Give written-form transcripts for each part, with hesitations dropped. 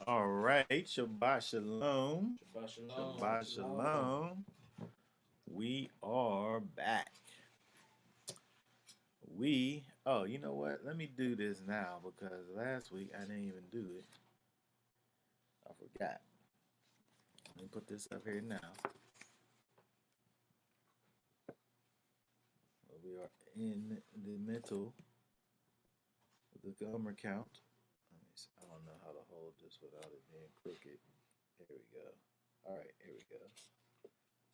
All right, Shabbat Shalom. Shabbat shalom. Shabbat Shalom. We are back. You know what? Let me do this now because last week I didn't even do it. I forgot. Let me put this up here now. We are in the mental, the Gomer count. I don't know how to hold this without it being crooked. Here we go. All right, here we go.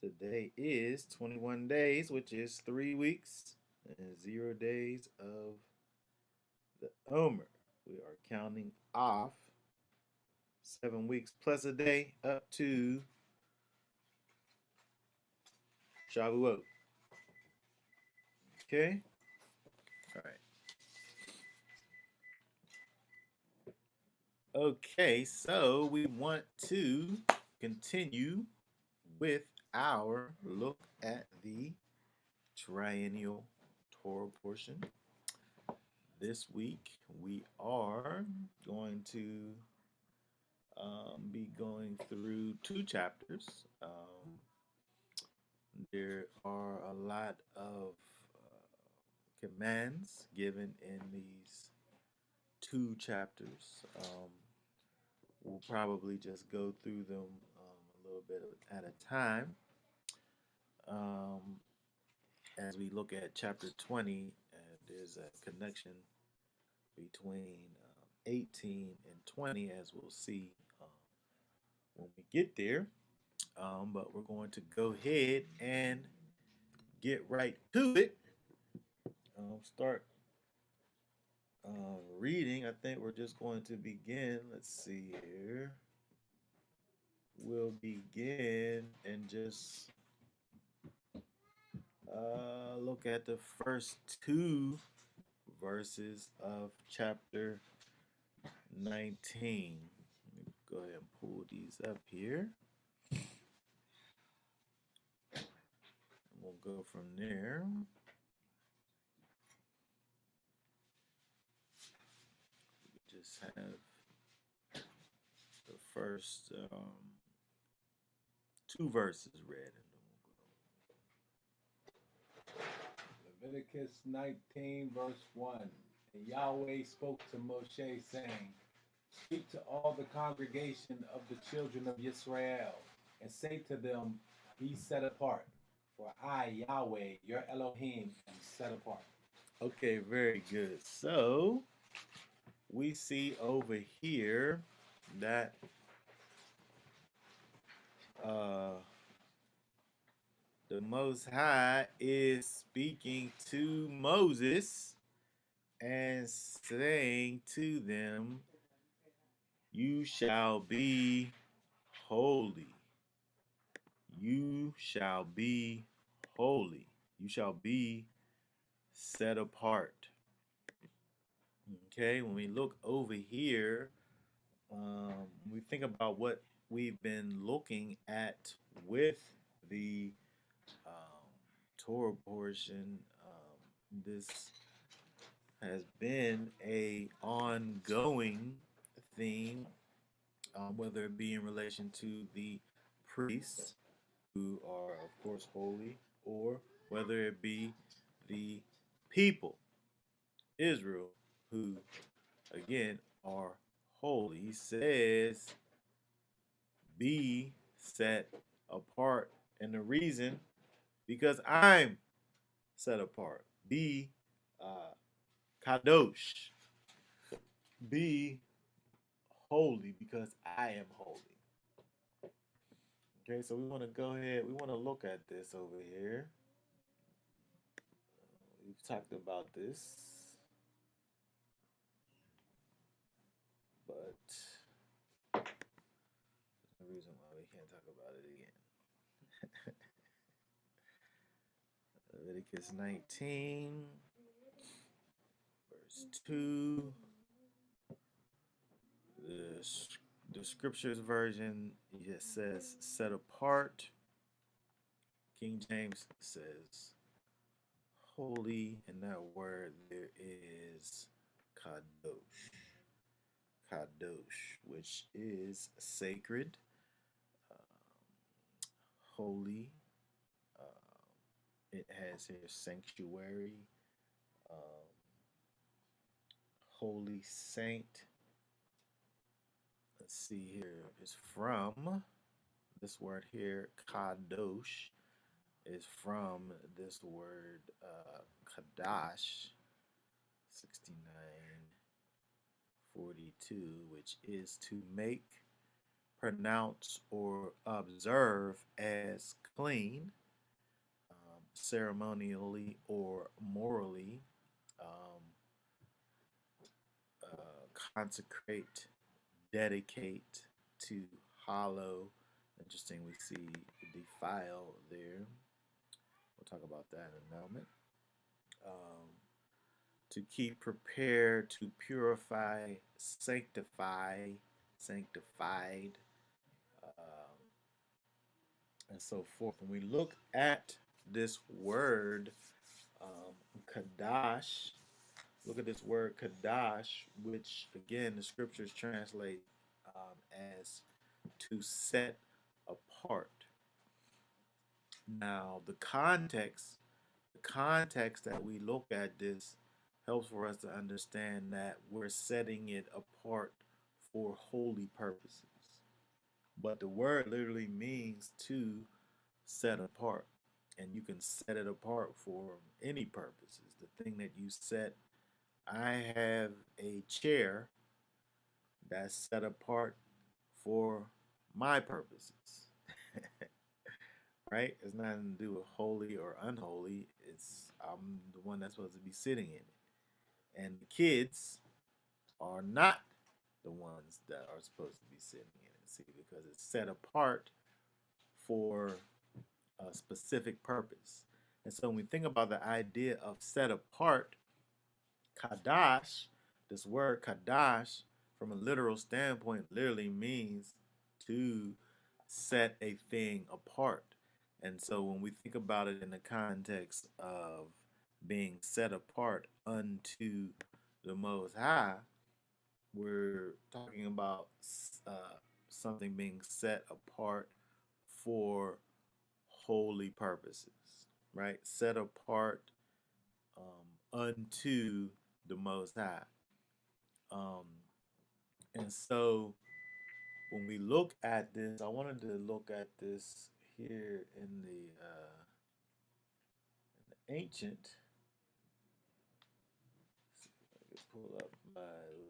Today is 21 days, which is 3 weeks and 0 days of the Omer. We are counting off 7 weeks plus a day up to Shavuot. Okay? All right. Okay, so we want to continue with our look at the triennial Torah portion. This week we are going to be going through 2 chapters. There are a lot of commands given in these 2 chapters. We'll probably just go through them a little bit at a time. Um, as we look at chapter 20, there's a connection between 18 and 20, as we'll see um, when we get there. But we're going to go ahead and get right to it. Start reading. I think we're just going to begin. Let's see here. We'll begin and just look at the first 2 verses of chapter 19. Let me go ahead and pull these up here. And we'll go from there. We just have the first 2 verses read. Leviticus 19, verse 1. And Yahweh spoke to Moshe, saying, Speak to all the congregation of the children of Israel, and say to them, Be set apart, for I, Yahweh, your Elohim, am set apart. Okay, very good. So we see over here that uh, the Most High is speaking to Moses and saying to them, You shall be holy. You shall be holy. You shall be set apart. Okay, when we look over here, we think about what we've been looking at with the Torah portion. This has been a ongoing theme, whether it be in relation to the priests, who are of course holy, or whether it be the people, Israel, who again are holy. He says, be set apart. And the reason, because I'm set apart. Be kadosh. Be holy because I am holy. Okay, so we want to go ahead. We want to look at this over here. We've talked about this, but there's no reason why we can't talk about it again. Leviticus 19, verse 2. The scriptures version just says set apart. King James says holy, and that word there is kadosh. kadosh, which is sacred, holy. Uh, it has here sanctuary, um, holy saint. Let's see here. It's from this word here, kadosh, is from this word kadash, 6942, which is to make, pronounce, or observe as clean, ceremonially or morally, um, consecrate, dedicate, to hollow. Interesting, we see defile there. We'll talk about that in a moment. Um, to keep, prepare, to purify, sanctify, sanctified, um, and so forth. When we look at this word, kadash, look at this word kadash, which again the scriptures translate as to set apart. Now, the context that we look at this helps for us to understand that we're setting it apart for holy purposes. But the word literally means to set apart. And you can set it apart for any purposes. The thing that you set, I have a chair that's set apart for my purposes. Right? It's nothing to do with holy or unholy. It's I'm the one that's supposed to be sitting in it. And the kids are not the ones that are supposed to be sitting in it. See, because it's set apart for a specific purpose. And so when we think about the idea of set apart, kadash, this word kadash, from a literal standpoint, literally means to set a thing apart. And so when we think about it in the context of being set apart unto the Most High, we're talking about something being set apart for holy purposes, right? Set apart unto the Most High. Um, and so when we look at this, I wanted to look at this here in the ancient. See if I can pull up my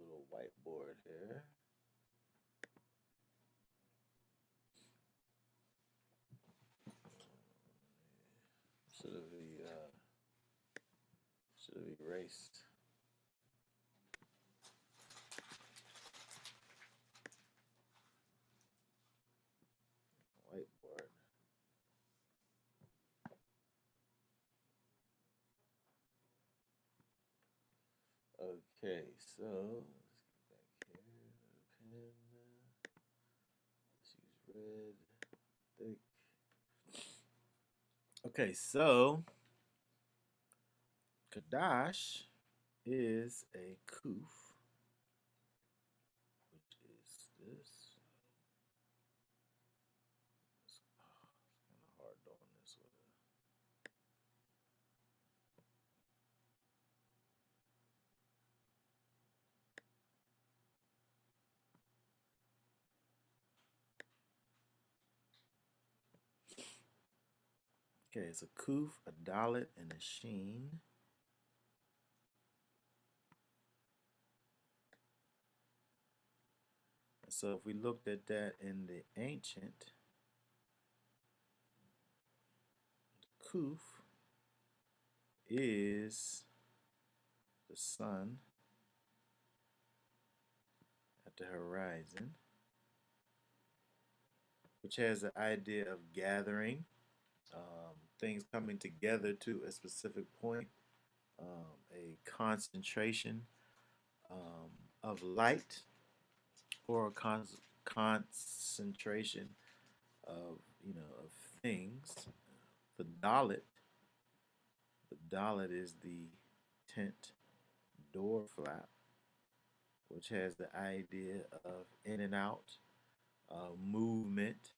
little whiteboard here. Should have erased whiteboard. Okay, so let's get back here. Pen. Let's use red. Thick. Okay, so Kadash is a kuf, which is this. It's kind of hard doing this with it. Okay, it's a kuf, a dalet, and a sheen. So if we looked at that in the ancient, kuf is the sun at the horizon, which has the idea of gathering, things coming together to a specific point, a concentration of light, or a concentration of of things. The the dalit is the tent door flap, which has the idea of in and out, movement,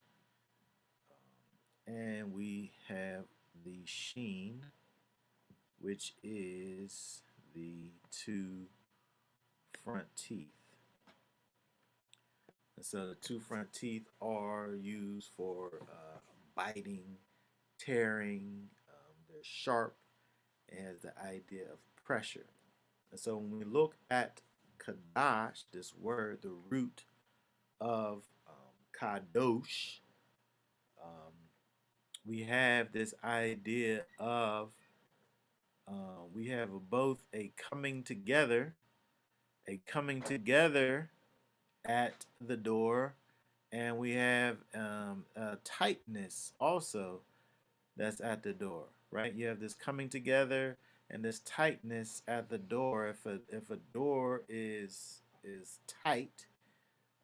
and we have the sheen, which is the two front teeth. And so the two front teeth are used for biting, tearing. They're sharp. It has the idea of pressure. And so when we look at kadash, this word, the root of kadosh, um, we have this idea of we have both a coming together at the door, and we have a tightness also that's at the door, right? You have this coming together and this tightness at the door. If a door is tight,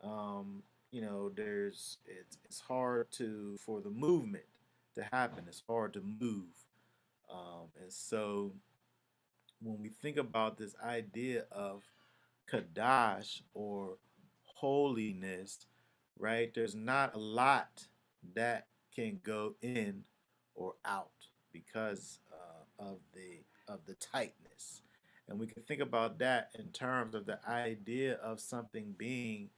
um, it's hard to for the movement to happen. It's hard to move, and so when we think about this idea of kadash or holiness, right? There's not a lot that can go in or out because of the tightness, and we can think about that in terms of the idea of something being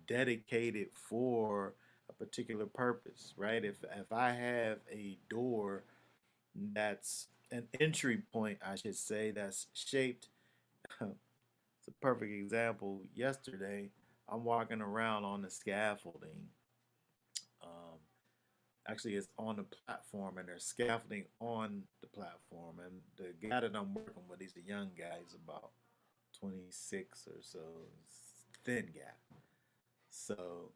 dedicated for a particular purpose, right? If I have a door that's an entry point, I should say, that's shaped. It's a perfect example. Yesterday, I'm walking around on the scaffolding. Um, Actually, it's on the platform, and there's scaffolding on the platform. And the guy that I'm working with, he's a young guy. He's about 26 or so. He's a thin guy. So,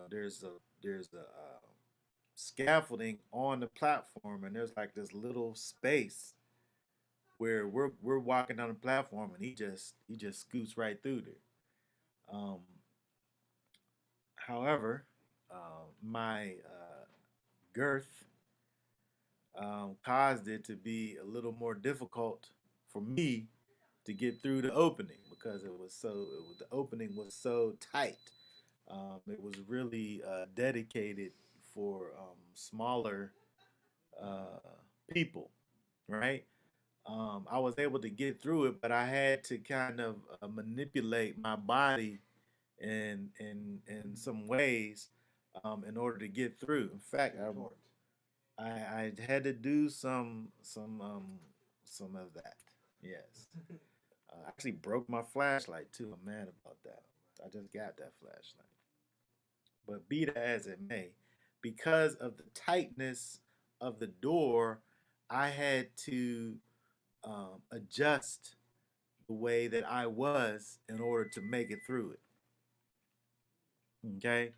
there's a scaffolding on the platform, and there's like this little space where we're walking down the platform, and he just scoots right through there. Um, However, my girth caused it to be a little more difficult for me to get through the opening because the opening was so tight. It was really dedicated for smaller uh, people, right? I was able to get through it, but I had to kind of manipulate my body in some ways in order to get through. In fact, I had to do some of that. Yes, I actually broke my flashlight too. I'm mad about that. I just got that flashlight. But be that as it may, because of the tightness of the door, I had to adjust the way that I was in order to make it through it. Okay.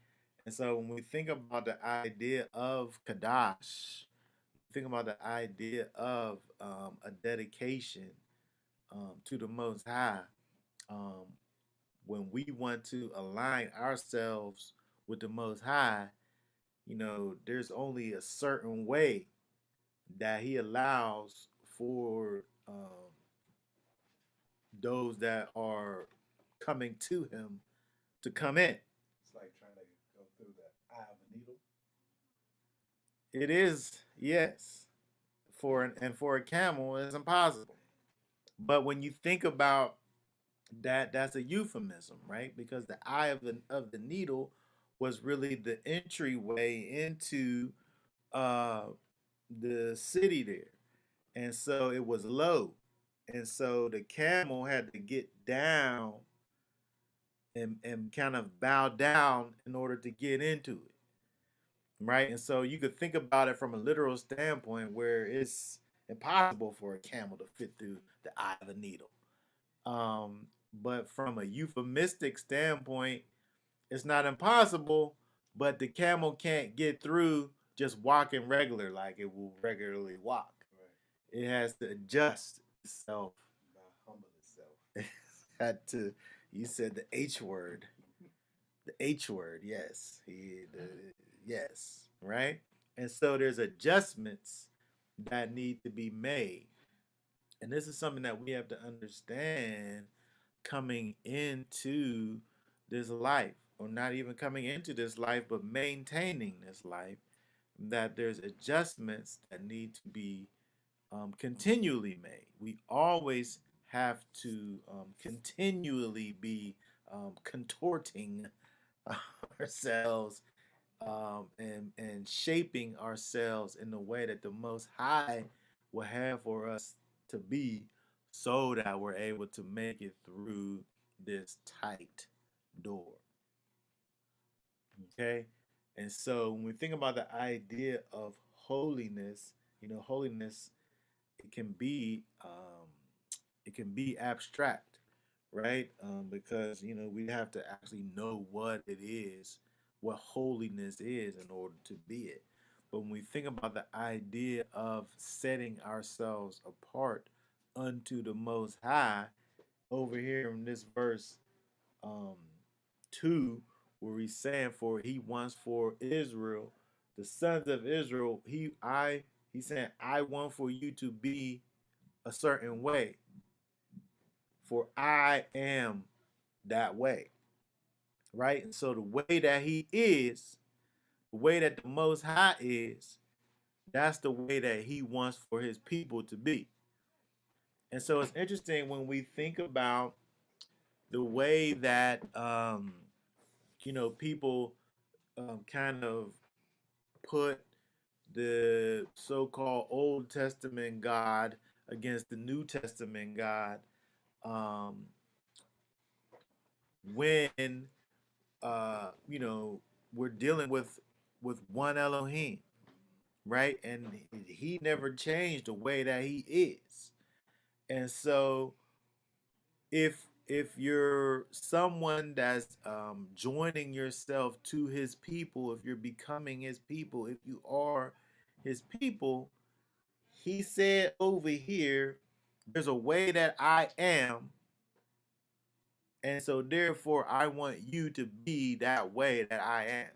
And so when we think about the idea of Kadash, think about the idea of a dedication to the Most High, um, when we want to align ourselves with the Most High, there's only a certain way that He allows for those that are coming to Him to come in. It's like trying to go through the eye of a needle. It is, yes, for a camel, it's impossible. But when you think about that, that's a euphemism, right? Because the eye of the needle was really the entryway into uh, the city there, and so it was low, and so the camel had to get down and kind of bow down in order to get into it, right? And so you could think about it from a literal standpoint, where it's impossible for a camel to fit through the eye of a needle. But from a euphemistic standpoint, it's not impossible, but the camel can't get through just walking regular like it will regularly walk. Right. It has to adjust itself. By humble itself. Had to. You said the H word. The H word. Yes. Yes. Right. And so there's adjustments that need to be made, and this is something that we have to understand coming into this life, or not even coming into this life, but maintaining this life, that there's adjustments that need to be continually made. We always have to continually be contorting ourselves and shaping ourselves in the way that the Most High will have for us to be, so that we're able to make it through this tight door. Okay? And so when we think about the idea of holiness, holiness, it can be abstract, right? Because we have to actually know what it is, what holiness is, in order to be it. But when we think about the idea of setting ourselves apart unto the Most High, over here in this verse um, 2, where he's saying, for he wants for Israel, the sons of Israel, he's saying, I want for you to be a certain way, for I am that way, right? And so the way that he is, the way that the Most High is, that's the way that he wants for his people to be. And so it's interesting when we think about the way that people kind of put the so-called Old Testament God against the New Testament God, um, when we're dealing with one Elohim, right? And he never changed the way that he is. And so if you're someone that's joining yourself to his people, if you're becoming his people, if you are his people, he said over here, there's a way that I am, and so therefore I want you to be that way that I am.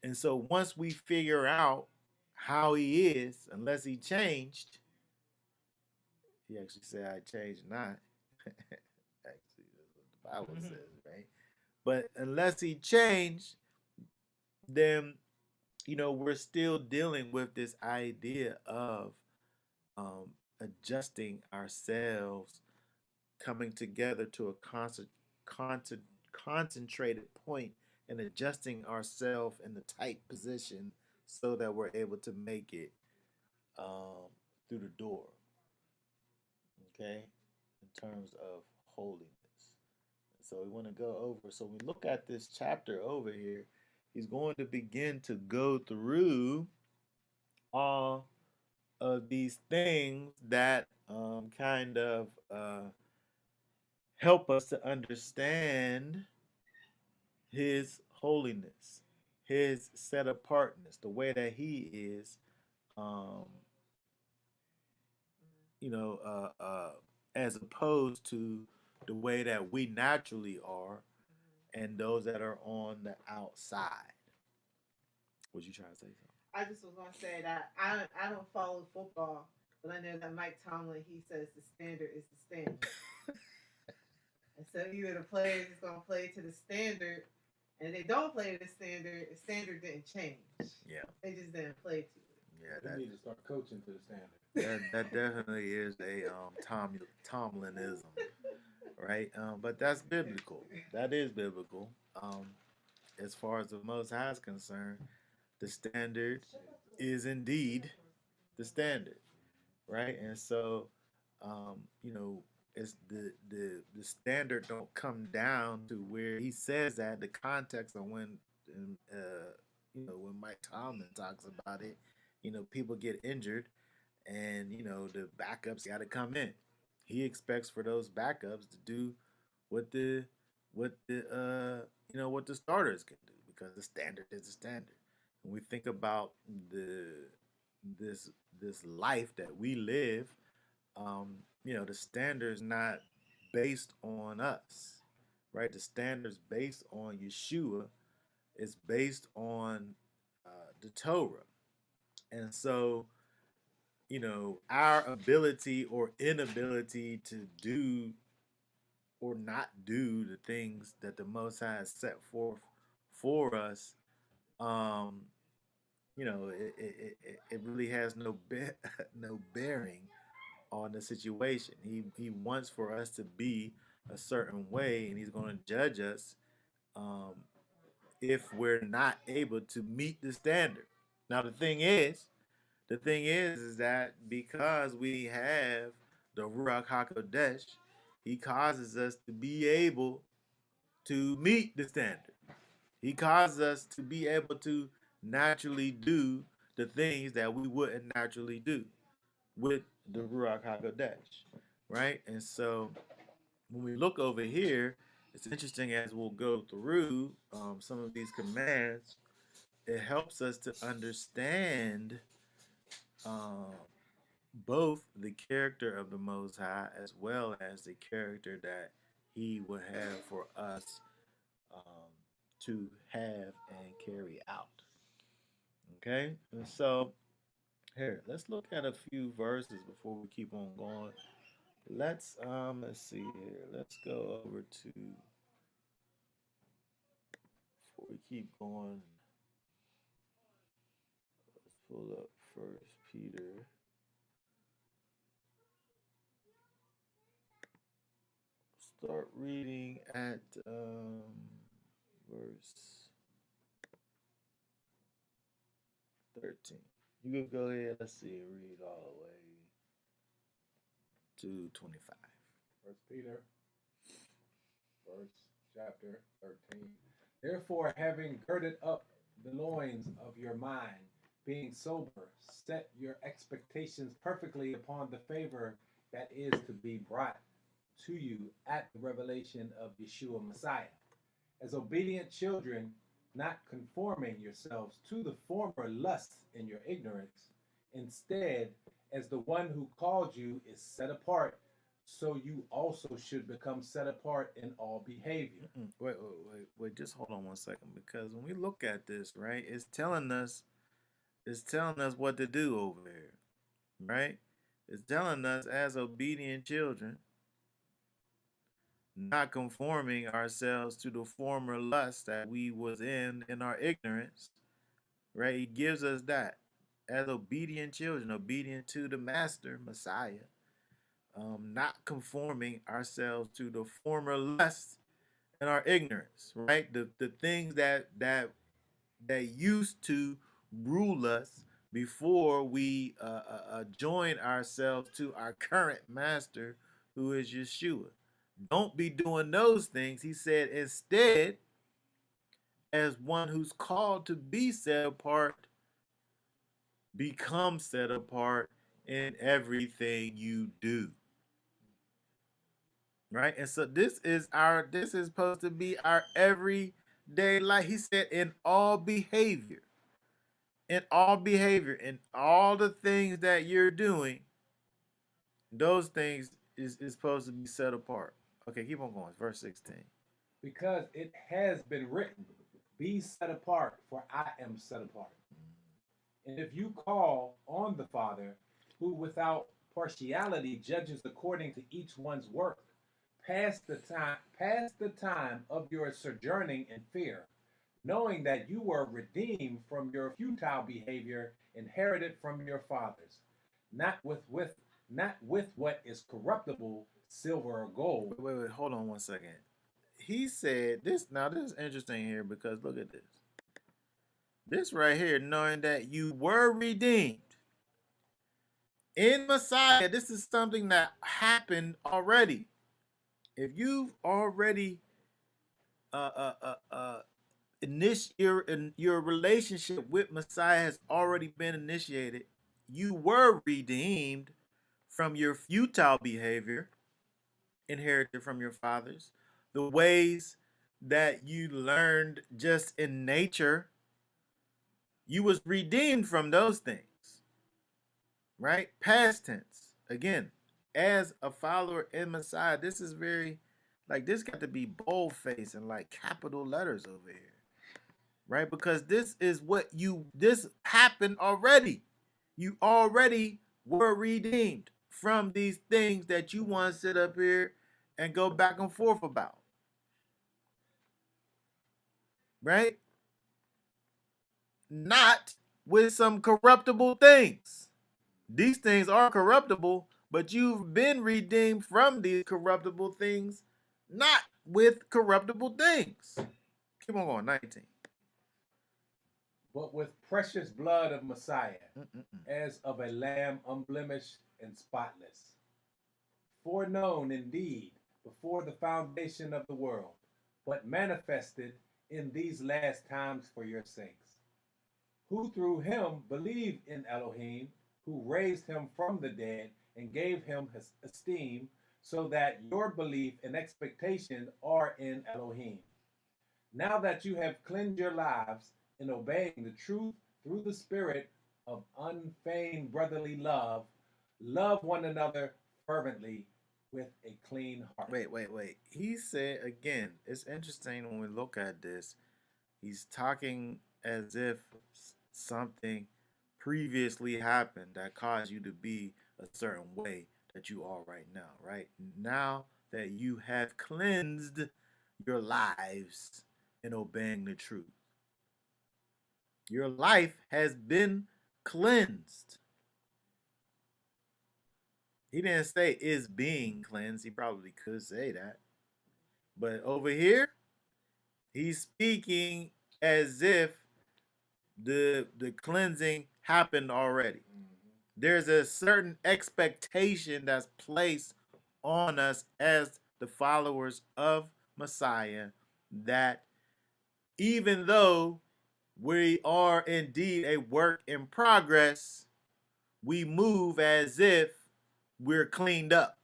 And so once we figure out how he is, unless he changed, he actually said, I changed not. Actually, that's what the Bible says, right? But unless he changed, then we're still dealing with this idea of adjusting ourselves, coming together to a concentrated point, and adjusting ourselves in the tight position so that we're able to make it um, through the door. Okay, in terms of holiness. So we want to go over. So we look at this chapter over here. He's going to begin to go through all of these things that kind of help us to understand his holiness, his set apartness, the way that he is, um, you know, as opposed to the way that we naturally are, and those that are on the outside. Was you trying to say something? I just was gonna say that I don't follow football, but I know that Mike Tomlin he says the standard is the standard, and so either the players is gonna play to the standard, and they don't play to the standard didn't change. Yeah. They just didn't play to it. Yeah, They that need to start coaching to the standard. that definitely is a Tomlinism, right? But that's biblical. That is biblical. As far as the Most High is concerned, the standard is indeed the standard, right? And so, you know, it's the standard don't come down to where he says that the context of when, when Mike Tomlin talks about it, people get injured, and the backups got to come in. He expects for those backups to do what the what the starters can do, because the standard is the standard. When we think about this this life that we live, the standard is not based on us, right? The standard is based on Yeshua. It's based on the Torah, and so our ability or inability to do or not do the things that the Most High has set forth for us, um, it really has no bearing on the situation. He wants for us to be a certain way, and he's going to judge us um, if we're not able to meet the standard. Now the thing is that because we have the Ruach Hakodesh, he causes us to be able to meet the standard. He causes us to be able to naturally do the things that we wouldn't naturally do with the Ruach Hakodesh, right? And so when we look over here, it's interesting as we'll go through some of these commands. It helps us to understand um, both the character of the Most High as well as the character that He would have for us um, to have and carry out. Okay, and so here, let's look at a few verses before we keep on going. Let's see here. Let's go over to before we keep going. Let's pull up First Peter. Start reading at verse 13. You can go ahead. Let's see. Read all the way to 25. First Peter, verse chapter 13. Therefore, having girded up the loins of your mind, being sober, set your expectations perfectly upon the favor that is to be brought to you at the revelation of Yeshua Messiah. As obedient children, not conforming yourselves to the former lusts in your ignorance. Instead, as the one who called you is set apart, so you also should become set apart in all behavior. Wait. Just hold on one second, because when we look at this, right, it's telling us what to do over here, right? It's telling us as obedient children, not conforming ourselves to the former lust that we was in our ignorance, right? He gives us that as obedient children, obedient to the master Messiah, not conforming ourselves to the former lusts in our ignorance, right? The things that used to rule us before we join ourselves to our current master, who is Yeshua. Don't be doing those things. He said, instead, as one who's called to be set apart, become set apart in everything you do. Right? And so this is supposed to be our everyday life. He said, in all behavior, in all the things that you're doing, those things is supposed to be set apart. Okay, keep on going. Verse 16. Because it has been written, be set apart, for I am set apart. And if you call on the Father, who without partiality judges according to each one's work, pass the time of your sojourning in fear, knowing that you were redeemed from your futile behavior inherited from your fathers, not with what is corruptible, silver or gold. Wait. Hold on one second. He said this. Now this is interesting here, because look at this. This right here, knowing that you were redeemed in Messiah. This is something that happened already. If you've already your relationship with Messiah has already been initiated, you were redeemed from your futile behavior inherited from your fathers, the ways that you learned just in nature. You was redeemed from those things, right? Past tense. Again, as a follower in Messiah, this is very, like, this got to be bold face and like capital letters over here, right? Because this happened already. You already were redeemed from these things that you want to sit up here and go back and forth about. Right? Not with some corruptible things. These things are corruptible, but you've been redeemed from these corruptible things, not with corruptible things. Keep on going, 19. But with precious blood of Messiah, Mm-mm-mm. as of a lamb unblemished and spotless, foreknown indeed before the foundation of the world, but manifested in these last times for your sakes, who through him believe in Elohim, who raised him from the dead and gave him his esteem, so that your belief and expectation are in Elohim. Now that you have cleansed your lives in obeying the truth through the spirit of unfeigned brotherly love, love one another fervently with a clean heart. Wait. He said again, it's interesting when we look at this, he's talking as if something previously happened that caused you to be a certain way that you are right now, right? Now that you have cleansed your lives in obeying the truth, your life has been cleansed. He didn't say is being cleansed. He probably could say that. But over here, he's speaking as if the cleansing happened already. There's a certain expectation that's placed on us as the followers of Messiah that even though we are indeed a work in progress, we move as if we're cleaned up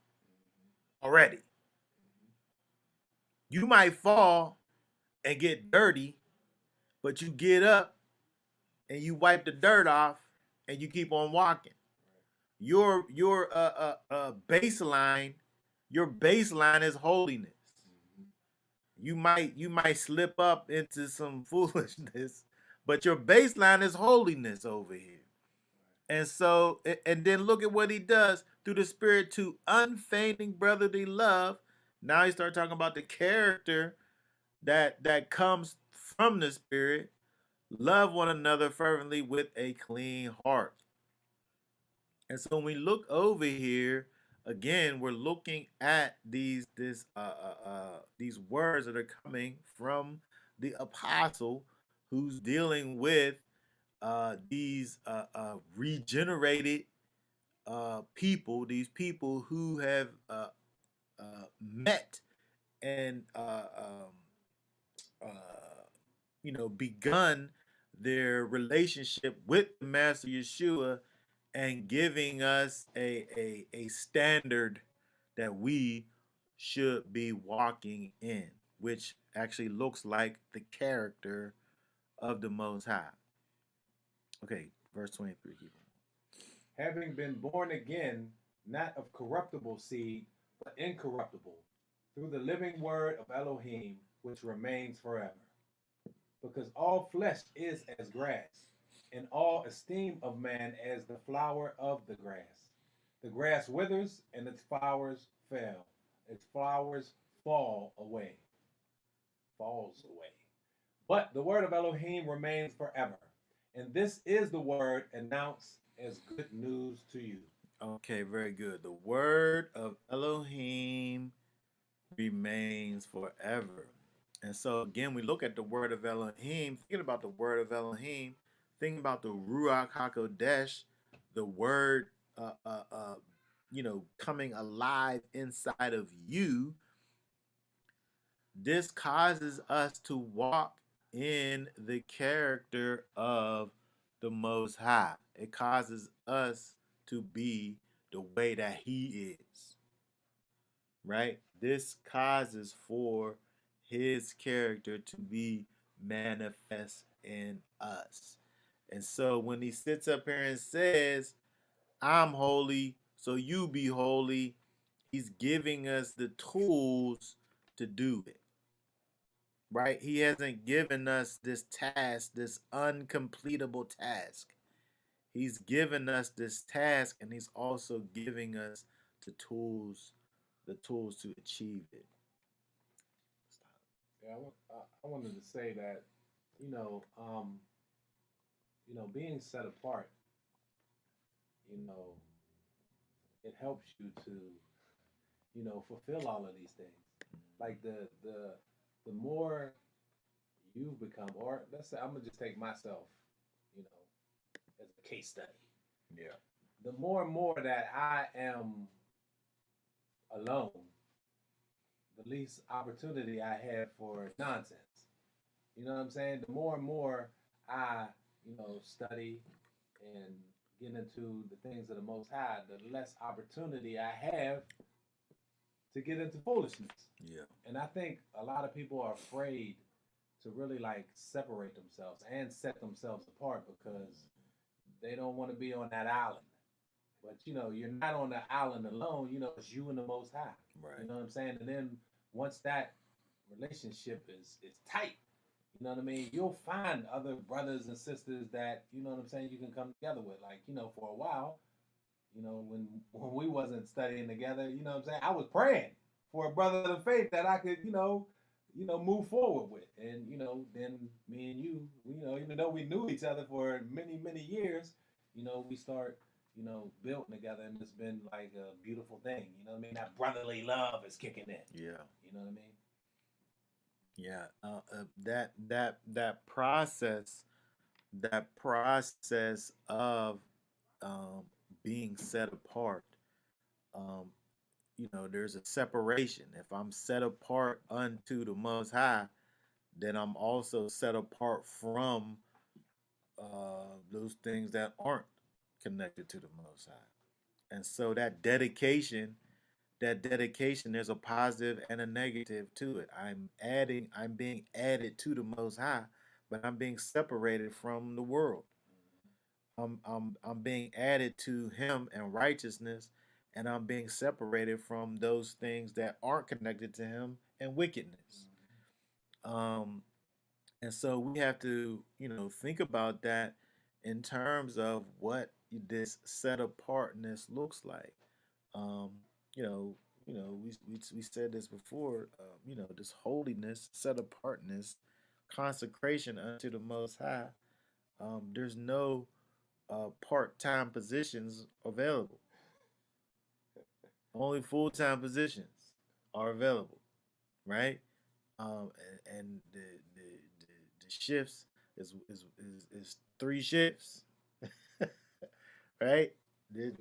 already. You might fall and get dirty, but you get up and you wipe the dirt off and you keep on walking. Your baseline, your baseline is holiness. You might slip up into some foolishness, but your baseline is holiness over here. And so, and then look at what he does through the Spirit to unfeigned brotherly love. Now he starts talking about the character that comes from the Spirit. Love one another fervently with a clean heart. And so when we look over here, again, we're looking at these words that are coming from the apostle who's dealing with these regenerated people, these people who have met and begun their relationship with the Master Yeshua and giving us a standard that we should be walking in, which actually looks like the character of the Most High. Okay, verse 23. Having been born again, not of corruptible seed, but incorruptible, through the living word of Elohim, which remains forever. Because all flesh is as grass, and all esteem of man as the flower of the grass. The grass withers, and its flowers fail. Its flowers falls away. But the word of Elohim remains forever. And this is the word announced as good news to you. Okay, very good. The word of Elohim remains forever. And so again, we look at the word of Elohim, thinking about the word of Elohim, thinking about the Ruach HaKodesh, the word, coming alive inside of you. This causes us to walk in the character of the Most High. It causes us to be the way that He is, right? This causes for His character to be manifest in us. And so when He sits up here and says, I'm holy, so you be holy, He's giving us the tools to do it, right? He hasn't given us this task, this uncompletable task. He's given us this task, and He's also giving us the tools the tools to achieve it. Yeah, I wanted to say that, you know, being set apart, you know, it helps you to, fulfill all of these things. Like the more you become, or let's say I'm gonna just take myself, you know, as a case study. Yeah. The more and more that I am alone, the least opportunity I have for nonsense. You know what I'm saying? The more and more I, study and get into the things of the Most High, the less opportunity I have to get into foolishness. Yeah. And I think a lot of people are afraid to really like separate themselves and set themselves apart because they don't want to be on that island. But you're not on the island alone. It's you and the Most High. Right. You know what I'm saying? And then once that relationship is tight, you know what I mean? You'll find other brothers and sisters that you know what I'm saying. You can come together with. Like for a while, when we wasn't studying together, you know what I'm saying. I was praying for a brother of the faith that I could move forward with, and then me and you, even though we knew each other for many years, we start building together, and it's been like a beautiful thing. You know what I mean? That brotherly love is kicking in. Yeah. You know what I mean? Yeah. That process of um, being set apart. Um, there's a separation. If I'm set apart unto the Most High, then I'm also set apart from those things that aren't connected to the Most High. And so that dedication, there's a positive and a negative to it. I'm being added to the Most High, but I'm being separated from the world. I'm being added to Him in righteousness, and I'm being separated from those things that aren't connected to Him and wickedness. Um, and so we have to, think about that in terms of what this set apartness looks like. Um, you know, we said this before. This holiness, set apartness, consecration unto the Most High. There's no part-time positions available. Only full-time positions are available, right? And the shifts is three shifts, right? There's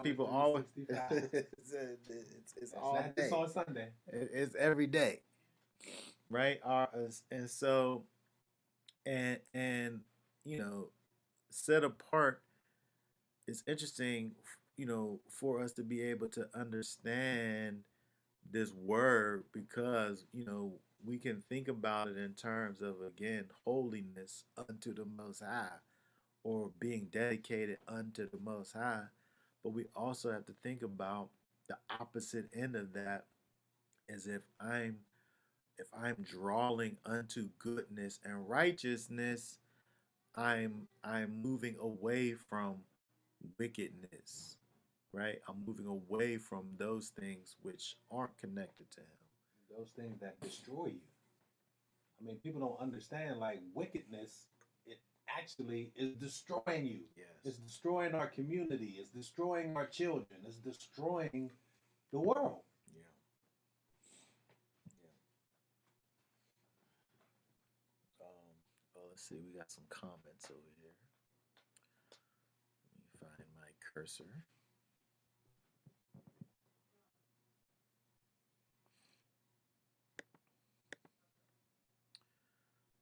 people always. It's all Not just day. on Sunday. It's every day, right? And so and you know, set apart is interesting, for us to be able to understand this word because we can think about it in terms of again holiness unto the Most High or being dedicated unto the Most High, but we also have to think about the opposite end of that is if I'm drawing unto goodness and righteousness, I'm moving away from wickedness, right? I'm moving away from those things which aren't connected to him. Those things that destroy you. I mean, people don't understand like wickedness. It actually is destroying you. Yes. It's destroying our community. It's destroying our children. It's destroying the world. Yeah. Yeah. Let's see. We got some comments over here. Let me find my cursor.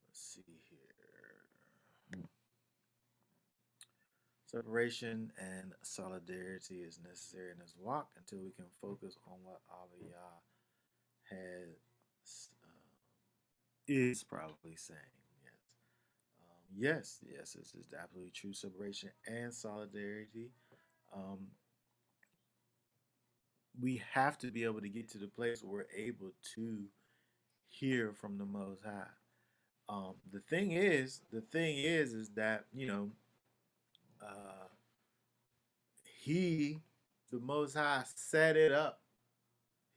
Let's see here. Separation and solidarity is necessary in this walk until we can focus on what Abiyah has is probably saying. Yes, this is absolutely true. Separation and solidarity. Um, we have to be able to get to the place where we're able to hear from the Most High. The thing is that uh, He, the Most High, set it up.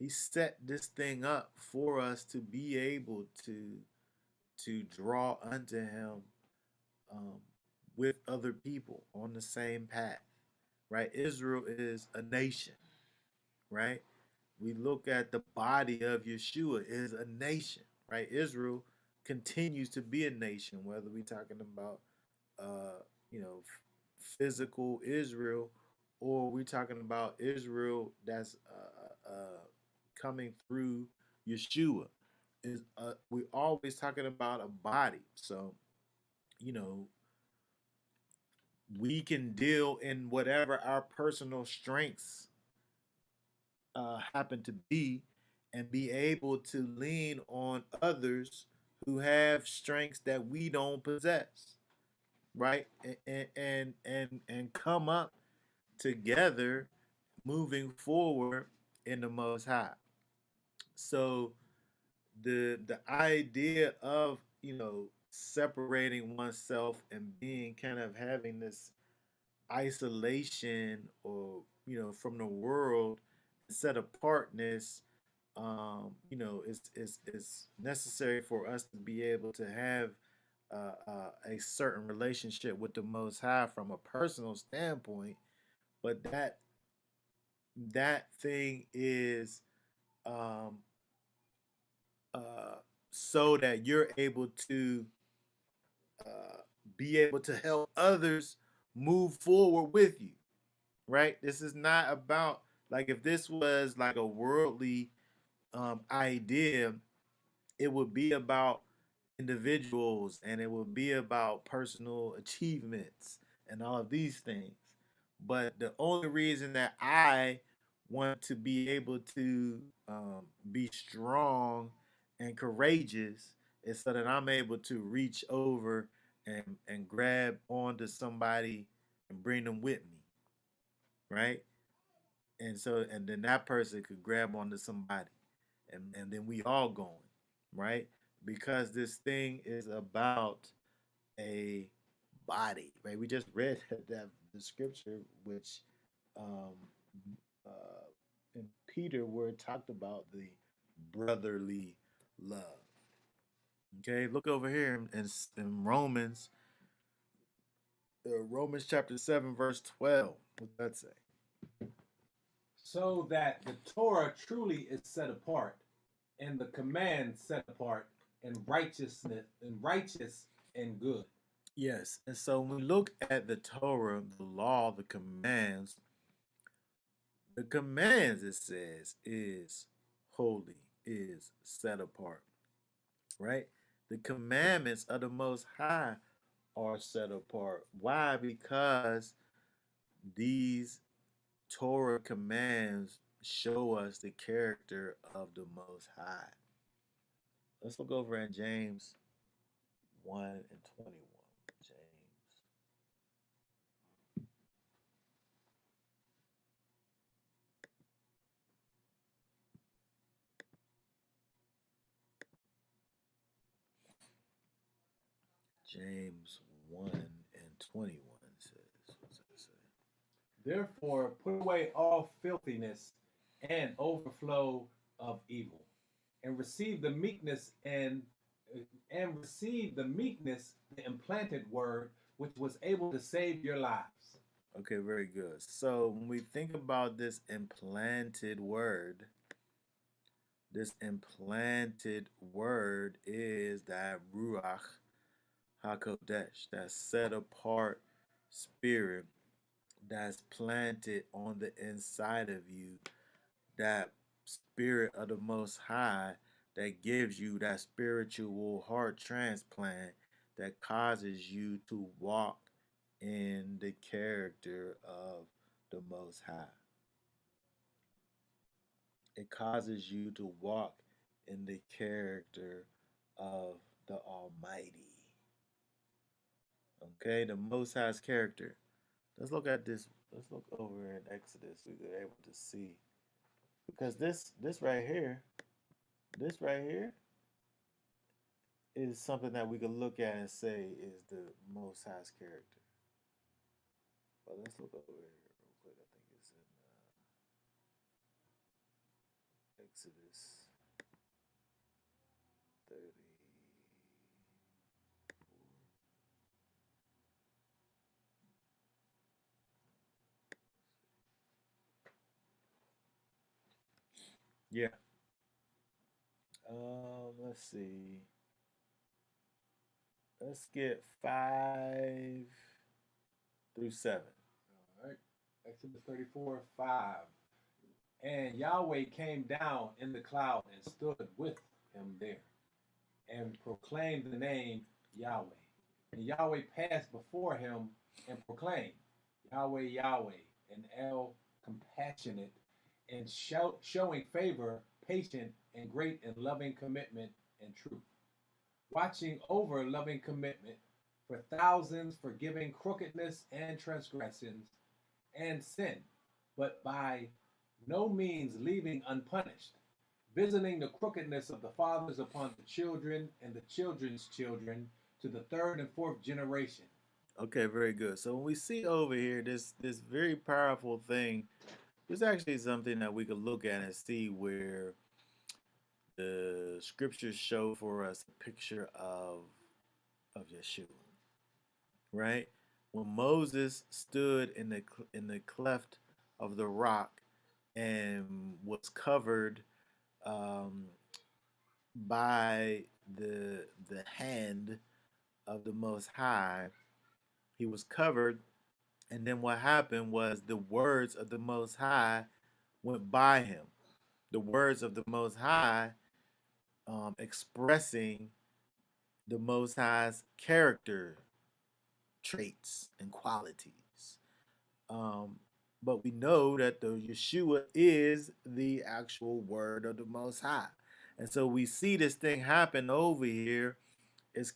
He set this thing up for us to be able to draw unto him, um, with other people on the same path, right? Israel is a nation, right? We look at the body of Yeshua is a nation, right? Israel continues to be a nation, whether we're talking about, you know, physical Israel, or we're talking about Israel that's coming through Yeshua. Is we always talking about a body, so you know we can deal in whatever our personal strengths happen to be, and be able to lean on others who have strengths that we don't possess, right? And come up together, moving forward in the Most High. So the idea of separating oneself and being kind of having this isolation, or from the world, set apartness, is necessary for us to be able to have a certain relationship with the Most High from a personal standpoint. But that thing is, um, uh, so that you're able to uh, be able to help others move forward with you, right? This is not about, like, if this was like a worldly idea, it would be about individuals, and it would be about personal achievements and all of these things. But the only reason that I want to be able to be strong and courageous is so that I'm able to reach over and grab onto somebody and bring them with me, right? And then that person could grab onto somebody, and then we all going, right? Because this thing is about a body, right? We just read that the scripture, which um, in Peter, where it talked about the brotherly love. Okay, look over here in Romans, Romans chapter 7, verse 12. What does that say? So that the Torah truly is set apart, and the command set apart in righteousness and righteous and good. Yes, and so when we look at the Torah, the law, the commands, it says, is holy, is set apart, right? The commandments of the Most High are set apart. Why? Because these Torah commands show us the character of the Most High. Let's look over at James 1 and 21. James 1 and 21 says, what's that say? Therefore, put away all filthiness and overflow of evil, and receive the meekness and receive the meekness, the implanted word, which was able to save your lives. Okay, very good. So when we think about this implanted word is that Ruach HaKodesh, that set apart spirit that's planted on the inside of you, that spirit of the Most High that gives you that spiritual heart transplant that causes you to walk in the character of the Most High. It causes you to walk in the character of the Almighty. Okay, the Most High's character. Let's look at this. Let's look over in Exodus. We're able to see, because this right here is something that we could look at and say is the Most High's character. But let's look over here real quick. I think it's in Yeah. Let's see. Let's get 5 through 7. All right. Exodus 34:5. And Yahweh came down in the cloud and stood with him there and proclaimed the name Yahweh. And Yahweh passed before him and proclaimed, Yahweh, Yahweh, and El compassionate and showing favor, patient, and great and loving commitment and truth. Watching over loving commitment for thousands, forgiving crookedness and transgressions and sin, but by no means leaving unpunished, visiting the crookedness of the fathers upon the children and the children's children to the third and fourth generation. Okay, very good. So when we see over here this very powerful thing, there's actually something that we could look at and see where the scriptures show for us a picture of Yeshua, right? When Moses stood in the cleft of the rock and was covered um, by the hand of the Most High, he was covered, and then what happened was the words of the Most High went by him. The words of the Most High, expressing the Most High's character traits and qualities. Um, but we know that the Yeshua is the actual word of the Most High. And so we see this thing happen over here. It's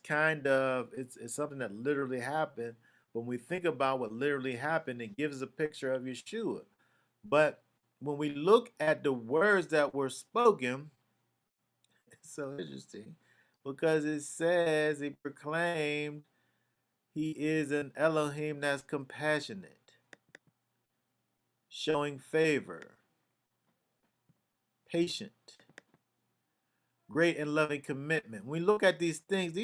something that literally happened. When we think about what literally happened, it gives a picture of Yeshua. But when we look at the words that were spoken, it's so interesting because it says he proclaimed he is an Elohim that's compassionate, showing favor, patient, great and loving commitment. When we look at these things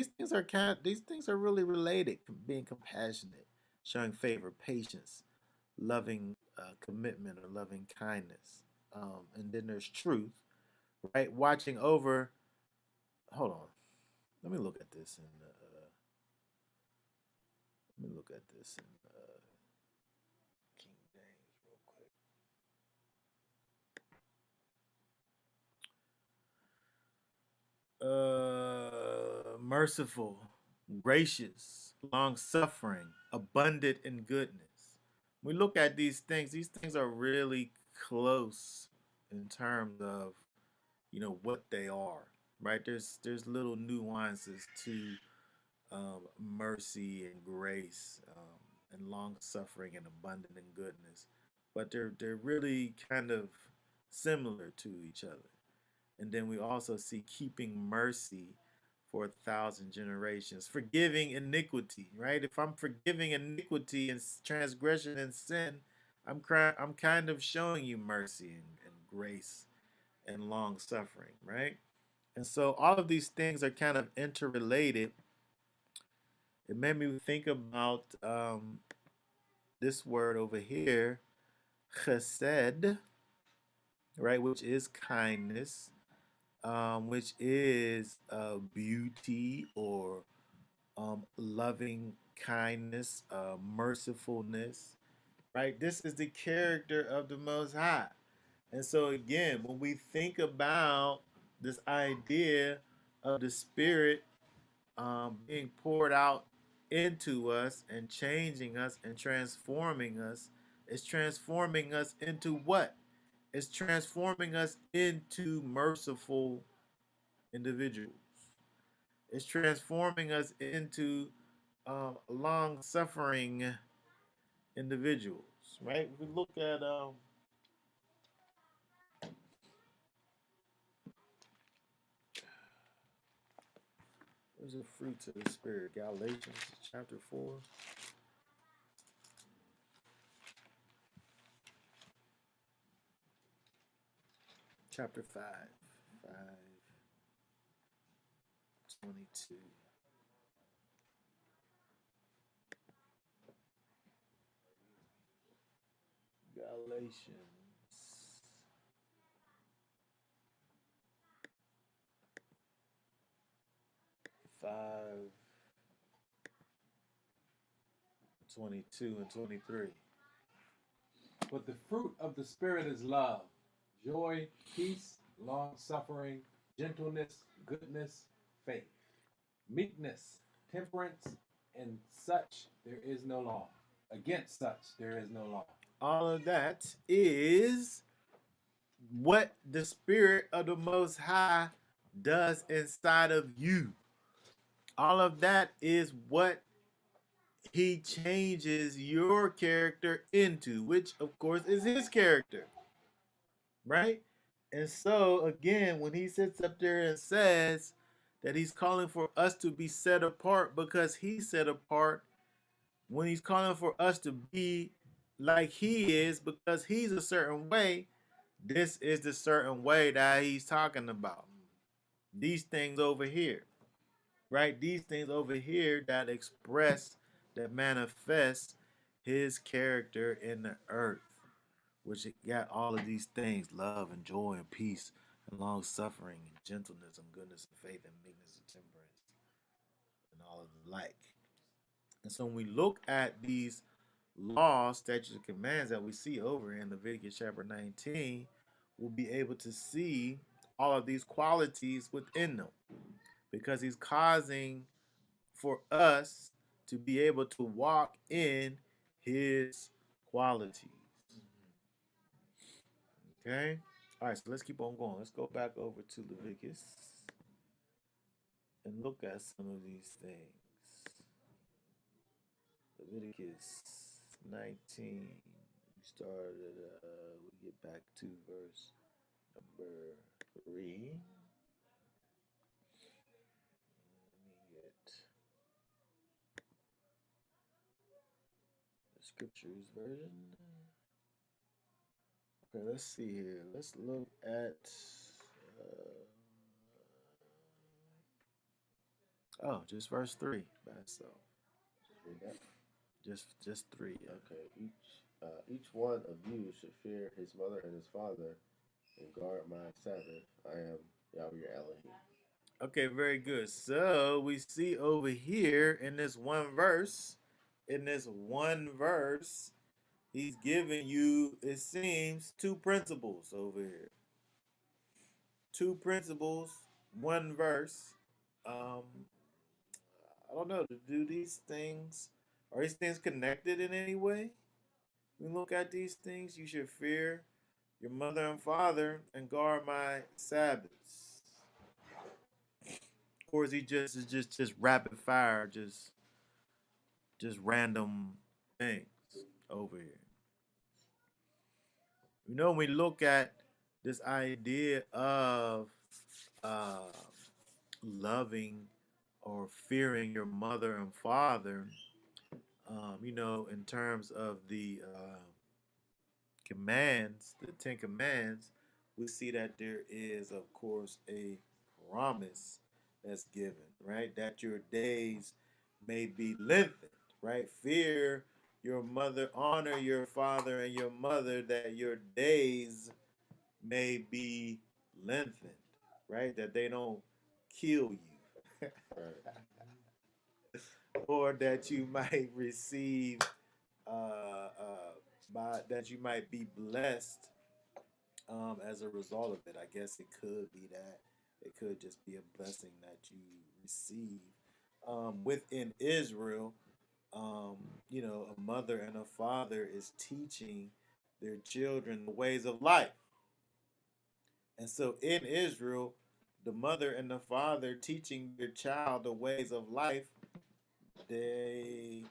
are really related. Being compassionate, showing favor, patience, loving commitment or loving kindness, and then there's truth, right? Watching over. Hold on, let me look at this in. Let me look at this in King James real quick. Merciful, gracious, long suffering, abundant in goodness. We look at these things are really close in terms of what they are, right? There's little nuances to mercy and grace, and long suffering and abundant in goodness, but they're really kind of similar to each other. And then we also see keeping mercy for 1,000 generations, forgiving iniquity, right? If I'm forgiving iniquity and transgression and sin, I'm kind of showing you mercy and grace and long suffering, right? And so all of these things are kind of interrelated. It made me think about this word over here, chesed, right, which is kindness, which is beauty or loving kindness, mercifulness, right? This is the character of the Most High. And so, again, when we think about this idea of the Spirit being poured out into us and changing us and transforming us, it's transforming us into what? It's transforming us into merciful individuals. It's transforming us into long suffering individuals, right? If we look at, there's a fruit of the Spirit, Galatians chapter 4, chapter 5:22. Galatians 5, 22 and 23. But the fruit of the Spirit is love, joy, peace, long suffering, gentleness, goodness, faith, meekness, temperance, and such there is no law. Against such there is no law. All of that is what the Spirit of the Most High does inside of you. All of that is what he changes your character into, which of course is his character, right? And so, again, when he sits up there and says that he's calling for us to be set apart because he's set apart, when he's calling for us to be like he is because he's a certain way, this is the certain way that he's talking about. These things over here, right? These things over here that express, that manifest his character in the earth, which it got all of these things: love and joy and peace and long suffering and gentleness and goodness and faith and meekness and temperance and all of the like. And so when we look at these laws, statutes, and commands that we see over in Leviticus chapter 19, we'll be able to see all of these qualities within them because he's causing for us to be able to walk in his qualities. Okay? All right, so let's keep on going. Let's go back over to Leviticus and look at some of these things. Leviticus 19. We started, we get back to verse number 3. Let me get the scriptures version. Okay, let's see here. Let's look at. Just verse 3 by itself. Just read that. Just 3. Yeah. Okay. Each one of you should fear his mother and his father, and guard my Sabbath. I am Yahweh your Elohim. Okay, very good. So we see over here in this one verse, he's giving you, it seems, two principles over here. Two principles, one verse. I don't know, to do these things, are these things connected in any way? We look at these things, you should fear your mother and father and guard my Sabbaths. Or is he just rapid fire, just random things over here? You know, when we look at this idea of uh, loving or fearing your mother and father, in terms of the commands, the Ten Commands, we see that there is, of course, a promise that's given, right? That your days may be lengthened, right? Fear your mother, honor your father and your mother, that your days may be lengthened, right? That they don't kill you. Right. Or that you might receive, by that you might be blessed as a result of it. I guess it could be that. It could just be a blessing that you receive. Within Israel, a mother and a father is teaching their children the ways of life. And so in Israel, the mother and the father teaching their child the ways of life, they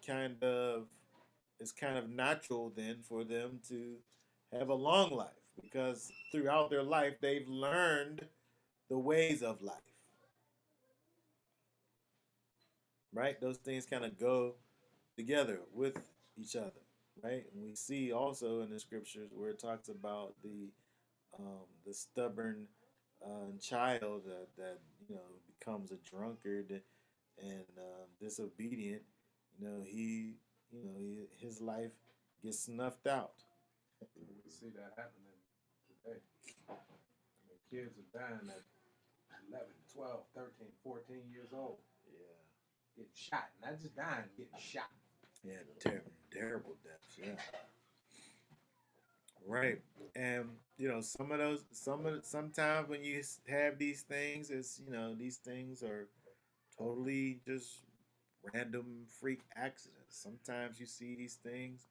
it's kind of natural then for them to have a long life because throughout their life they've learned the ways of life. Right? Those things kind of go together with each other, right? And we see also in the scriptures where it talks about the stubborn child that becomes a drunkard and disobedient. His life gets snuffed out. We see that happening today. I mean, kids are dying at 11, 12, 13, 14 years old. Yeah. getting shot, not just dying, getting shot. Yeah, terrible deaths. Yeah, right. And sometimes when you have these things, it's these things are totally just random freak accidents. Sometimes you see these things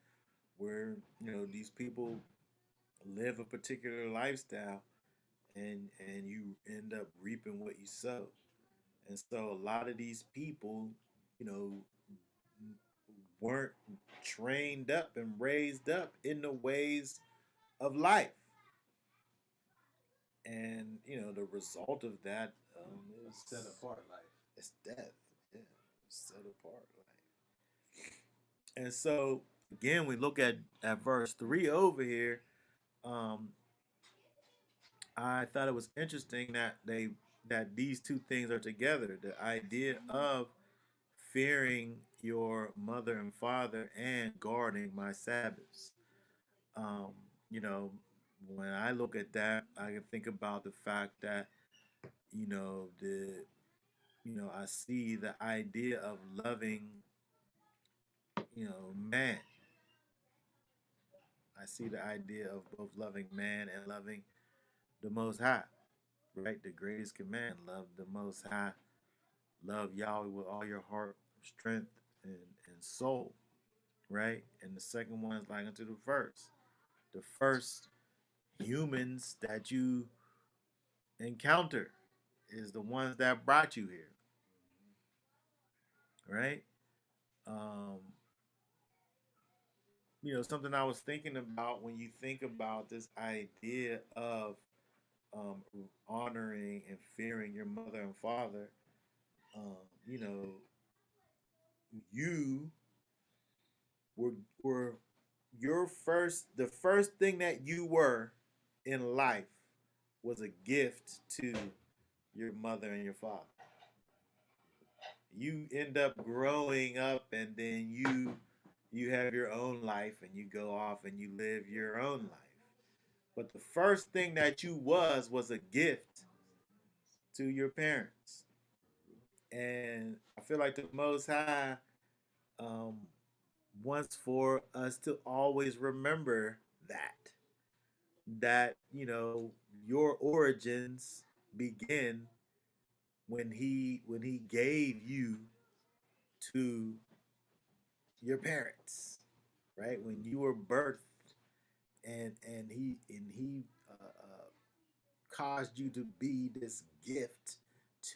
where these people live a particular lifestyle, and you end up reaping what you sow. And so a lot of these people, you know, weren't trained up and raised up in the ways of life. And the result of that Set apart life. is death. Yeah, set apart life. And so again, we look at verse 3 over here. Um, I thought it was interesting that these two things are together. The idea of fearing your mother and father and guarding my Sabbaths. Um, you know, when I look at that, I can think about the fact that the I see the idea of loving man. I see the idea of both loving man and loving the Most High. Right, the greatest command: love the Most High, love Yahweh with all your heart, strength, and soul. Right, and the second one is like unto the first. The first humans that you encounter is the ones that brought you here, right? Um, something I was thinking about when you think about this idea of um, honoring and fearing your mother and father. Um, you know, you were were the first thing that you were in life was a gift to your mother and your father. You end up growing up, and then you have your own life, and you go off and you live your own life. But the first thing that you was a gift to your parents. And I feel like the Most High um, wants for us to always remember that your origins begin when he gave you to your parents, right? When you were birthed, and he caused you to be this gift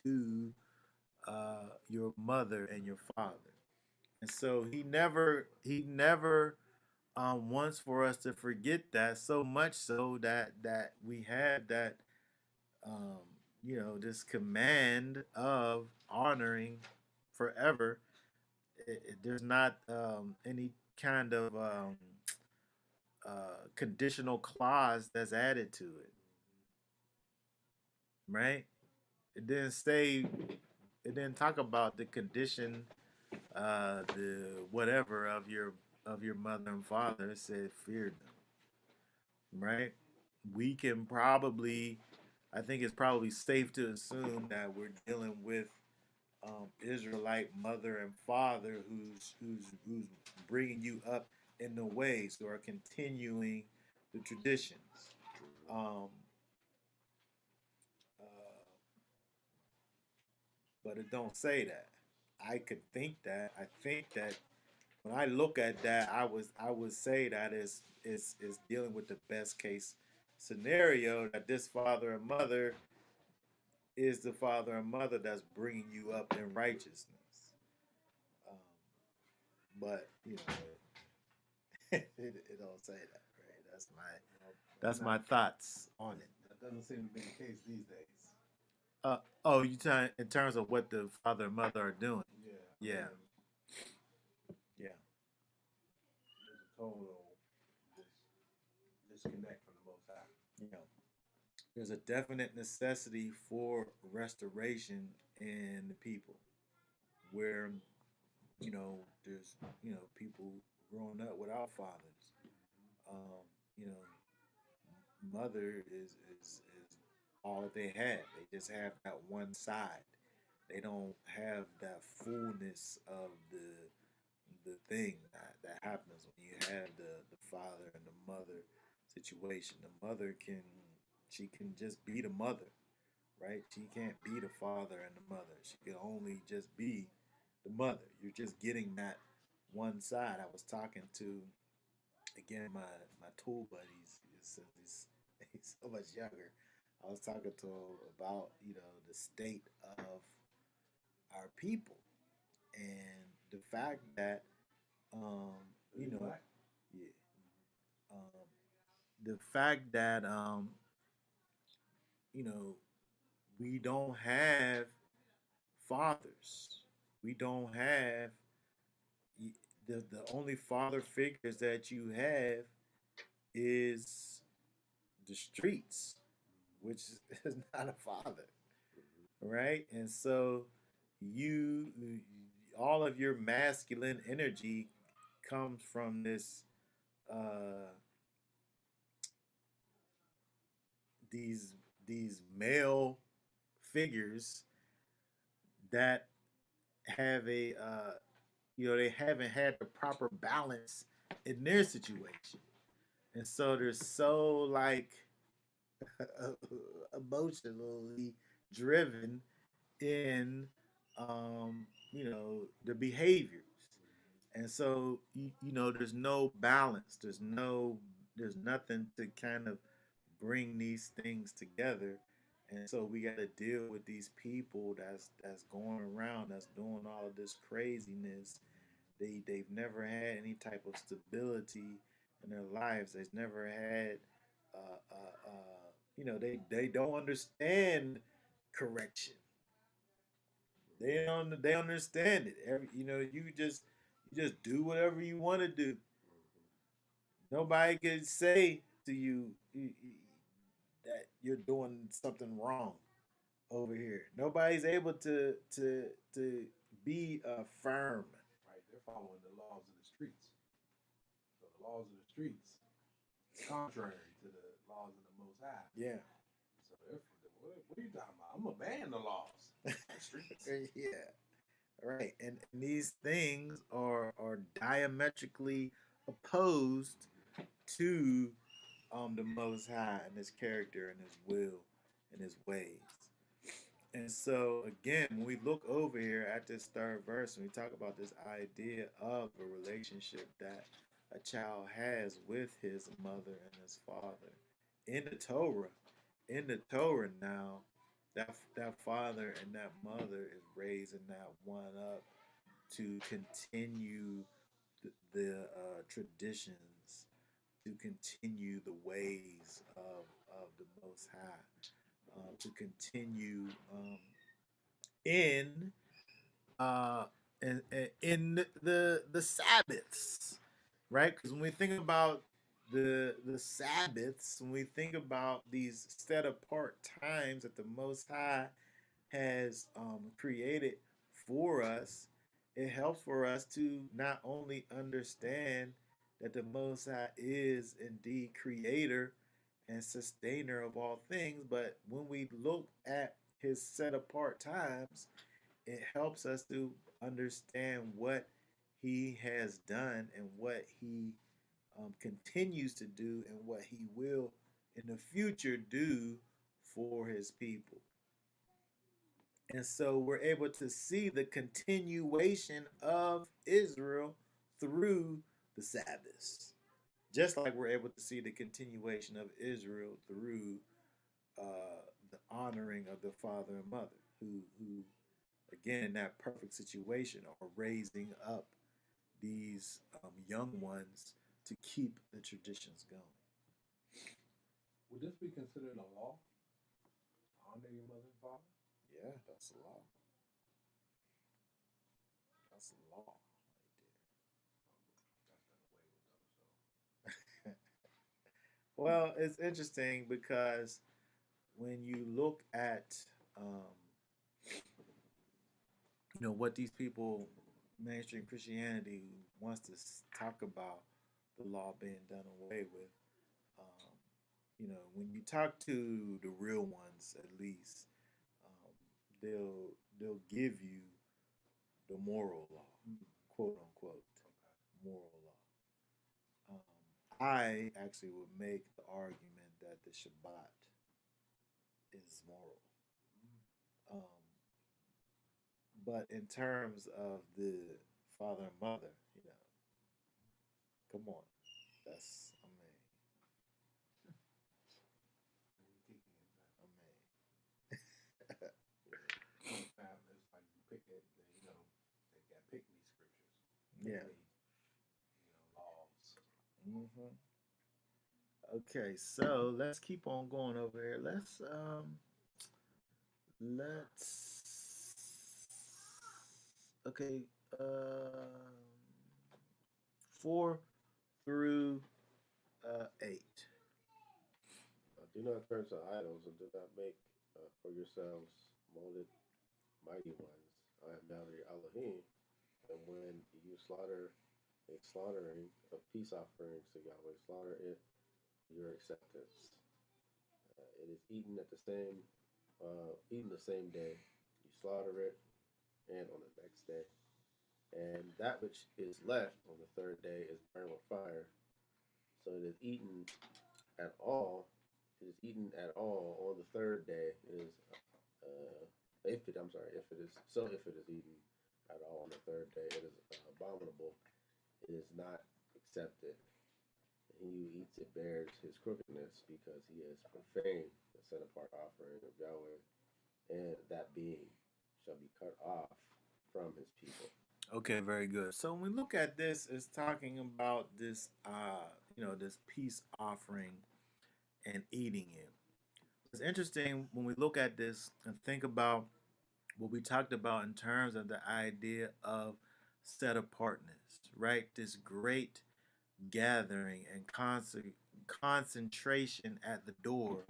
to your mother and your father. And so he never wants for us to forget that, so much so that we have that um, this command of honoring forever. There's not any kind of conditional clause that's added to it, right? It didn't say, it didn't talk about the condition, the whatever of your mother and father. It said fear them, right? We can probably, I think it's probably safe to assume that we're dealing with Israelite mother and father who's bringing you up in the ways, who are continuing the traditions. Um, uh, but it don't say that. I could think that. I think that when I look at that, I would say that is dealing with the best case scenario, that this father and mother is the father and mother that's bringing you up in righteousness. Um, but it don't say that, right? That's my thoughts on it. That doesn't seem to be the case these days. Oh, you talking in terms of what the father and mother are doing? Yeah. Yeah, yeah, There's a total disconnect from the Most High. yeah. There's a definite necessity for restoration in the people, where there's people growing up without fathers. Um, you know, mother is all that they have. They just have that one side. They don't have that fullness of the thing that happens when you have the father and the mother situation. The mother can she can just be the mother, right? She can't be the father and the mother. She can only just be the mother. You're just getting that one side. I was talking to again my tool buddies since he's so much younger. I was talking to him about the state of our people and the fact that um Are you you know black? yeah um the fact that you know we don't have fathers. We don't have the only father figures that you have is the streets, which is not a father, right? And so you all of your masculine energy comes from this uh these these male figures that have a they haven't had the proper balance in their situation, and so they're so like emotionally driven in the behaviors, and so there's no balance. There's nothing to kind of bring these things together, and so we got to deal with these people that's going around that's doing all of this craziness. They've never had any type of stability in their lives. They've never had they don't understand correction. They understand it. You just do whatever you want to do. Nobody can say to you that you're doing something wrong over here. Nobody's able to be firm. Right, they're following the laws of the streets. So the laws of the streets contrary to the laws of the Most High. Yeah. So therefore, what are you talking about? I'm gonna ban the laws. The streets. Yeah. Right. And these things are diametrically opposed to the Most High and His character and His will and His ways. And so again, when we look over here at this third verse, and we talk about this idea of a relationship that a child has with his mother and his father in the Torah, now, that father and that mother is raising that one up to continue the traditions, to continue the ways of the Most High, to continue in uh, in the Sabbaths, right? Because when we think about the Sabbaths, when we think about these set apart times that the Most High has created for us, it helps for us to not only understand that the Most High is indeed creator and sustainer of all things, but when we look at his set apart times, it helps us to understand what he has done and what he continues to do and what he will in the future do for his people. And so we're able to see the continuation of Israel through the Sabbaths. Just like we're able to see the continuation of Israel through the honoring of the father and mother, who again, in that perfect situation, are raising up these young ones to keep the traditions going. Would this be considered a law? Honor your mother and father? Yeah, that's the law. That's the law right there. Well, it's interesting because when you look at um, what these people, mainstream Christianity, wants to talk about the law being done away with. When you talk to the real ones, at least, they'll they'll give you the moral law, quote unquote, moral law. I actually would make the argument that the Shabbat is moral. Um, but in terms of the father and mother, come on, that's I Sometimes it's like you pick it, they got pick me scriptures, mean, pick me, laws. hmm Okay, so let's keep on going over here. Let's okay, um 4 through 8. Do not turn to idols and do not make for yourselves molded mighty ones. I am now your Elohim, and when you slaughter a slaughtering of peace offerings to Yahweh, slaughter it your acceptance. It is eaten the same day. You slaughter it, and on the next day. And that which is left on the third day is burned with fire. So it is eaten at all. It is eaten at all on the third day. It is if it is so if it is eaten at all on the third day, it is abominable. It is not accepted. He who eats it bears his crookedness because he has profaned the set apart offering of Yahweh, and that being shall be cut off from his people. Okay, very good. So when we look at this, it's talking about this, this peace offering and eating it. It's interesting when we look at this and think about what we talked about in terms of the idea of set apartness, right? This great gathering and concentration at the door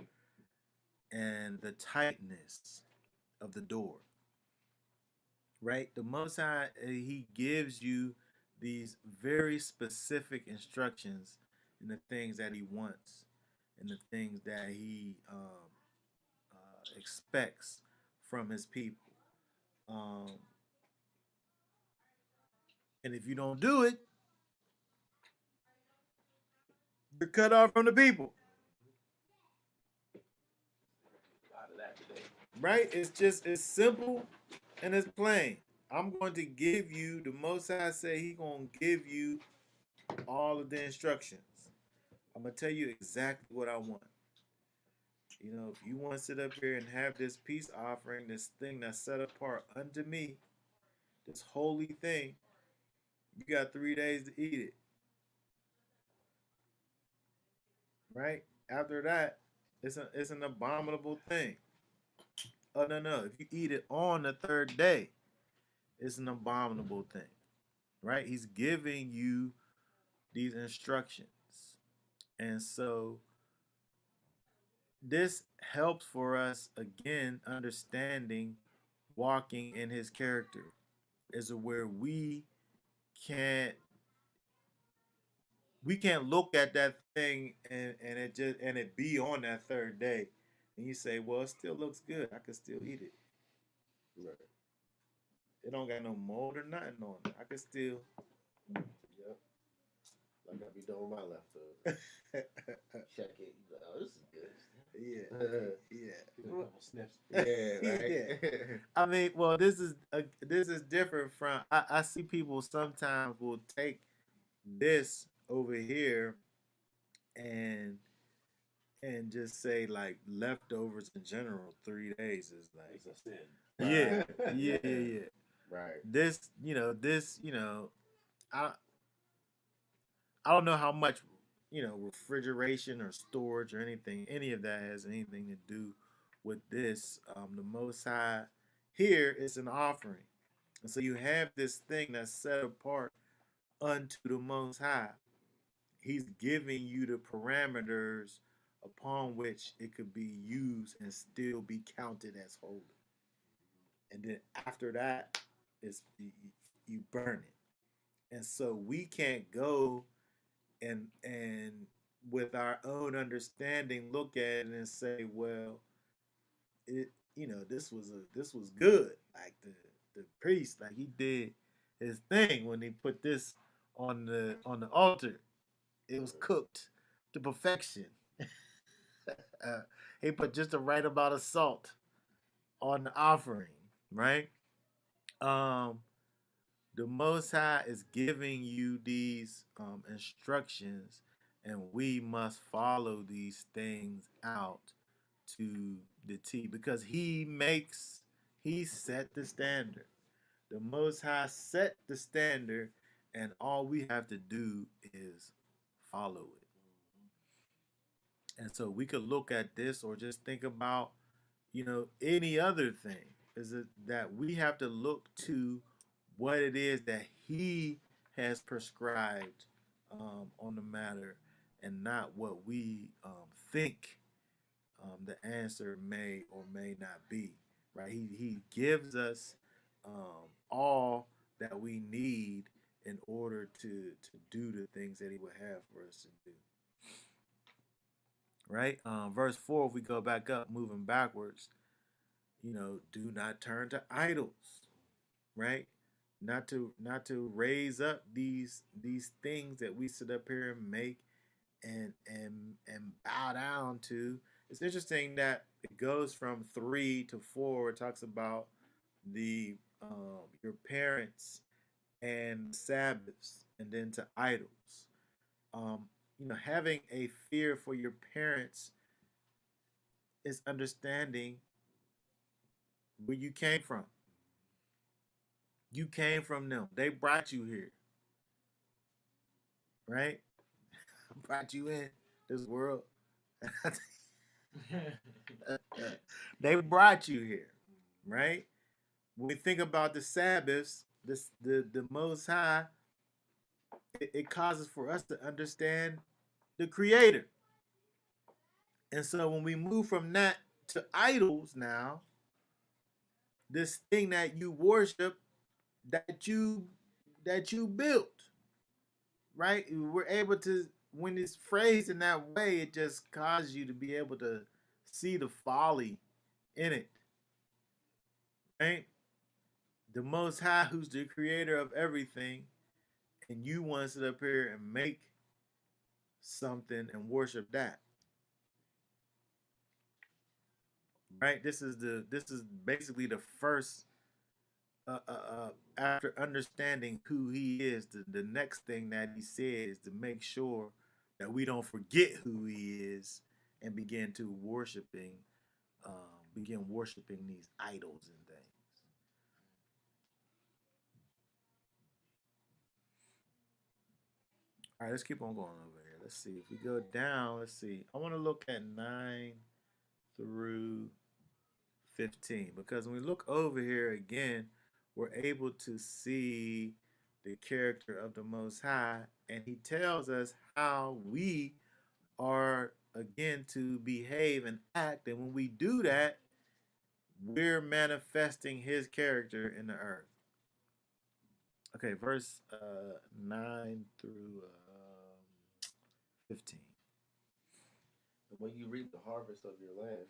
and the tightness of the door, right? The Most High, He gives you these very specific instructions in the things that He wants and the things that He expects from His people. Um, and if you don't do it, you're cut off from the people. A lot of that today. Right? It's simple and it's plain. I'm going to give you the Most High say He gonna give you all of the instructions. I'm gonna tell you exactly what I want. If you want to sit up here and have this peace offering, this thing that's set apart unto me, this holy thing, you got 3 days to eat it. Right? After that, it's an abominable thing. Oh no. If you eat it on the third day, it's an abominable thing. Right? He's giving you these instructions. And so this helps for us again understanding walking in his character is where can't we can't look at that thing and it be on that third day and you say, well, it still looks good, I can still eat it. Right. It don't got no mold or nothing on it, I can still. Yep. Like I be doing my leftovers. Check it. Oh, this is good. Yeah. Give it a couple sniffs. Yeah, right. Yeah. I mean, well, this is different from. I see people sometimes will take this over here and just say like leftovers in general. 3 days is like, It's a sin. yeah, Right. yeah. Right. I I don't know how much refrigeration or storage or any of that has anything to do with this. The Most High here is an offering, and so you have this thing that's set apart unto the Most High. He's giving you the parameters upon which it could be used and still be counted as holy. And then after that, is you burn it. And so we can't go and with our own understanding look at it and say, well, this was good. Like the priest, like he did his thing when he put this on the altar. It was cooked to perfection. He put just the right amount of salt on the offering, right? Um, the Most High is giving you these instructions, and we must follow these things out to the T because he set the standard. The Most High set the standard, and all we have to do is follow it. And so we could look at this or just think about, any other thing. Is it that we have to look to what it is that He has prescribed on the matter, and not what we think the answer may or may not be. Right? He gives us all that we need in order to do the things that He would have for us to do. Right? Verse 4, if we go back up, moving backwards, do not turn to idols, right? Not to raise up these things that we sit up here and make and bow down to. It's interesting that it goes from 3 to 4. It talks about the your parents and Sabbaths, and then to idols. Um, having a fear for your parents is understanding where you came from. You came from them. They brought you here, right? Brought you in this world. They brought you here, right? When we think about the Sabbaths, the Most High, it causes for us to understand the Creator. And so when we move from that to idols now, this thing that you worship, that you built, right? We're able to, when it's phrased in that way, it just causes you to be able to see the folly in it, right? The Most High, who's the creator of everything, and you want to sit up here and make something and worship that, right? This is basically the first, after understanding who He is, the next thing that He said is to make sure that we don't forget who He is and begin worshiping these idols and things. All right, let's keep on going over here. Let's see. If we go down, let's see. I want to look at 9 through 15 because when we look over here again, we're able to see the character of the Most High, and He tells us how we are again to behave and act. And when we do that, we're manifesting His character in the earth. Okay, verse 9 through 15. And when you reap the harvest of your land,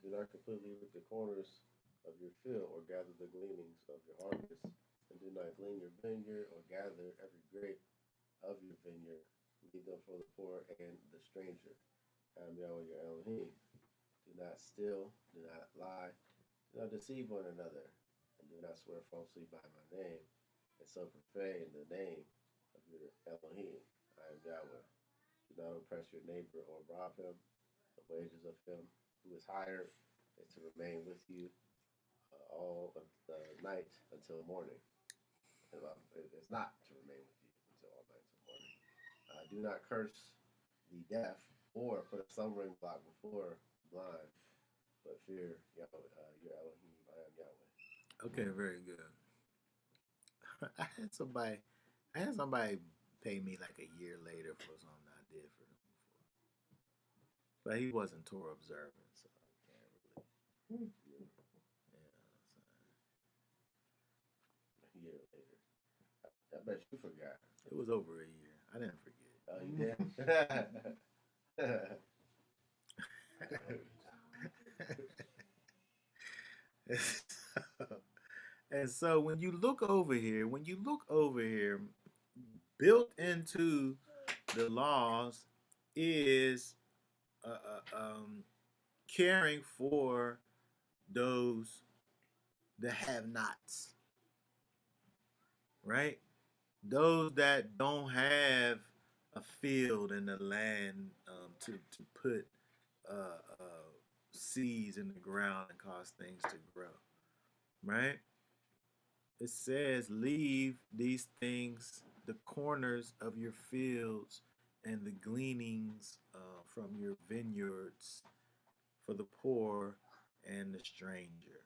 do not completely rip the corners of your field or gather the gleanings of your harvest. And do not glean your vineyard or gather every grape of your vineyard. Leave them for the poor and the stranger. I am Yahweh your Elohim. Do not steal, do not lie, do not deceive one another, and do not swear falsely by my name, and so profane the name of your Elohim. I am Yahweh. Do not oppress your neighbor or rob him. The wages of him who is hired is to remain with you all of the night until morning. It's not to remain with you until all night until morning. Do not curse the deaf or put a stumbling block before the blind, but fear Yahweh, your Elohim. I am Yahweh. Okay, very good. I had somebody, I had somebody pay me like a year later for something I did for them before, but he wasn't Torah observant, so I can't really. A year later. I bet you forgot. It was over a year. I didn't forget. Oh, you did? And so when you look over here, built into the laws is caring for those that have nots, right? Those that don't have a field and a land to put seeds in the ground and cause things to grow, right? It says, leave these things, the corners of your fields and the gleanings from your vineyards for the poor and the stranger,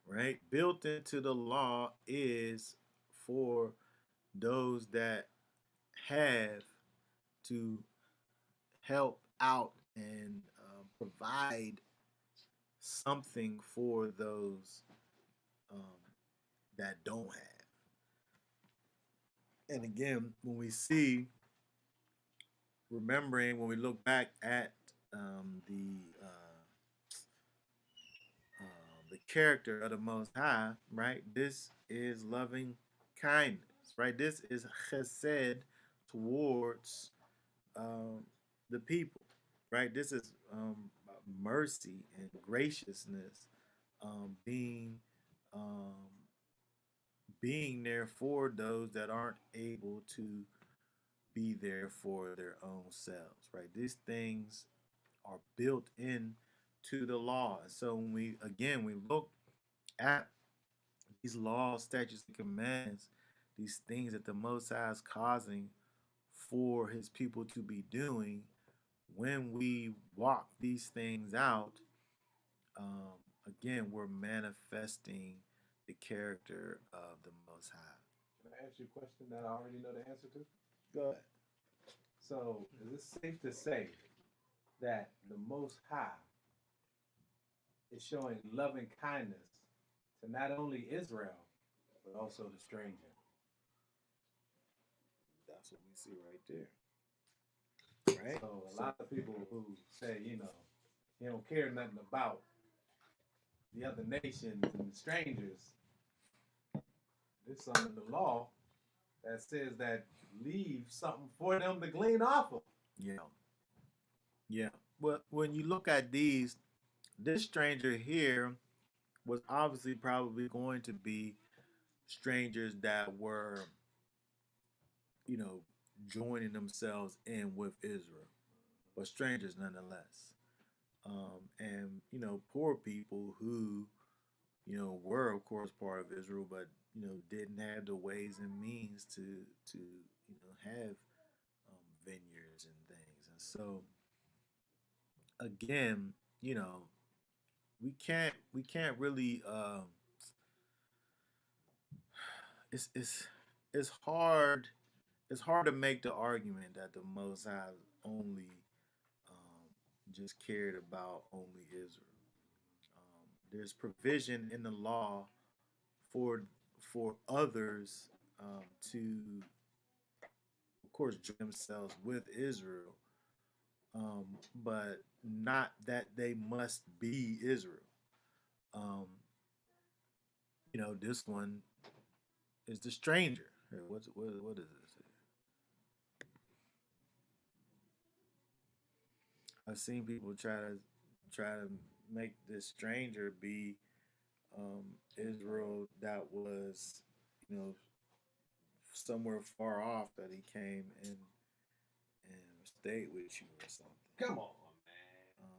right? Built into the law is for those that have to help out and provide something for those um, that don't have. And again, when we see, remembering when we look back at the character of the Most High, right? This is loving kindness, right? This is chesed towards um, the people, right? This is mercy and graciousness, being um, being there for those that aren't able to be there for their own selves, right? These things are built in to the law. And so when we look at these laws, statutes, and commands, these things that the Most High is causing for His people to be doing, when we walk these things out, again, we're manifesting the character of the Most High. Can I ask you a question that I already know the answer to? Go ahead. So, is it safe to say that the Most High is showing loving kindness to not only Israel, but also the stranger? That's what we see right there, right? So, a lot of people who say, he don't care nothing about the other nations and the strangers, there's something in the law that says that leave something for them to glean off of. Yeah, yeah. Well, when you look at this stranger here was obviously probably going to be strangers that were, you know, joining themselves in with Israel, but strangers nonetheless. And poor people who were of course part of Israel, but didn't have the ways and means to have vineyards and things. And so again, we can't really it's it's hard to make the argument that the Most High only just cared about only Israel. There's provision in the law for others to, of course, join themselves with Israel, but not that they must be Israel. Um, this one is the stranger. Here, what is this? I've seen people try to make this stranger be Israel that was, you know, somewhere far off that he came and stayed with you or something. Come on,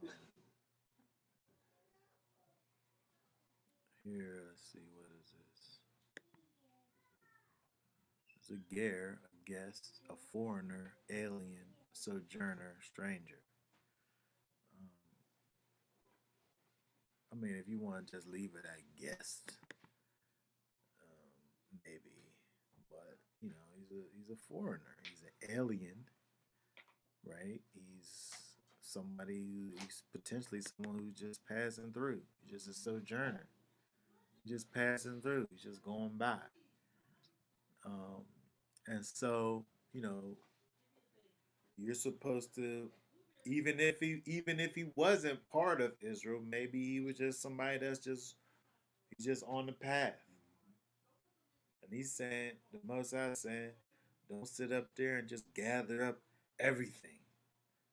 man. Here, let's see, what is this? It's a ger, a guest, a foreigner, alien, sojourner, stranger. Um, I mean, if you want to just leave it at guest, maybe, but he's a foreigner. He's an alien, right? He's potentially someone who's just passing through. He's just a sojourner. He's just passing through. He's just going by. Um, and so, you're supposed to even if he wasn't part of Israel, maybe he was just somebody he's just on the path. And he's saying, the Most High is saying, don't sit up there and just gather up everything.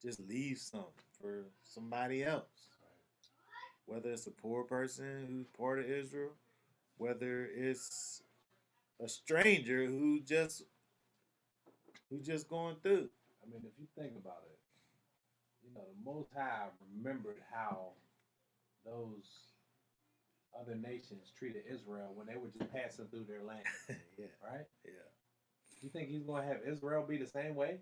Just leave some for somebody else. Whether it's a poor person who's part of Israel, whether it's a stranger who just going through. I mean, if you think about it, the Most High remembered how those other nations treated Israel when they were just passing through their land, Yeah, right? yeah. You think he's going to have Israel be the same way?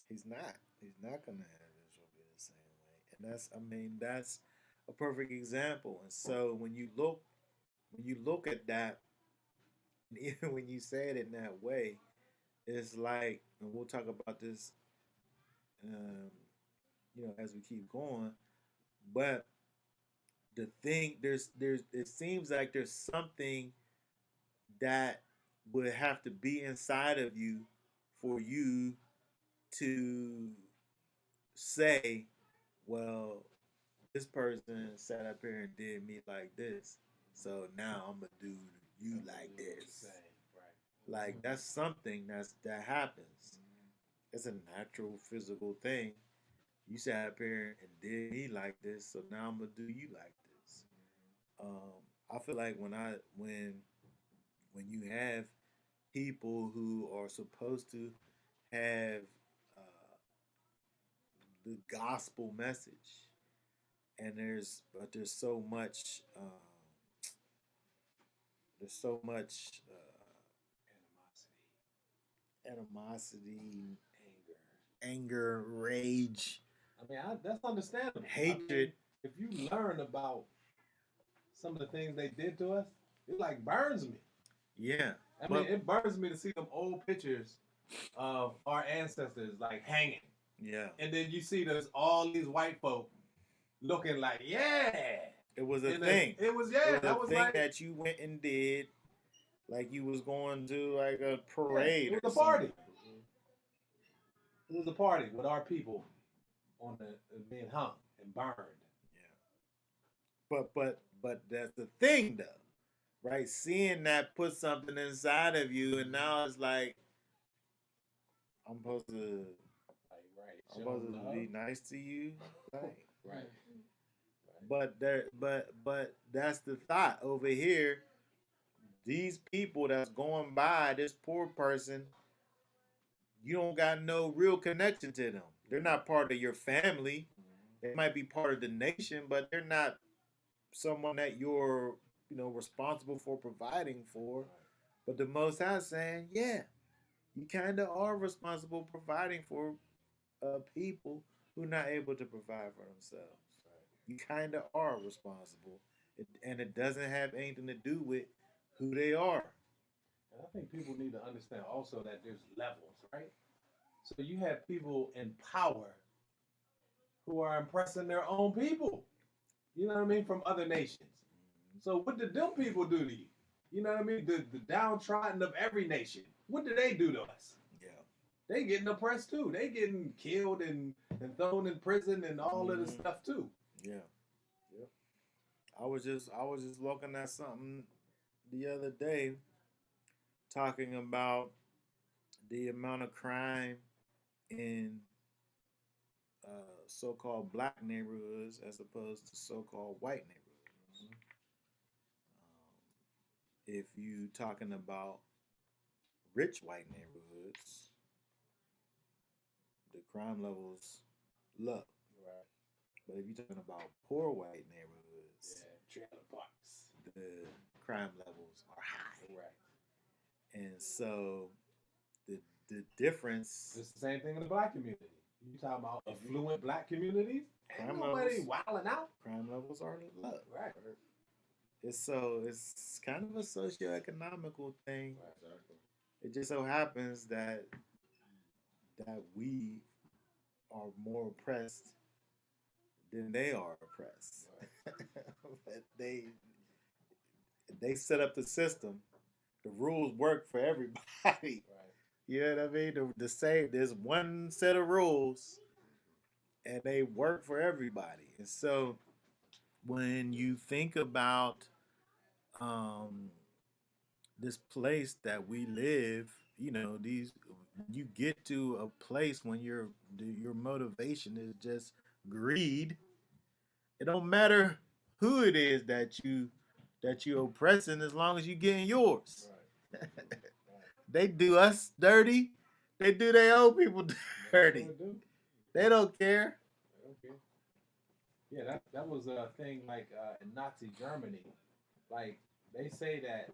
He's not. He's not gonna have Israel be the same way. And that's a perfect example. And so when you look at that, and even when you say it in that way, it's like, and we'll talk about this, um, as we keep going. But the thing, it seems like there's something that would have to be inside of you for you to say, well, this person sat up here and did me like this, so now I'm gonna do you like this. Right. Like that's something that happens. It's a natural physical thing. You sat up here and did me like this, so now I'm gonna do you like this. I feel like when you have people who are supposed to have uh, the gospel message, and there's so much animosity, anger, rage, I mean, that's understandable. hatred. I mean, if you learn about some of the things they did to us, it like burns me. Yeah, I mean, it burns me to see them old pictures of our ancestors like hanging, yeah. and then you see there's all these white folk looking like, yeah, It was a and thing. it was It was that a was thing like that you went and did, like you was going to like a parade it or was a something. party. It was a party with our people on the being hung and burned. Yeah. But that's the thing though, right? Seeing that put something inside of you, and now it's like I'm supposed to Like, right, I'm show supposed to love. be nice to you, like. Right. But that's the thought over here. These people that's going by, this poor person, you don't got no real connection to them. They're not part of your family. They might be part of the nation, but they're not someone that you're, responsible for providing for. But the Most High saying, yeah, you kind of are responsible providing for people who are not able to provide for themselves. You kind of are responsible, and it doesn't have anything to do with who they are. And I think people need to understand also that there's levels, right? So you have people in power who are impressing their own people. You know what I mean? From other nations. So what did them people do to you? You know what I mean? The downtrodden of every nation. What did they do to us? Yeah. They getting oppressed too. They getting killed and thrown in prison and all of this stuff too. Yeah. Yep. I was just looking at something the other day talking about the amount of crime in so-called black neighborhoods as opposed to so-called white neighborhoods. If you talking about rich white neighborhoods, the crime levels low. Right. But if you're talking about poor white neighborhoods, Yeah, trailer parks. the crime levels are high. Right. And so the difference, It's the same thing in the black community. You talking about affluent black communities? Ain't Crime nobody levels. wilding out. crime levels are low. Right. It's kind of a socioeconomical thing. Right. Exactly. It just so happens that we are more oppressed than they are oppressed. But they set up the system. The rules work for everybody. Right. You know what I mean? To say there's one set of rules, and they work for everybody. And so when you think about um, this place that we live, these you get to a place when your motivation is just greed. It don't matter who it is that you oppressing as long as you getting yours. Right. Right. They do us dirty. They do their own people They dirty. sure do. They don't care. Okay. Yeah, that was a thing like in Nazi Germany. Like they say that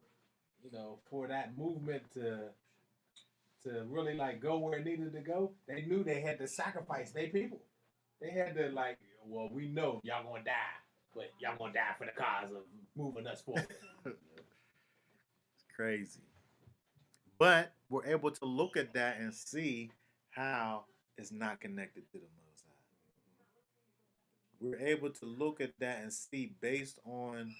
for that movement to really like go where it needed to go, they knew they had to sacrifice their people. They had to like, well, we know y'all gonna die, but y'all gonna die for the cause of moving us forward. It's crazy. But we're able to look at that and see how it's not connected to the Most High. We're able to look at that and see based on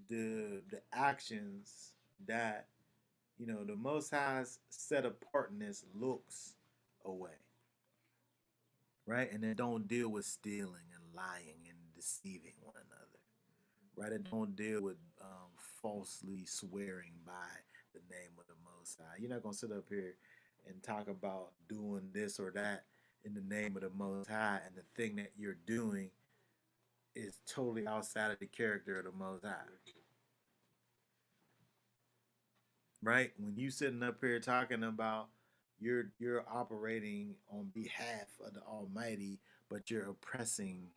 the actions that the Most High's set apartness looks away, right? And it don't deal with stealing and lying and deceiving one another, right? It don't deal with falsely swearing by the name of the Most High. You're not gonna sit up here and talk about doing this or that in the name of the Most High, and the thing that you're doing is totally outside of the character of the Most High, right? When you sitting up here talking about you're operating on behalf of the Almighty, but you're oppressing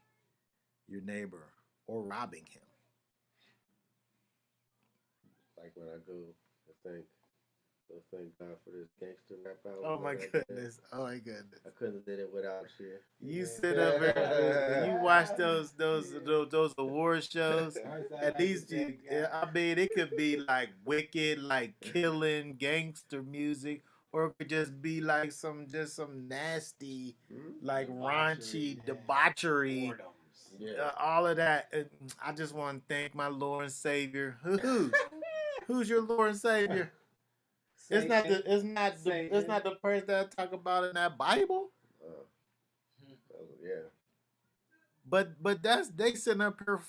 your neighbor or robbing him. Like when I go thank God for this gangster rap album. Oh my goodness! Oh my goodness! I couldn't have did it without you. You sit up here and you watch those award shows. At least I mean, it could be like wicked, like killing gangster music, or it could just be like some nasty, like raunchy debauchery. Yeah. All of that. I just want to thank my Lord and Savior. Who's your Lord and Savior? It's not the person that I talk about in that Bible. Yeah. But that's they sitting up here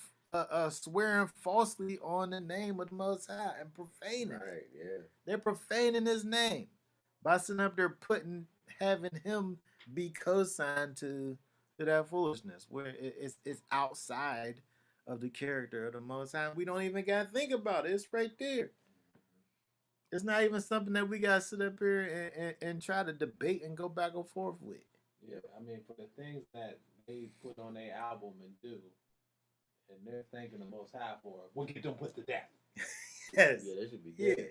swearing falsely on the name of the Most High and profaning. Right. Yeah. They're profaning His name by sitting up there having Him be co-signed to that foolishness where it's outside of the character of the Most High. We don't even gotta think about it. It's right there. It's not even something that we gotta sit up here and try to debate and go back and forth with. Yeah, I mean, for the things that they put on their album and do, and they're thanking the Most High for it, we'll get them put to death. Yes. Yeah, they should be good. Yeah.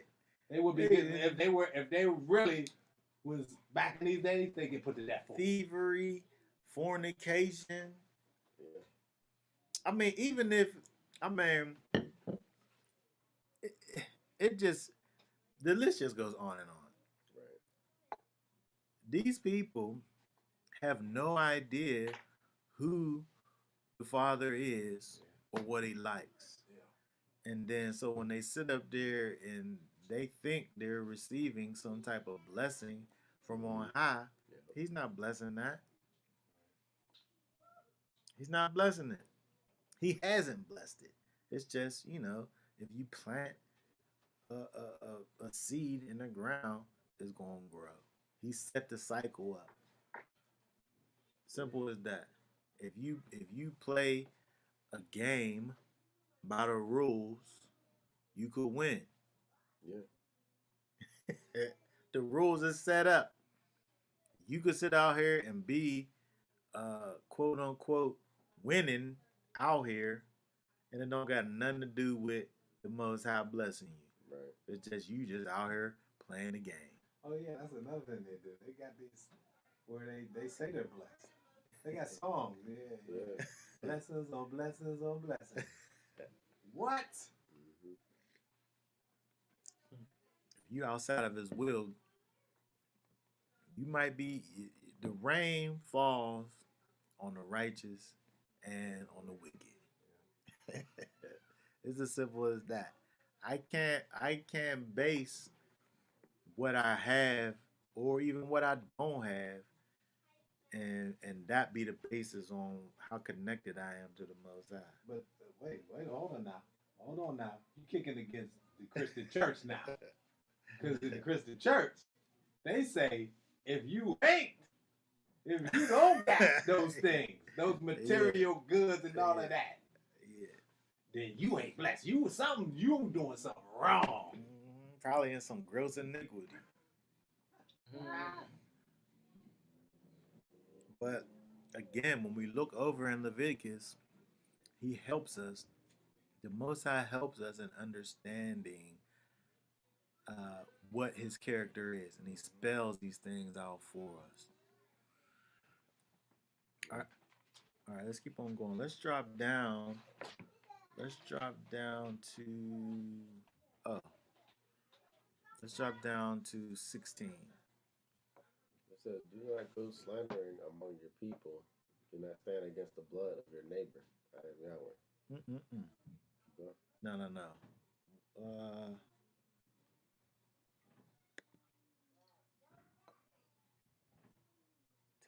They would be good if they really was back in these days. They get put to death for thievery, fornication. Yeah. I mean, even if it just the list just goes on and on. Right. These people have no idea who the Father is or what He likes. Yeah. And then so when they sit up there and they think they're receiving some type of blessing from on high, He's not blessing that. He's not blessing it. He hasn't blessed it. It's just, if you plant a seed in the ground, it's going to grow. He set the cycle up. Simple as that. If you play a game by the rules, you could win. Yeah. The rules is set up. You could sit out here and be quote unquote winning out here, and it don't got nothing to do with the Most High blessing you. Right. It's just you just out here playing the game. Oh yeah, that's another thing they do. They got these where they say they're blessed. They got songs. Yeah. Blessings on blessings on blessings. What? Mm-hmm. If you outside of His will, you might be. The rain falls on the righteous and on the wicked. It's as simple as that. I can't base what I have or even what I don't have and that be the basis on how connected I am to the Most High. But wait, hold on now. You kicking against the Christian church now, because in the Christian church, they say if you don't got those things, those material goods and all of that, Yeah. then you ain't blessed. You doing something wrong. Probably in some gross iniquity. But again, when we look over in Leviticus, he helps us. The Most High helps us in understanding what his character is, and he spells these things out for us. All right, let's keep on going. Let's drop down. Let's drop down to oh, let's drop down to 16. It says, "Do not go slandering among your people. Do not stand against the blood of your neighbor. I am Yahweh." Mm-mm-mm. Go. No.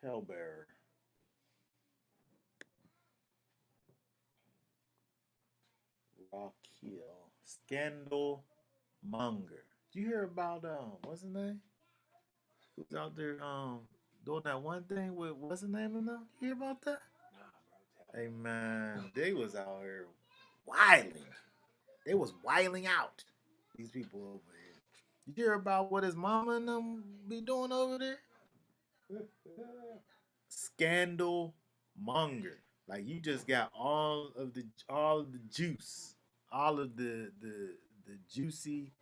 Tellbearer. Rockhill. Scandal monger. Did you hear about what's his name? Who's out there doing that one thing with what's his name in them? You hear about that? Nah, bro. Hey man, they was out here wilding. They was wiling out. These people over here. You hear about what his mama and them be doing over there? Scandal monger. Like you just got all of the juice, all of the juicy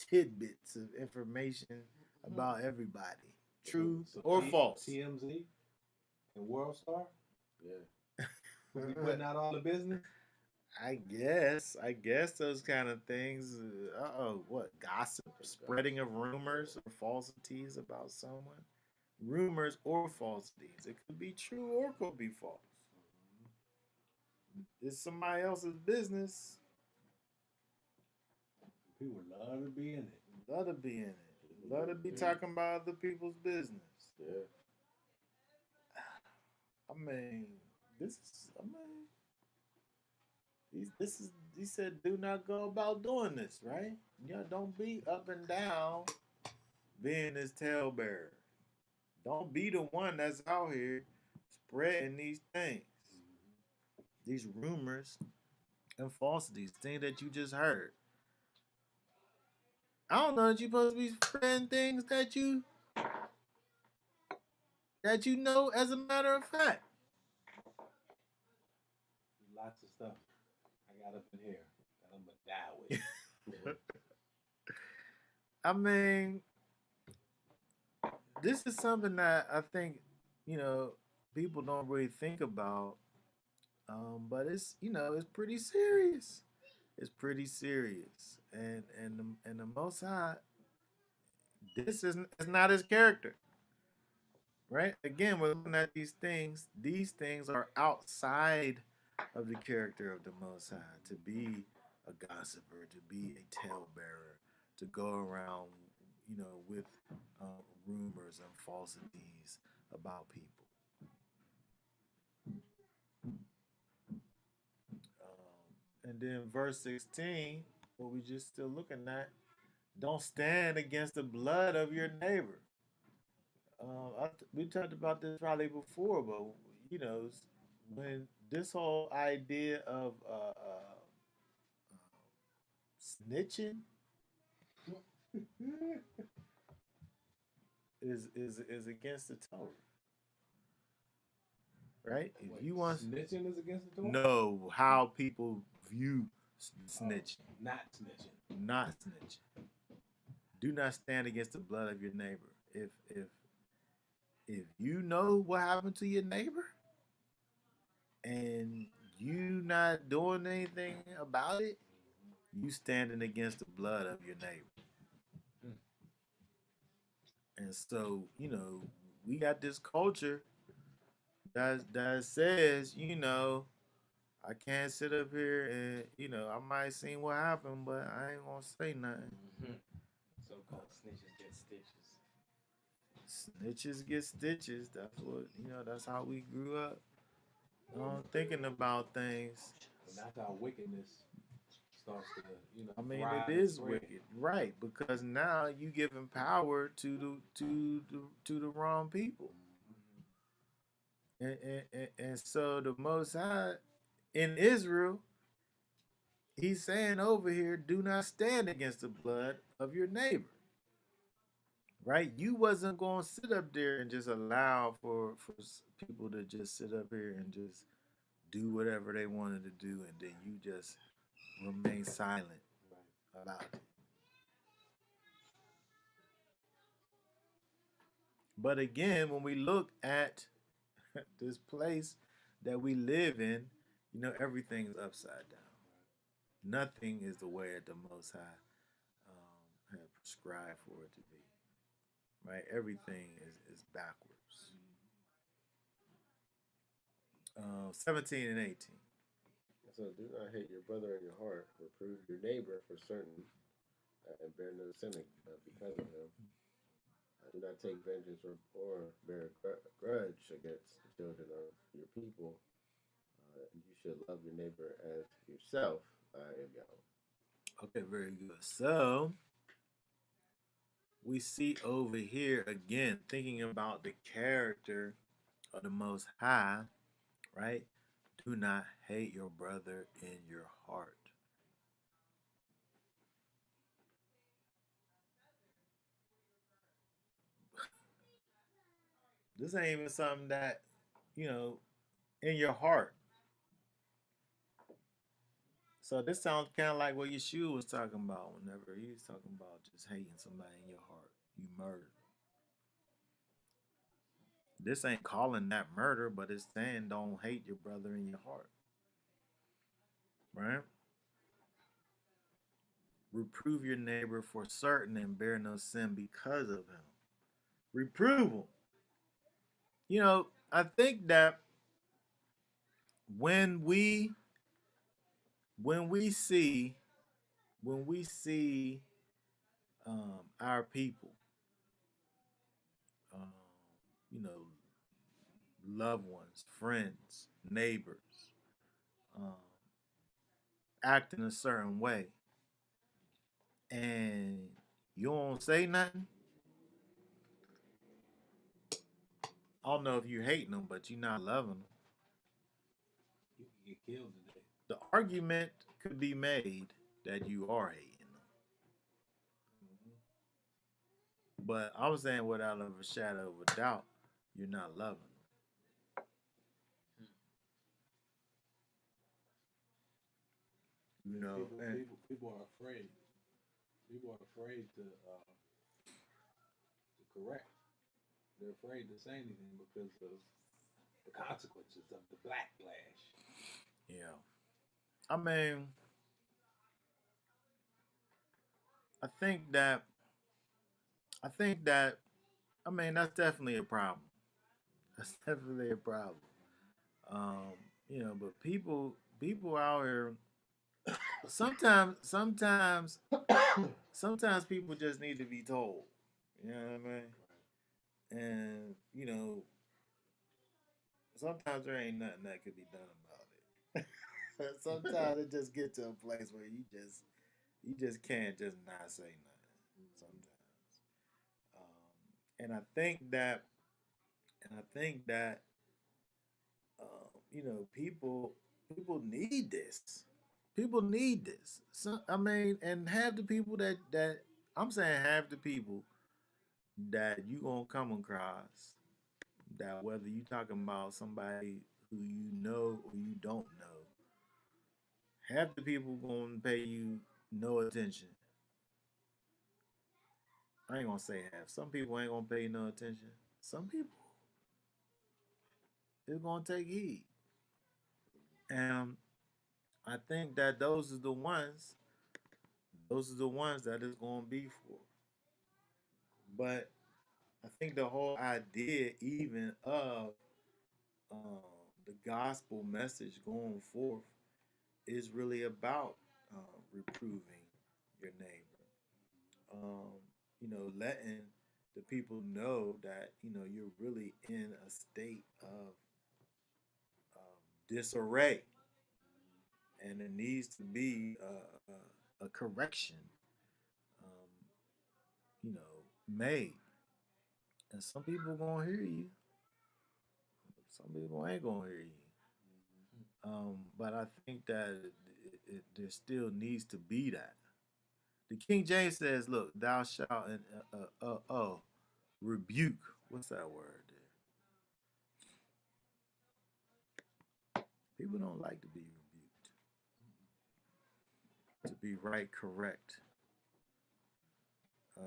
tidbits of information about everybody, true So or false. TMZ and World Star. Yeah. Was he putting out all the business? I guess those kind of things. What gossip, spreading of rumors or falsities about someone, rumors or falsities. It could be true or could be false. It's somebody else's business. People love to be in it. Love to be in it. Love to be talking about other people's business. Yeah. I mean, this is. I mean, this is. He said, "Do not go about doing this." Right? Yeah. Don't be up and down, being this talebearer. Don't be the one that's out here spreading these things, these rumors and falsities, things that you just heard. I don't know that you're supposed to be spreading things that you know as a matter of fact. Lots of stuff I got up in here that I'm gonna die with. I mean, this is something that I think people don't really think about, but it's pretty serious. It's pretty serious, and the Most High, this is not his character, right? Again, we're looking at these things. These things are outside of the character of the Most High. To be a gossiper, to be a talebearer, to go around, with rumors and falsities about people. And then verse 16, what we just still looking at, don't stand against the blood of your neighbor. We talked about this probably before, but when this whole idea of snitching is against the Torah, right? If you want snitching is against the Torah? know how people view snitching, Not snitching. not snitching. Do not stand against the blood of your neighbor. If you know what happened to your neighbor and you not doing anything about it, you standing against the blood of your neighbor. And so, we got this culture that says, I can't sit up here and, I might see what happened, but I ain't gonna say nothing. So-called snitches get stitches. snitches get stitches. That's what That's how we grew up. Thinking about things. And that's how wickedness starts to, I mean, it thrive and is spread. wicked, right? Because now you giving power to the wrong people, and so the Most High in Israel, He's saying over here, do not stand against the blood of your neighbor. Right? You wasn't going to sit up there and just allow for people to just sit up here and just do whatever they wanted to do, and then you just remain silent Right. about it. But again, when we look at this place that we live in, everything is upside down. Nothing is the way that the Most High had prescribed for it to be. Right? Everything is backwards. 17 and 18. So do not hate your brother in your heart. Reprove your neighbor for certain, and bear no sin because of him. Do not take vengeance or bear grudge against the children of your people. You should love your neighbor as yourself. I am Yahweh. Okay, very good. So we see over here again, thinking about the character of the Most High, right? Do not hate your brother in your heart. This ain't even something that, you know, in your heart. So this sounds kind of like what Yeshua was talking about whenever he was talking about just hating somebody in your heart. You murder. This ain't calling that murder, but it's saying don't hate your brother in your heart. Right? Reprove your neighbor for certain and bear no sin because of him. Reprove him. I think that when we when we see when we see our people, um, you know, loved ones, friends, neighbors, um, act in a certain way, and you don't say nothing, I don't know if you're hating them, but you're not loving them. You can get killed today. The argument could be made that you are hating them, but I was saying without a shadow of a doubt, you're not loving them. And People are afraid. People are afraid to correct. They're afraid to say anything because of the consequences of the backlash. yeah, I mean, I think that I think that that's definitely a problem. That's definitely a problem. Um, but people out here sometimes people just need to be told. You know what I mean? And sometimes there ain't nothing that could be done about it. Sometimes it just get to a place where you just can't just not say nothing. Sometimes, and I think that people need this. People need this. So, and have the people that I'm saying have the people that you gonna come across, that whether you talking about somebody who you know or you don't know, half the people gonna pay you no attention. I ain't gonna say half. Some people ain't gonna pay you no attention. Some people is gonna take heed. And I think that those are the ones that it's gonna be for. But I think the whole idea even of um, the gospel message going forth is really about reproving your neighbor. Letting the people know that you're really in a state of disarray, and there needs to be a correction, um, made. And some people gonna hear you, some people ain't gonna hear you. But I think that there still needs to be that. The King James says, "Look, thou shalt rebuke." What's that word there? People don't like to be rebuked. To be right, correct, uh,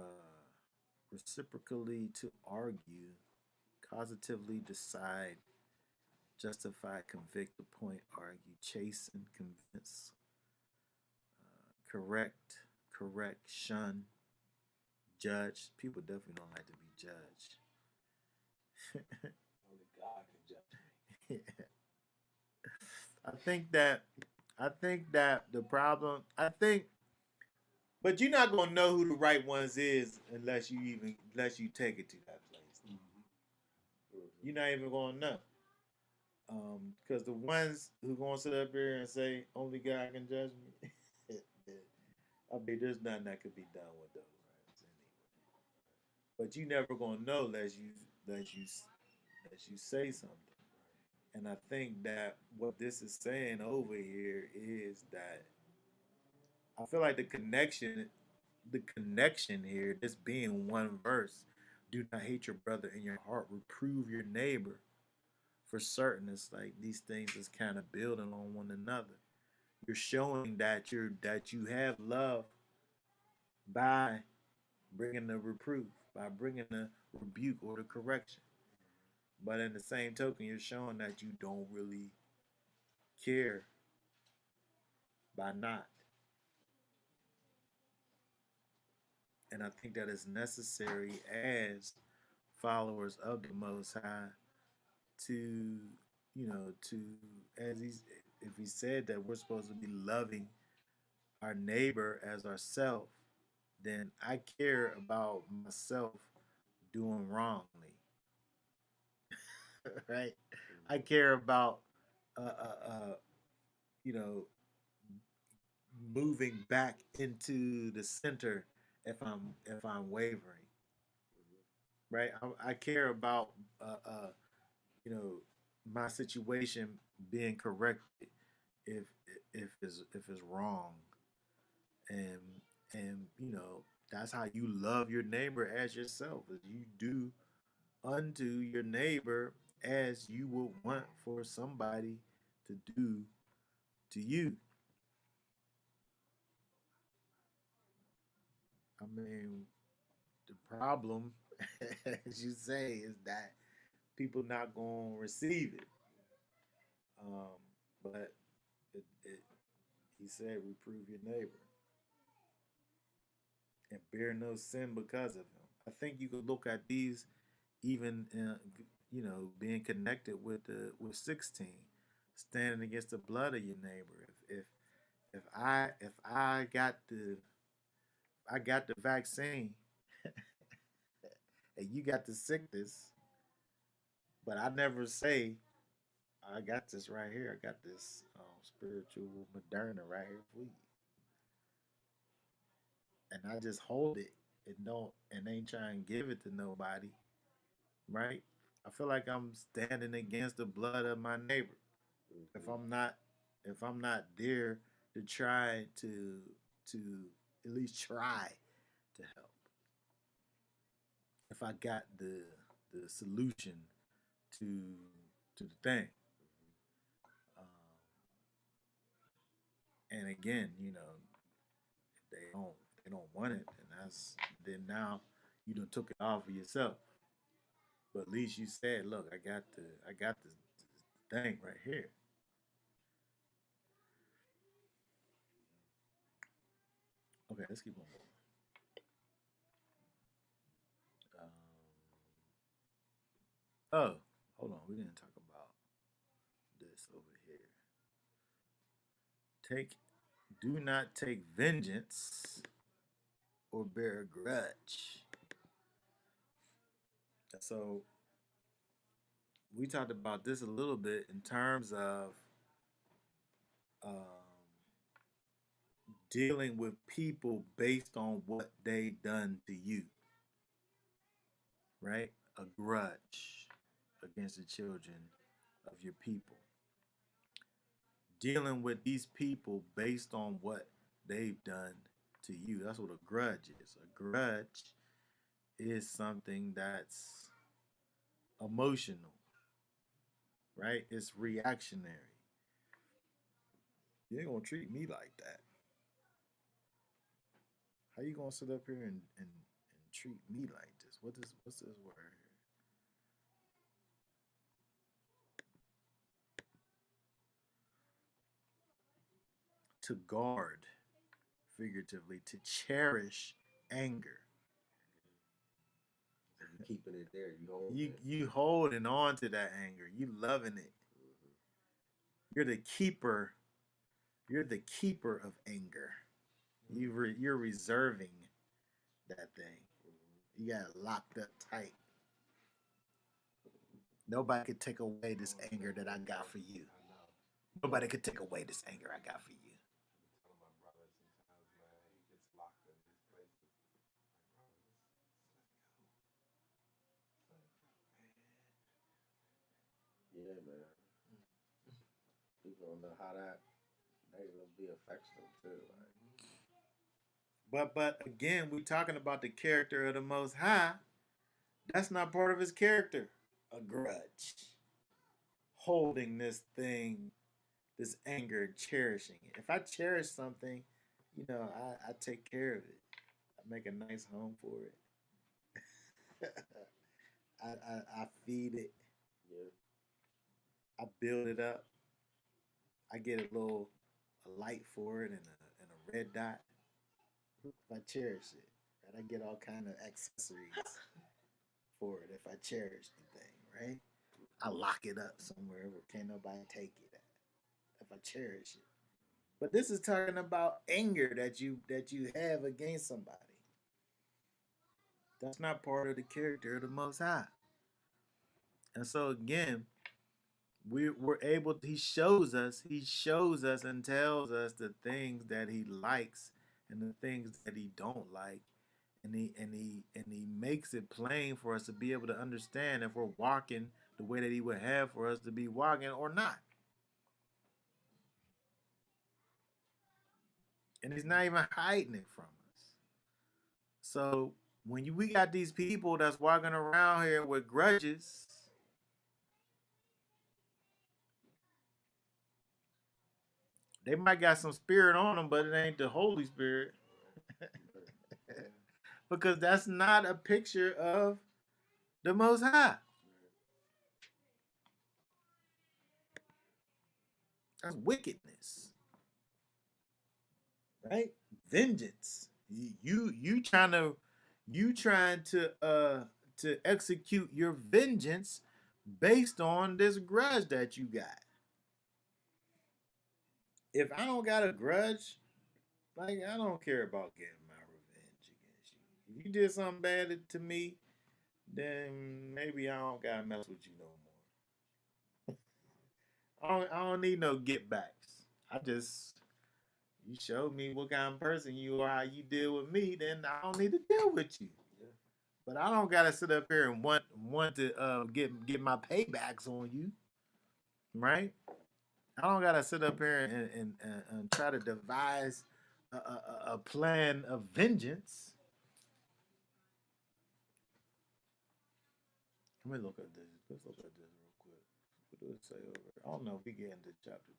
reciprocally to argue, causatively decide, justify, convict, appoint, argue, chasten, convince, correct, shun, judge. People definitely don't like to be judged. Only God can judge me. I think that the problem, but you're not gonna know who the right ones is unless you take it to that place. You're not even gonna know, because the ones who gonna sit up here and say only God can judge me, I mean, there's nothing that could be done with those rights anyway. But you never gonna know unless you say something. And I think that what this is saying over here is that I feel like the connection here, this being one verse, do not hate your brother in your heart, reprove your neighbor. For certain, it's like these things is kind of building on one another. You're showing that you have love by bringing the reproof, by bringing the rebuke or the correction. But in the same token, you're showing that you don't really care by not. And I think that is necessary as followers of the Most High to, to, as he's, if he said that we're supposed to be loving our neighbor as ourself, then I care about myself doing wrongly, right? I care about, uh, uh, uh, you know, moving back into the center if I'm wavering, right? I care about, uh, uh, you know, my situation being corrected if if it's wrong, and that's how you love your neighbor as yourself. As you do unto your neighbor as you would want for somebody to do to you. I mean, the problem, as you say, is that people not gonna receive it. Um, but he said, reprove your neighbor and bear no sin because of him. I think you could look at these even, being connected with 16, standing against the blood of your neighbor. If I got the vaccine and you got the sickness, but I never say I got this right here. I got this spiritual Moderna right here for you, and I just hold it and don't and ain't trying to give it to nobody, right? I feel like I'm standing against the blood of my neighbor if I'm not there to try to at least try to help. If I got the solution to the thing, um, and again, they don't want it, and then now you done took it off of yourself. But at least you said, look, I got this thing right here. Okay, let's keep on going. Um, oh, hold on, we didn't talk about this over here. Take Do not take vengeance or bear a grudge. So we talked about this a little bit in terms of um, dealing with people based on what they done to you, right? A grudge against the children of your people. Dealing with these people based on what they've done to you. That's what a grudge is. A grudge is something that's emotional, right? It's reactionary. You ain't gonna treat me like that. How you gonna sit up here and treat me like this? What's this word here? To guard, figuratively, to cherish anger. So you keeping it there. You hold You it. you holding on to that anger. You loving it. Mm-hmm. You're the keeper. You're the keeper of anger. You're reserving that thing. Mm-hmm. You got it locked up tight. Nobody could take away this anger that I got for you. I know. Nobody could take away this anger I got for you. I tell my brother sometimes, man, he gets locked in these places. Like, bro, let's let it go. Let it go, Yeah, man. People don't know how that negatively affects them too. man. Like, But again, we're talking about the character of the Most High. That's not part of his character. A grudge, holding this thing, this anger, and cherishing it. If I cherish something, I take care of it. I make a nice home for it. I feed it. yeah, I build it up. I get a light for it and a red dot. If I cherish it, right? I get all kind of accessories for it if I cherish the thing, right? I lock it up somewhere where can't nobody take it if I cherish it. But this is talking about anger that you have against somebody. That's not part of the character of the Most High. And so again, we're able. He shows us and tells us the things that he likes and the things that he don't like, and he makes it plain for us to be able to understand if we're walking the way that he would have for us to be walking or not. And he's not even hiding it from us. So we got these people that's walking around here with grudges, they might got some spirit on them, but it ain't the Holy Spirit yeah, because that's not a picture of the Most High. That's wickedness, right? Vengeance. You trying to execute your vengeance based on this grudge that you got. If I don't got a grudge, like I don't care about getting my revenge against you. If you did something bad to me, then maybe I don't gotta mess with you no more. I don't need no get backs. I just you showed me what kind of person you are, how you deal with me, then I don't need to deal with you. yeah. But I don't gotta sit up here and want to get my paybacks on you, right? I don't gotta sit up here and try to devise a plan of vengeance. Let me look at this. Let's look at this real quick. What does it say over here? I don't know if we get into chapter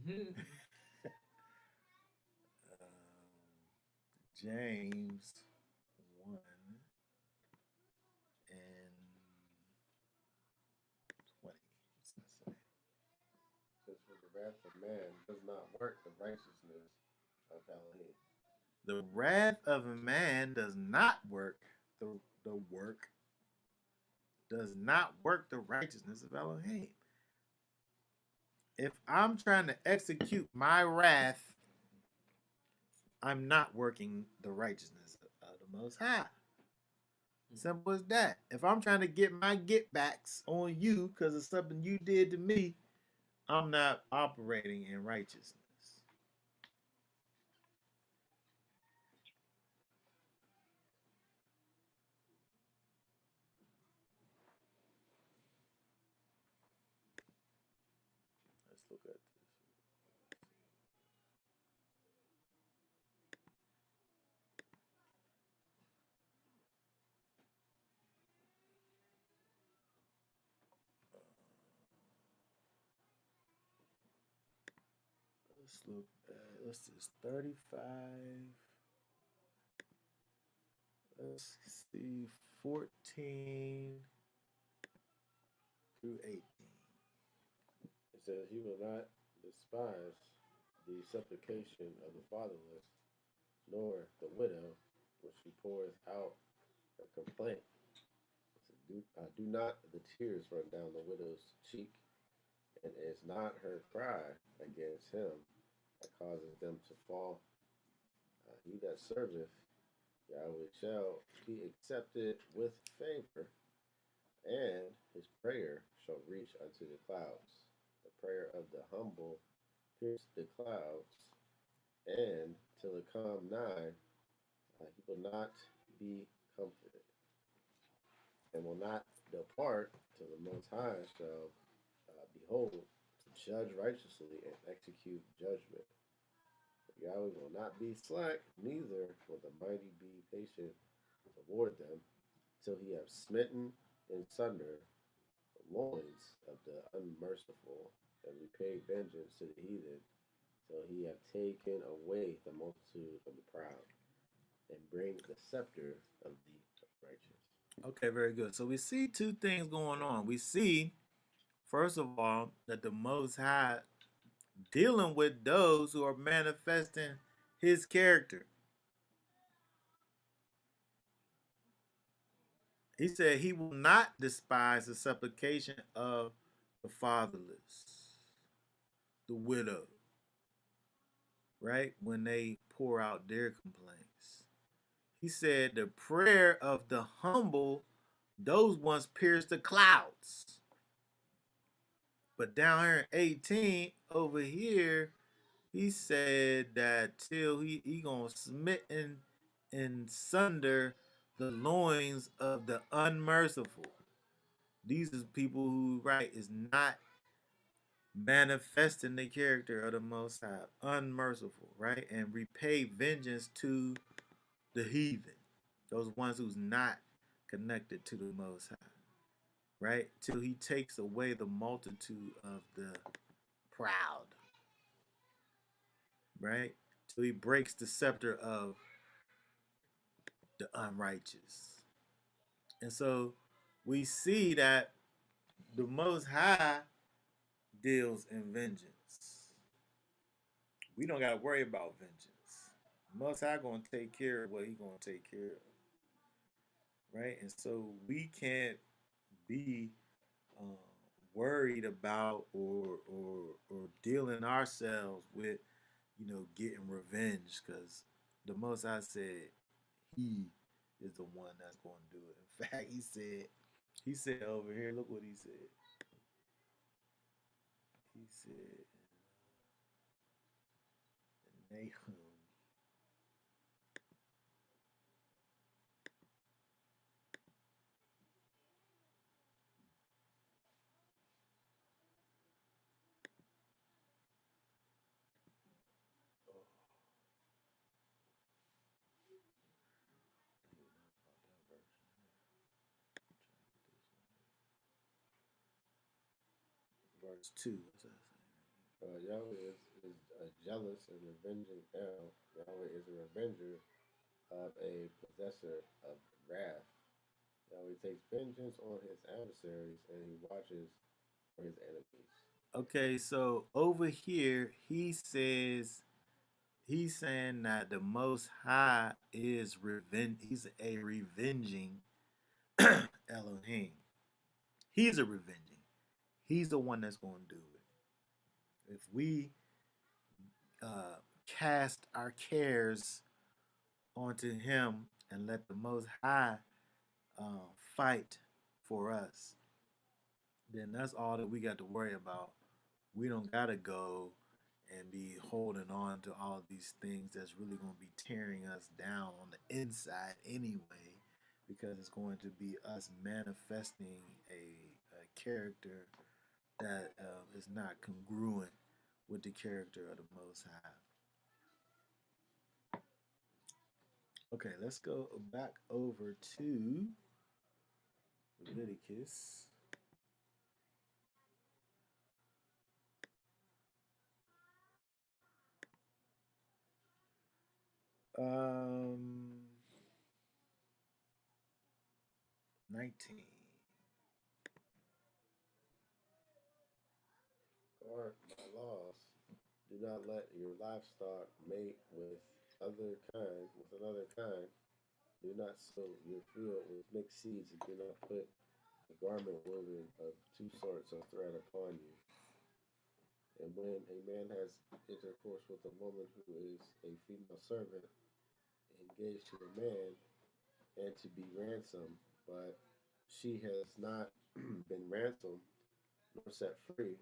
20. James 1 and 20. What's that say? Says, for the wrath of man does not work the righteousness of Elohim. The wrath of a man does not work the work, does not work the righteousness of Elohim. If I'm trying to execute my wrath, I'm not working the righteousness of the Most High. Simple as that. If I'm trying to get my get backs on you because of something you did to me, I'm not operating in righteousness. Let's look at let's look at let's just 35. Let's see 14 through 18. It says, "He will not despise the supplication of the fatherless, nor the widow when she pours out her complaint. Do not the tears run down the widow's cheek, and is not her cry against him that causes them to fall. He that serveth Yahweh shall be accepted with favor, and his prayer shall reach unto the clouds. The prayer of the humble pierce the clouds, and till it come nigh, he will not be comforted, and will not depart till the Most High shall behold to judge righteously and execute judgment. Yahweh will not be slack, neither will the mighty be patient toward them, till he have smitten in sunder the loins of the unmerciful, and repaid vengeance to the heathen, till he have taken away the multitude of the proud, and bring the scepter of the righteous." Okay, very good. So we see two things going on. We see, first of all, that the Most High dealing with those who are manifesting his character. He said he will not despise the supplication of the fatherless, the widow, right? When they pour out their complaints. He said the prayer of the humble, those ones pierce the clouds. But down here in 18, over here, he said that till he gonna smitten in sunder the loins of the unmerciful. These is people who, right, is not manifesting the character of the Most High, unmerciful, right, and repay vengeance to the heathen, those ones who's not connected to the Most High, right, till he takes away the multitude of the proud, right, till he breaks the scepter of the unrighteous. And so we see that the Most High deals in vengeance. We don't got to worry about vengeance. The Most High going to take care of what he going to take care of, right? And so we can't be um, worried about or dealing ourselves with, getting revenge because the Most High said he is the one that's going to do it. In fact, he said over here, look what he said. He said in Nahum, oh, verse 2. What's that Yahweh is jealous and revenging El. Yahweh is a revenger of a possessor of wrath. Yahweh takes vengeance on his adversaries, and he watches for his enemies. Okay, so over here he's saying that the Most High is revenge. He's a revenging Elohim. He's a revenging. He's the one that's going to do it. If we cast our cares onto Him and let the Most High fight for us, then that's all that we got to worry about. We don't gotta go and be holding on to all these things that's really going to be tearing us down on the inside anyway, because it's going to be us manifesting a character that is not congruent with the character of the Most High. Okay, let's go back over to Leviticus. Um, 19. Or by laws, do not let your livestock mate with another kind. Do not sow your field with mixed seeds, and do not put a garment woven of two sorts of thread upon you. And when a man has intercourse with a woman who is a female servant, engaged to a man, and to be ransomed, but she has not been ransomed nor set free,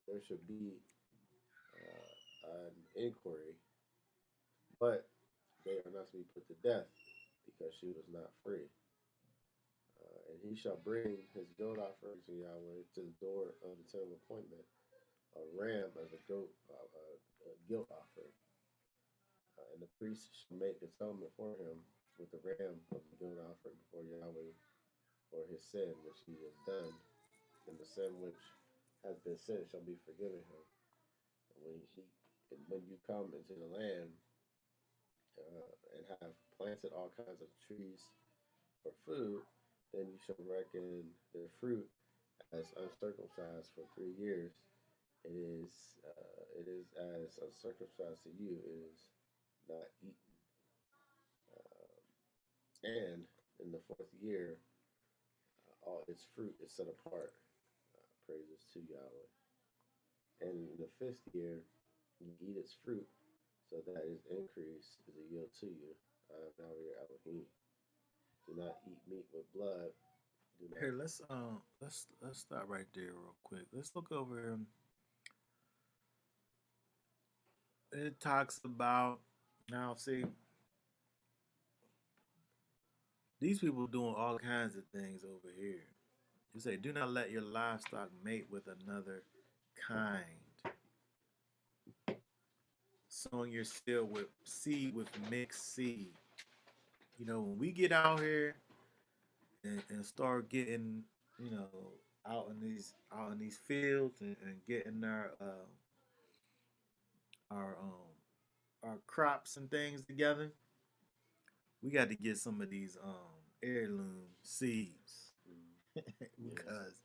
there should be an inquiry, but they are not to be put to death because she was not free. And he shall bring his guilt offering to Yahweh to the door of the tent of appointment, a ram as a guilt offering. And the priest shall make atonement for him with the ram of the guilt offering before Yahweh for his sin which he has done, and the sin which has been sinned shall be forgiven him. And when you come into the land and have planted all kinds of trees for food, then you shall reckon their fruit as uncircumcised for 3 years. It is as uncircumcised to you. It is not eaten. And in the 4th year, all its fruit is set apart. Praises to Yahweh. And in the 5th year, you eat its fruit, so that its increase is a yield to you. I am now your Elohim. Do not eat meat with blood. Do not. Here, let's stop right there real quick. Let's look over here. It talks about now. See, these people doing all kinds of things over here. You say, do not let your livestock mate with another kind. Sowing your seed with mixed seed. You know, when we get out here and start getting, you know, out in these fields and getting our our crops and things together, we got to get some of these heirloom seeds Yes. because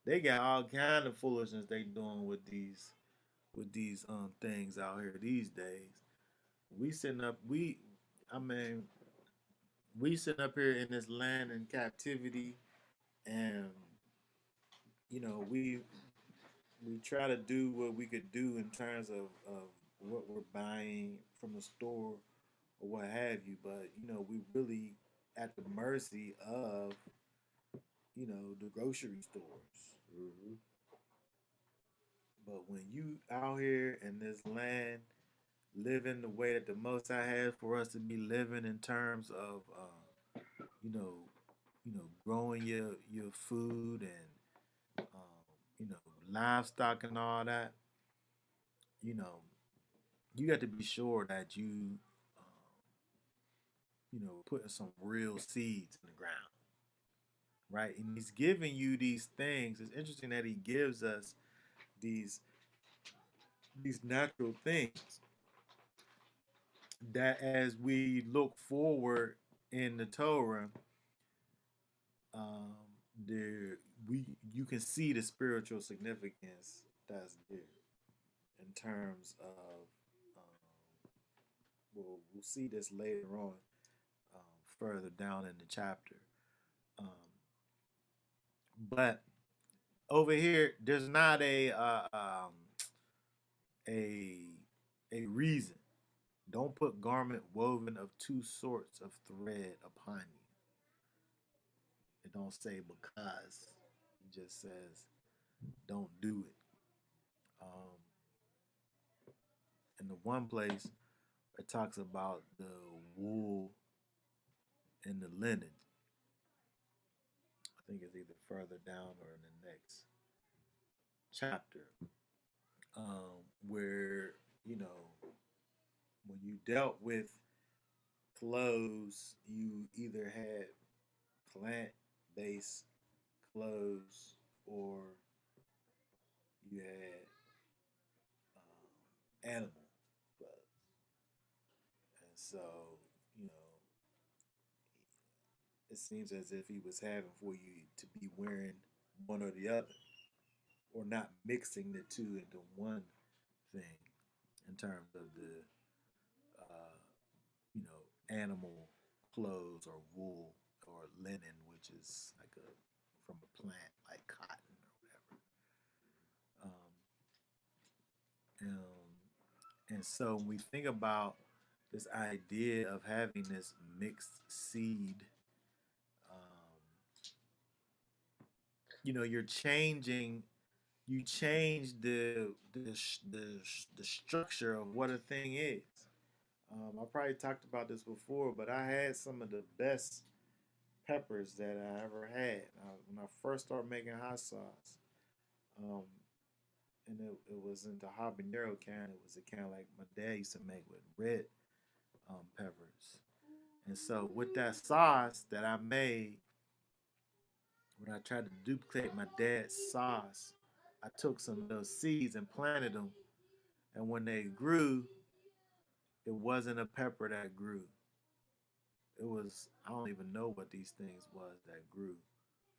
they got all kind of foolishness they doing with these things out here these days. We sitting up I mean we sitting up here in this land in captivity, and you know we try to do what we could do in terms of what we're buying from the store or what have you, but you know we really at the mercy of the grocery stores. Mm-hmm. But when you out here in this land living the way that the Most High has for us to be living in terms of you know growing your food and livestock and all that, you know you got to be sure that putting some real seeds in the ground, right? And he's giving you these things. It's interesting that he gives us these natural things that as we look forward in the Torah, um, there we you can see the spiritual significance that's there in terms of we'll see this later on, further down in the chapter. Um, but over here, there's not a a reason. Don't put garment woven of two sorts of thread upon you. It don't say because. It just says don't do it. Um, in the one place it talks about the wool and the linen. I think it's either further down or in the next chapter, where you know when you dealt with clothes, you either had plant-based clothes or you had animal clothes, and so you know it seems as if he was having for you to be wearing one or the other, or not mixing the two into one thing in terms of the uh, animal clothes or wool or linen, which is like a from a plant like cotton or whatever. And so when we think about this idea of having this mixed seed, um, you're changing. You change the structure of what a thing is. I probably talked about this before, but I had some of the best peppers that I ever had when I first started making hot sauce. Um, and it wasn't the habanero kind. It was a kind like my dad used to make with red peppers. And so with that sauce that I made, when I tried to duplicate my dad's sauce, I took some of those seeds and planted them. And when they grew, it wasn't a pepper that grew. It was, I don't even know what these things was that grew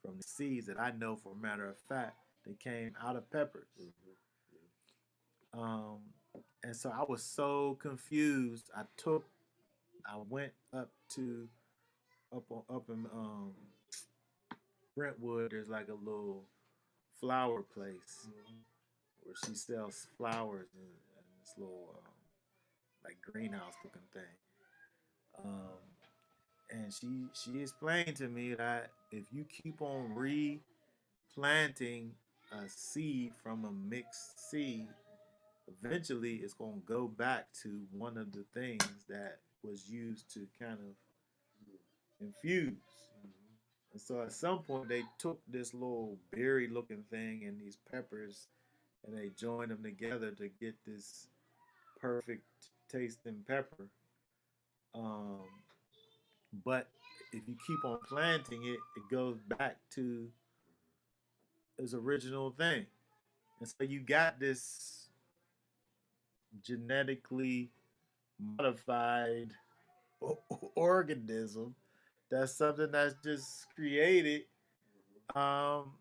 from the seeds that I know for a matter of fact they came out of peppers. Um, and so I was so confused. I went up in Brentwood. There's like a little flower place where she sells flowers in this little like greenhouse looking thing. Um, and she explained to me that if you keep on replanting a seed from a mixed seed, eventually it's going to go back to one of the things that was used to kind of infuse. And so at some point they took this little berry looking thing and these peppers and they joined them together to get this perfect tasting pepper. Um, but if you keep on planting it, it goes back to its original thing. And so you got this genetically modified organism that's something that's just created. Um,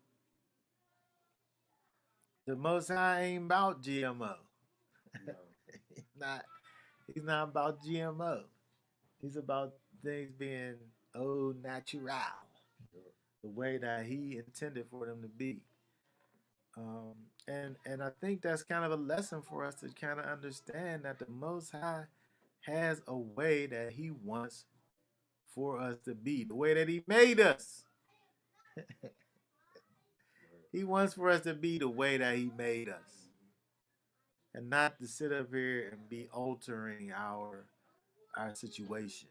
the Most High ain't about GMO. No. he's not. He's not about GMO. He's about things being au natural, Sure. the way that he intended for them to be. And I think that's kind of a lesson for us to kind of understand that the Most High has a way that He wants for us to be, the way that He made us. He wants for us to be the way that He made us, and not to sit up here and be altering our situation,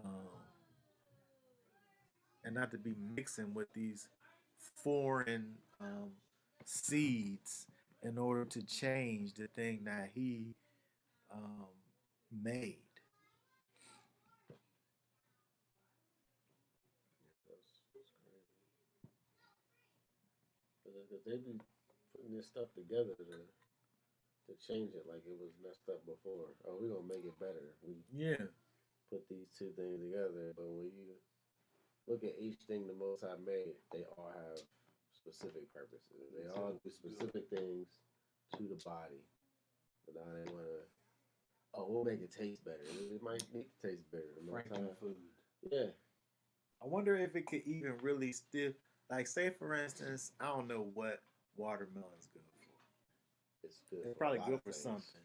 um, and not to be mixing with these foreign seeds in order to change the thing that He um, made. That's crazy. Because they be putting this stuff together to change it like it was messed up before. Oh, we're gonna make it better. We Yeah, put these two things together, but when you look at each thing the Most High made, they all have specific purposes. They all do specific things to the body. But now they wanna, oh, we'll make it taste better. It might need to taste better. The Most Franken High, food. yeah, I wonder if it could even really still, like, say for instance, I don't know what watermelon's good for. it's good It's for a probably lot good of for things. something.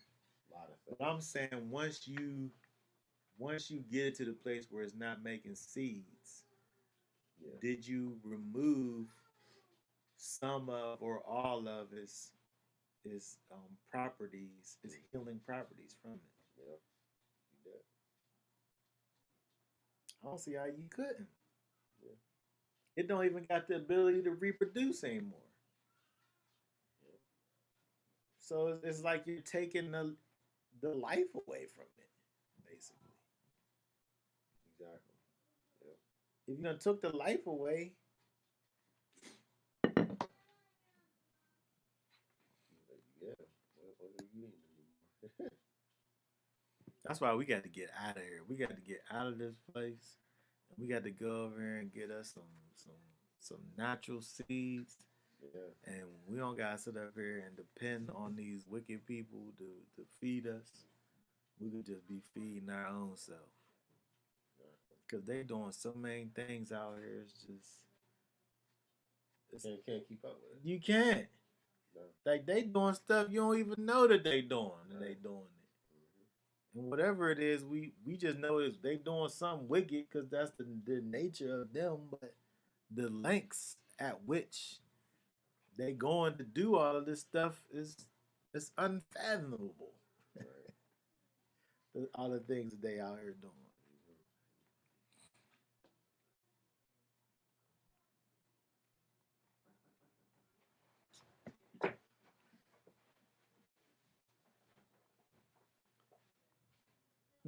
A lot of But things. I'm saying once you get it to the place where it's not making seeds, Yeah. did you remove some of or all of its properties, its healing properties from it? Yeah. You did. I don't see how you couldn't. Yeah. It don't even got the ability to reproduce anymore. Yeah. So it's like you're taking the life away from it, basically. Exactly. Yeah. If you done took the life away, Yeah. What are you eating anymore? that's why we got to get out of here. We got to get out of this place. We got to go over here and get us some some natural seeds, Yeah. and we don't gotta sit up here and depend on these wicked people to feed us. We could just be feeding our own self Exactly. because they doing so many things out here. It's just it's, Can't keep up with it. you can't. No. Like they doing stuff you don't even know that they doing, and they Right. doing it. Mm-hmm. And whatever it is, we just know is they doing something wicked because that's the nature of them. But the lengths at which they going to do all of this stuff is it's unfathomable. Right. All the things that they out here doing.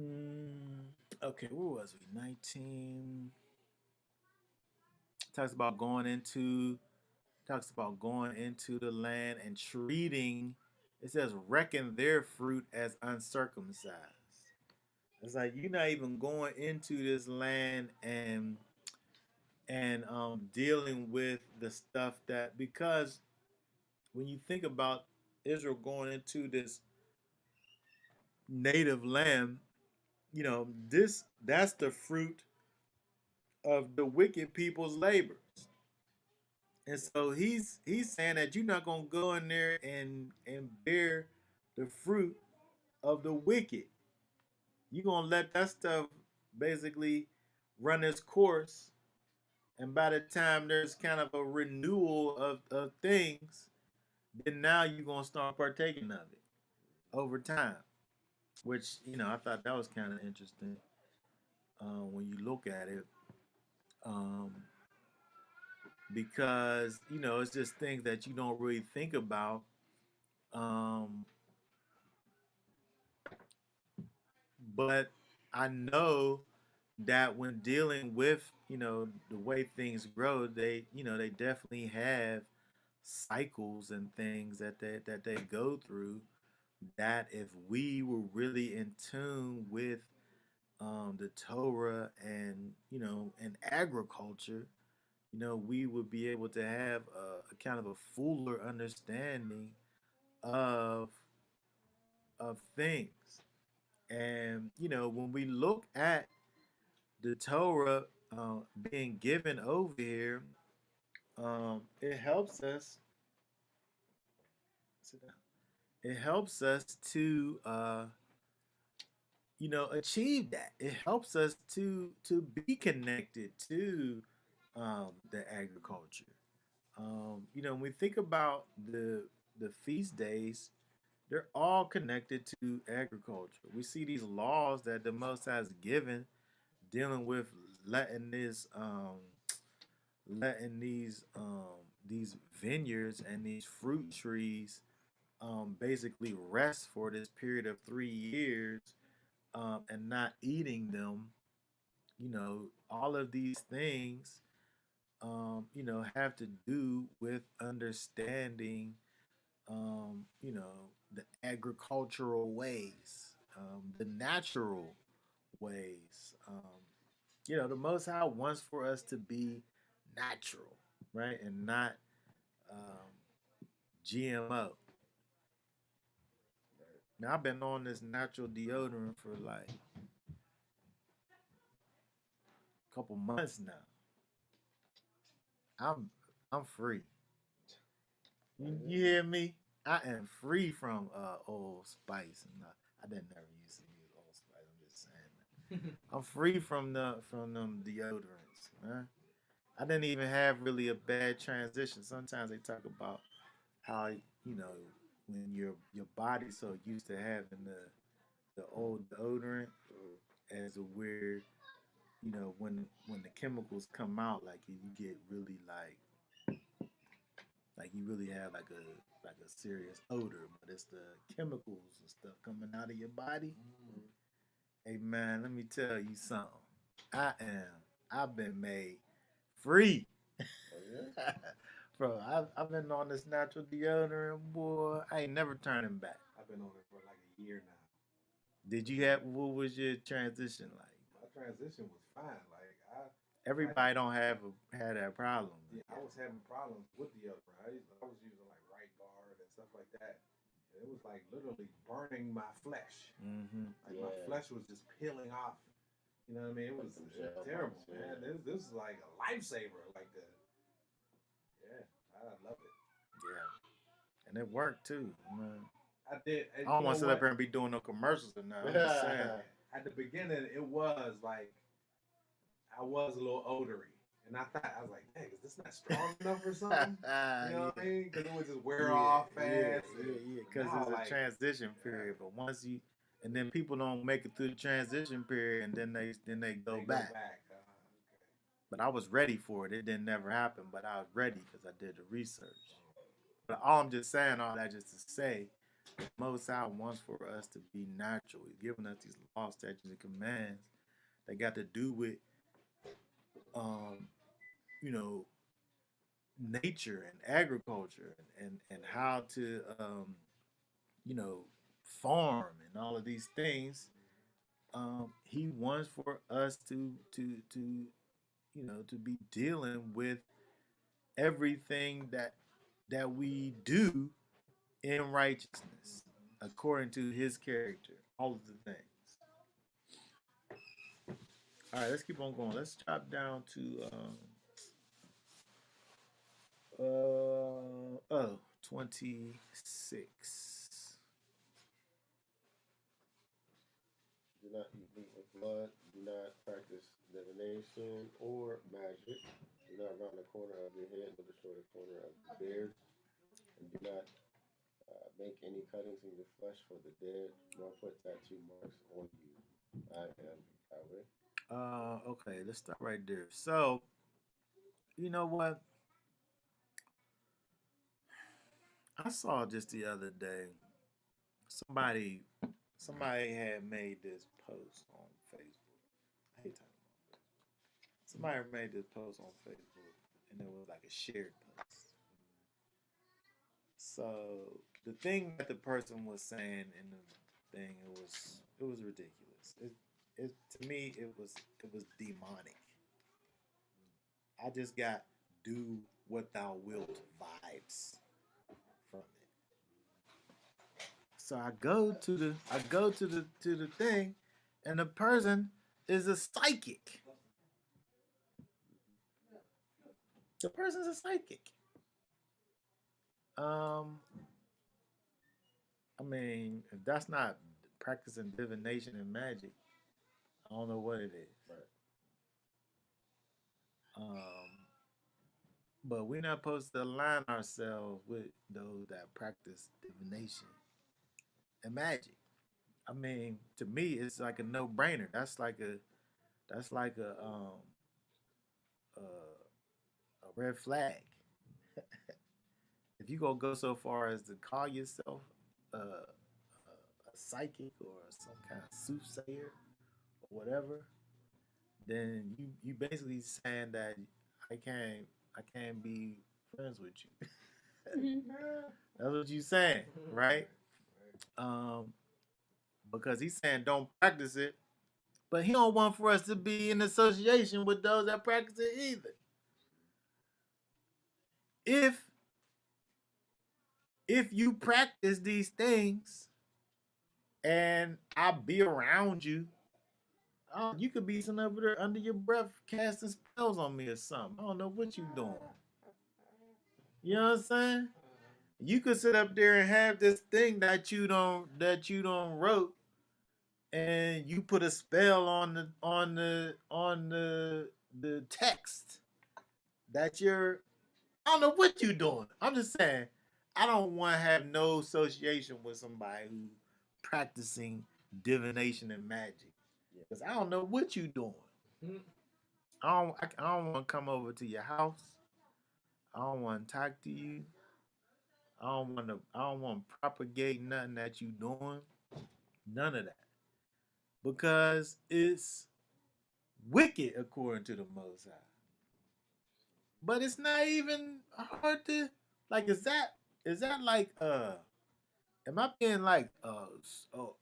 Mm-hmm. Mm, okay, where was we? 19 talks about going into the land and treating. It says reckon their fruit as uncircumcised. It's like you're not even going into this land and dealing with the stuff that because when you think about Israel going into this native land, this that's the fruit of the wicked people's labors. And so he's saying that you're not gonna go in there and bear the fruit of the wicked. You're gonna let that stuff basically run its course, and by the time there's kind of a renewal of things, then now you're gonna start partaking of it over time. Which I thought that was kind of interesting when you look at it, um, because it's just things that you don't really think about. Um, but I know that when dealing with the way things grow, they definitely have cycles and things that they go through. That if we were really in tune with the Torah and agriculture, we would be able to have a kind of a fuller understanding of things. And when we look at the Torah being given over here, it helps us. Sit down. It helps us to achieve that. It helps us to be connected to the agriculture. When we think about the feast days, they're all connected to agriculture. We see these laws that the Most High has given dealing with letting this letting these vineyards and these fruit trees basically rest for this period of 3 years and not eating them. All of these things have to do with understanding the agricultural ways, the natural ways. The Most High wants for us to be natural, right, and not um, GMO. Right. Now I've been on this natural deodorant for like a couple months now. I'm I'm free. Oh You yeah. hear me? I am free from Old Spice, and I didn't never used to use Old Spice. I'm just saying that. I'm free from them deodorants, man. I didn't even have really a bad transition. Sometimes they talk about how when your body's so used to having the old deodorant as a weird when the chemicals come out, like you get really like you really have like a serious odor, but it's the chemicals and stuff coming out of your body. Hey man, let me tell you something. I've been made free. Oh yeah. Bro, I've been on this natural deodorant, boy. I ain't never turning back. I've been on it for like a year now. Did you have what was your transition like? My transition was fine. Like Everybody don't have had that problem. yeah, I was having problems with deodorant. I was using like Right Guard and stuff like that. And it was like literally burning my flesh. Mm-hmm. Like my flesh was just peeling off. You know what I mean? It was terrible, man. This is like a lifesaver. Like yeah, I love it. Yeah, and it worked too. Man. I did. I don't want to sit up here and be doing no commercials or nothing. I'm just saying. At the beginning, it was like I was a little odory. And I was like, dang, is this not strong enough or something? You know what I mean? Because it would just wear off fast. Yeah. Because it's a transition period. But once you, and then people don't make it through the transition period, and then they go back. Okay. But I was ready for it. It didn't never happen, but I was ready because I did the research. But all I'm just saying, all that just to say, the Most High wants for us to be natural. He's giving us these laws, statutes, and commands that got to do with, nature and agriculture and how to, farm and all of these things. He wants for us to be dealing with everything that we do in righteousness according to his character, all of the things. All right, let's keep on going. Let's drop down to 26. Do not eat meat with blood. Do not practice divination or magic. Do not round the corner of your head nor destroy the corner of your beard. And do not make any cuttings in your flesh for the dead, nor put tattoo marks on you. I am Yahweh. Okay, let's start right there. So, you know what? I saw just the other day somebody somebody had made this post on Facebook. I hate talking about it. Somebody made this post on Facebook and it was like a shared post. So the thing that the person was saying in the thing, it was ridiculous. It to me it was demonic. I just got do what thou wilt vibes from it. So I go to the thing, and the person is a psychic. The person's a psychic. Um, I mean, if that's not practicing divination and magic, I don't know what it is. Right. Um, but we're not supposed to align ourselves with those that practice divination and magic. I mean, to me, it's like a no-brainer. That's like a red flag. If you gonna go so far as to call yourself a psychic or some kind of soothsayer or whatever, then you basically saying that I can't I can't be friends with you. That's what you saying, right? Um, because he's saying don't practice it, but he don't want for us to be in association with those that practice it either. If if you practice these things and I be around you, you could be sitting over there under your breath casting spells on me or something. I don't know what you doing. You know what I'm saying? You could sit up there and have this thing that you don't wrote, and you put a spell on the text, that you're, I don't know what you doing. I'm just saying, I don't want to have no association with somebody who practicing divination and magic because I don't know what you doing. Mhm. I don't want to come over to your house. I don't want to talk to you. I don't want to propagate nothing that you doing. None of that because it's wicked according to the Most High. But it's not even hard to like. Is that like Am I being like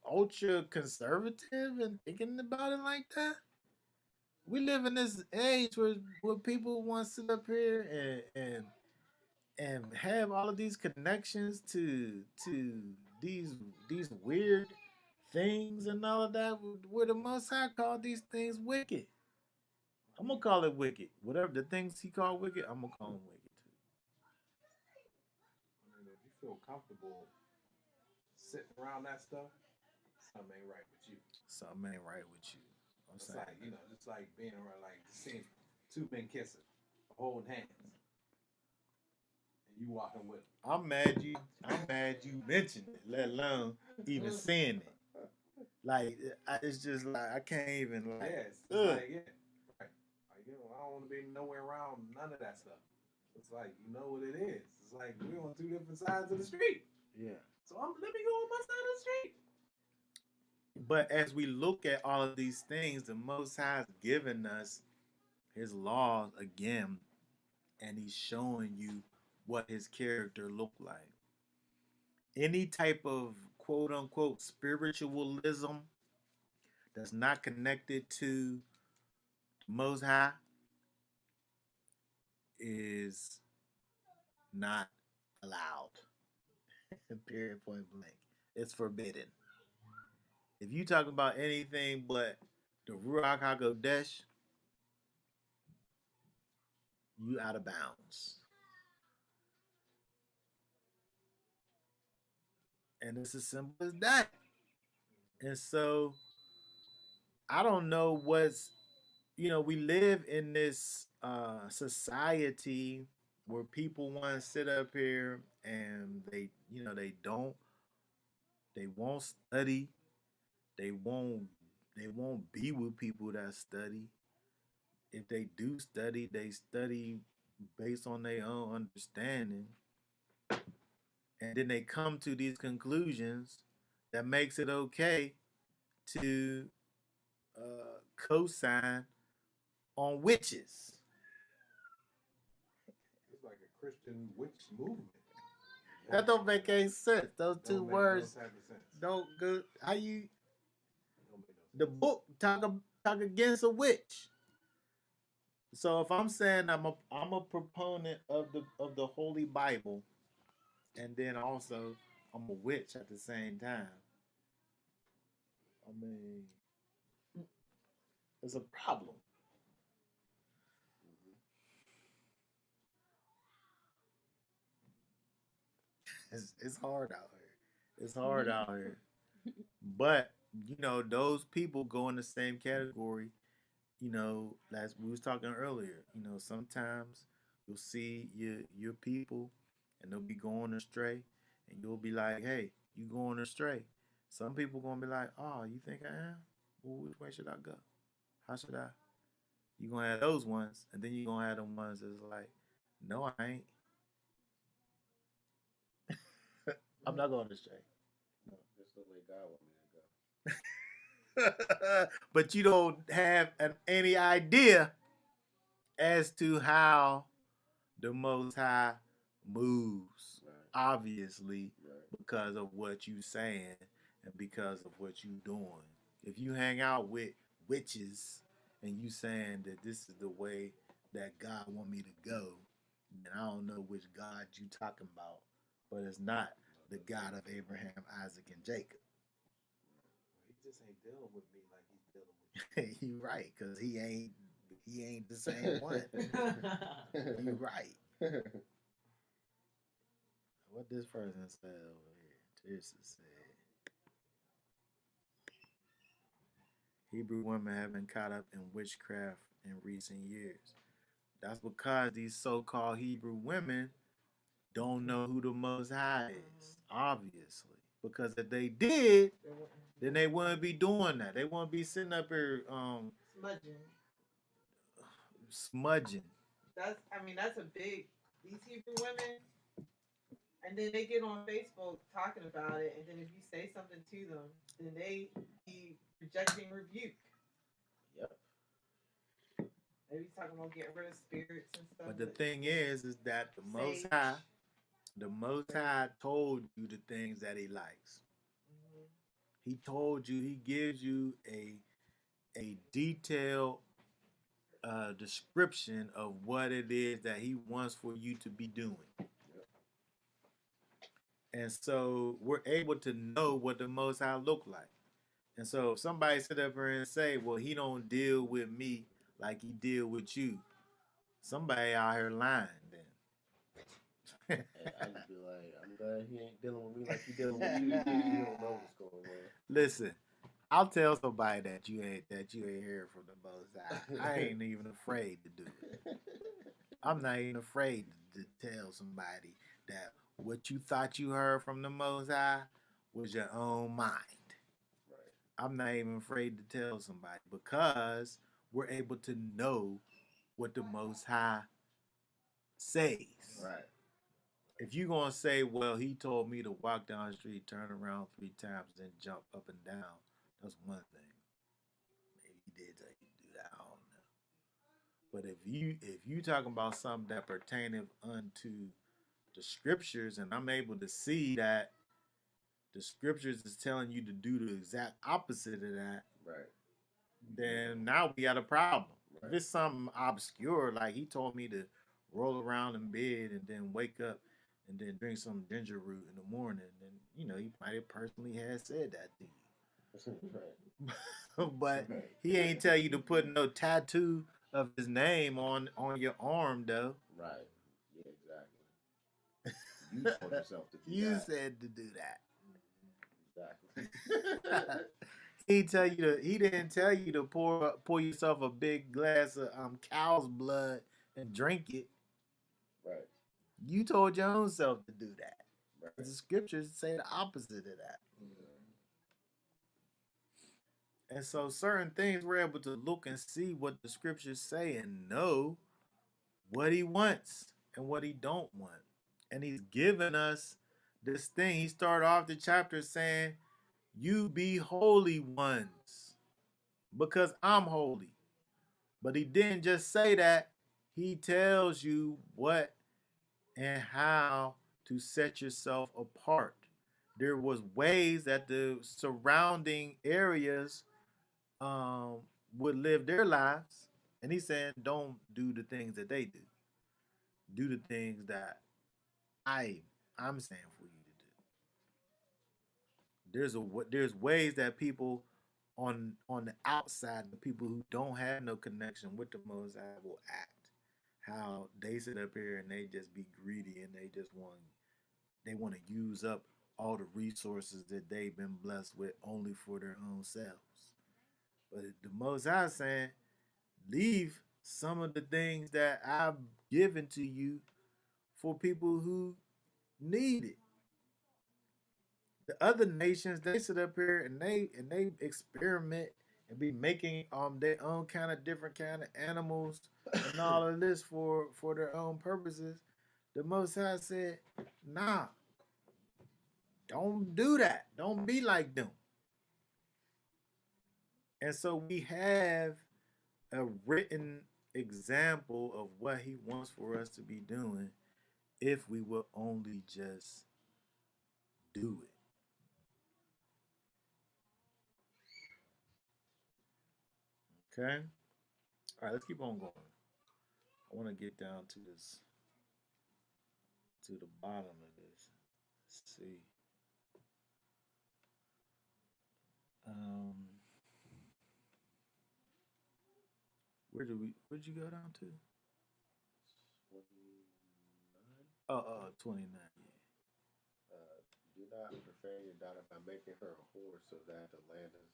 ultra conservative and thinking about it like that? We live in this age where people want to sit up here and have all of these connections to these these weird things and all of that. Where the Most High called these things wicked. I'm gonna call it wicked. Whatever the things he called wicked, I'm gonna call them wicked too. I mean, if you feel comfortable sitting around that stuff, something ain't right with you. Something ain't right with you. I'm It's saying like, just like being around, like seeing two men kissing, holding hands, and you walking with them. I'm mad you mentioned it, let alone even seeing it. Like it's just like I can't even like. Yeah, it's like, yeah, right. Like, I don't want to be nowhere around none of that stuff. It's like, you know what it is. It's like we're on two different sides of the street. Yeah. So let me go on my side of the street. But as we look at all of these things, the Most High has given us His laws again, and He's showing you what His character looked like. Any type of quote unquote spiritualism that's not connected to the Most High is not allowed. Period. Point blank. It's forbidden. If you talk about anything but the Ruach Hakodesh, you out of bounds. And it's as simple as that. And so I don't know what's we live in this society where people want to sit up here and they won't study, they won't they won't be with people that study. If they do study, they study based on their own understanding, and then they come to these conclusions that makes it okay to co-sign on witches. It's like a Christian witch movement. That don't make any sense. Those two Don't make words no type of sense. don't go. How you Don't make no sense. the book talk against a witch? So if I'm saying I'm a proponent of the Holy Bible, and then also I'm a witch at the same time. I mean, it's a problem. It's hard out here. It's hard out here. But those people go in the same category. As we was talking earlier, sometimes you'll see your people and they'll be going astray, and you'll be like, "Hey, you going astray." Some people gonna be like, "Oh, you think I am? Well, which way should I go? How should I?" You gonna have those ones, and then you gonna have them ones that's like, "No, I ain't. I'm not going astray." No, just the way God want me to go. But you don't have any idea as to how the Most High moves, Right. obviously, Right. because of what you saying and because of what you doing. If you hang out with witches and you saying that this is the way that God want me to go, then I don't know which God you talking about, but it's not the God of Abraham, Isaac, and Jacob. He just ain't dealing with me like he's dealing with You right, cause he ain't the same one. You right. What this person said over here? Teresa said Hebrew women have been caught up in witchcraft in recent years. That's because these so-called Hebrew women don't know who the Most High is, obviously. Because if they did, then they wouldn't be doing that. They wouldn't be sitting up here Smudging. smudging. That's a big. These Hebrew women, and then they get on Facebook talking about it, and then if you say something to them, then they be rejecting rebuke. Yep. They be talking about getting rid of spirits and stuff. But the thing is that Sage. The Most High told you the things that He likes. Mhm. He told you. He gives you a detailed description of what it is that He wants for you to be doing. Yep. And so we're able to know what the Most High look like. And so if somebody sit up here and say, well, He don't deal with me like He deal with you, somebody out here lying then. And I just be like, I'm glad he ain't dealing with me like he dealing with you because you don't know what's going on. Listen, I'll tell somebody that you ain't heard from the Most High. I ain't even afraid to do it. I'm not even afraid to tell somebody that what you thought you heard from the Most High was your own mind. Right. I'm not even afraid to tell somebody because we're able to know what the Most High says. Right. If you're going to say, well, He told me to walk down the street, turn around 3 times, then jump up and down, that's one thing. Maybe He did tell you to do that. I don't know. But if you talking about something that pertaineth unto the scriptures, and I'm able to see that the scriptures is telling you to do the exact opposite of that, Right. then now we got a problem. Right. If it's something obscure, like He told me to roll around in bed and then wake up and then drink some ginger root in the morning, then He might have personally had said that to you. Right. But Right. He ain't tell you to put no tattoo of His name on your arm though. Right. Yeah, exactly. You told yourself to do You that. said to do Exactly. that. He didn't tell you to pour yourself a big glass of cow's blood and drink it. Right. You told your own self to do that. Right. The scriptures say the opposite of that. And so certain things we're able to look and see what the scriptures say and know what He wants and what He don't want. And He's given us this thing. He started off the chapter saying, you be holy ones because I'm holy. But He didn't just say that. He tells you what and how to set yourself apart. There was ways that the surrounding areas um, would live their lives, and He's saying, don't do the things that they do. Do the things that I'm saying for you to do. There's ways that people on the outside, the people who don't have no connection with the Most High will act. How they sit up here and they just be greedy and they want to use up all the resources that they've been blessed with only for their own selves. But the Most High saying, leave some of the things that I've given to you for people who need it. The other nations, they sit up here and they experiment and be making their own kind of different kind of animals and all of this for their own purposes. The Most High said, nah, don't do that. Don't be like them. And so we have a written example of what He wants for us to be doing if we will only just do it. Okay? All right, let's keep on going. I want to get down to the bottom of this. Let's see. Um, where'd you go down to? 29. 29. Yeah. Do not profane your daughter by making her a whore so that the land is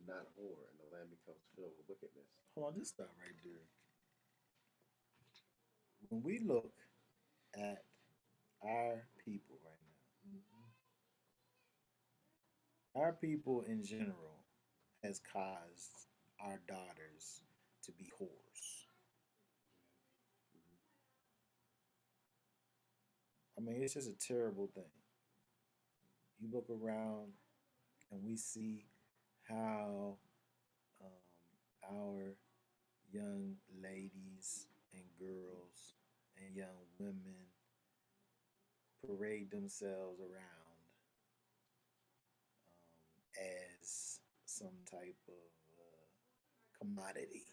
not whore and the land becomes filled with wickedness. Hold on, just stop right there. when we look at our people right now, our people in general has caused our daughters to be whores. I mean, it's just a terrible thing. You look around and we see how our young ladies and girls and young women parade themselves around as some type of commodity.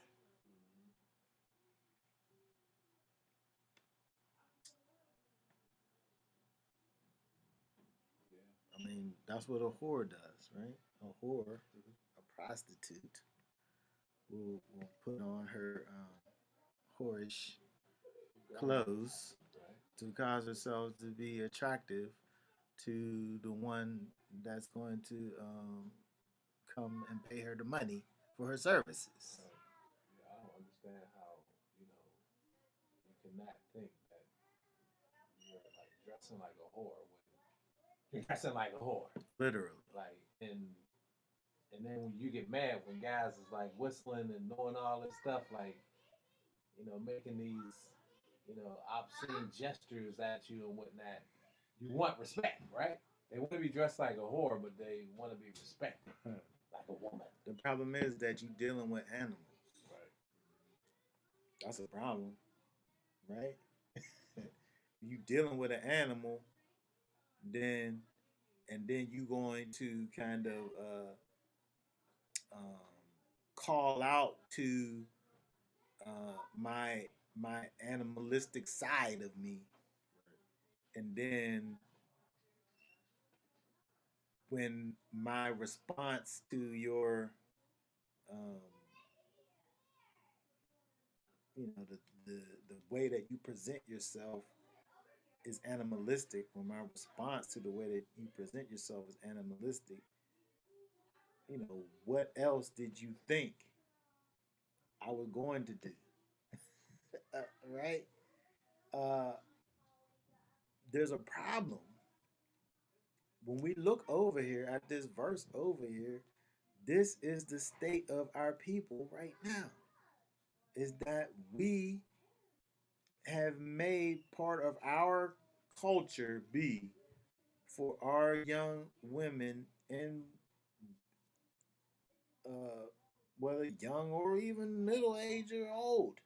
Yeah. I mean, that's what a whore does, right? A whore, a prostitute, will put on her whorish clothes Right. to cause herself to be attractive to the one that's going to come and pay her the money for her services. Right. Yeah, I don't understand how, you know, you cannot think that you're like dressing like a whore when you're dressing like a whore. Literally. Like and then when you get mad when guys is like whistling and doing all this stuff, like, making these, obscene gestures at you and whatnot, you want respect, right? They want to be dressed like a whore, but they want to be respected like a woman. The problem is that you're dealing with animals. Right. That's a problem, right? You dealing with an animal, then and then you going to kind of um, call out to my animalistic side of me, and then when my response to your um, the the way that you present yourself is animalistic, when my response to the way that you present yourself is animalistic, what else did you think I was going to do? Right? Uh, there's a problem. When we look over here at this verse over here, this is the state of our people right now. Is that we have made part of our culture be for our young women and uh, whether young or even middle age or old,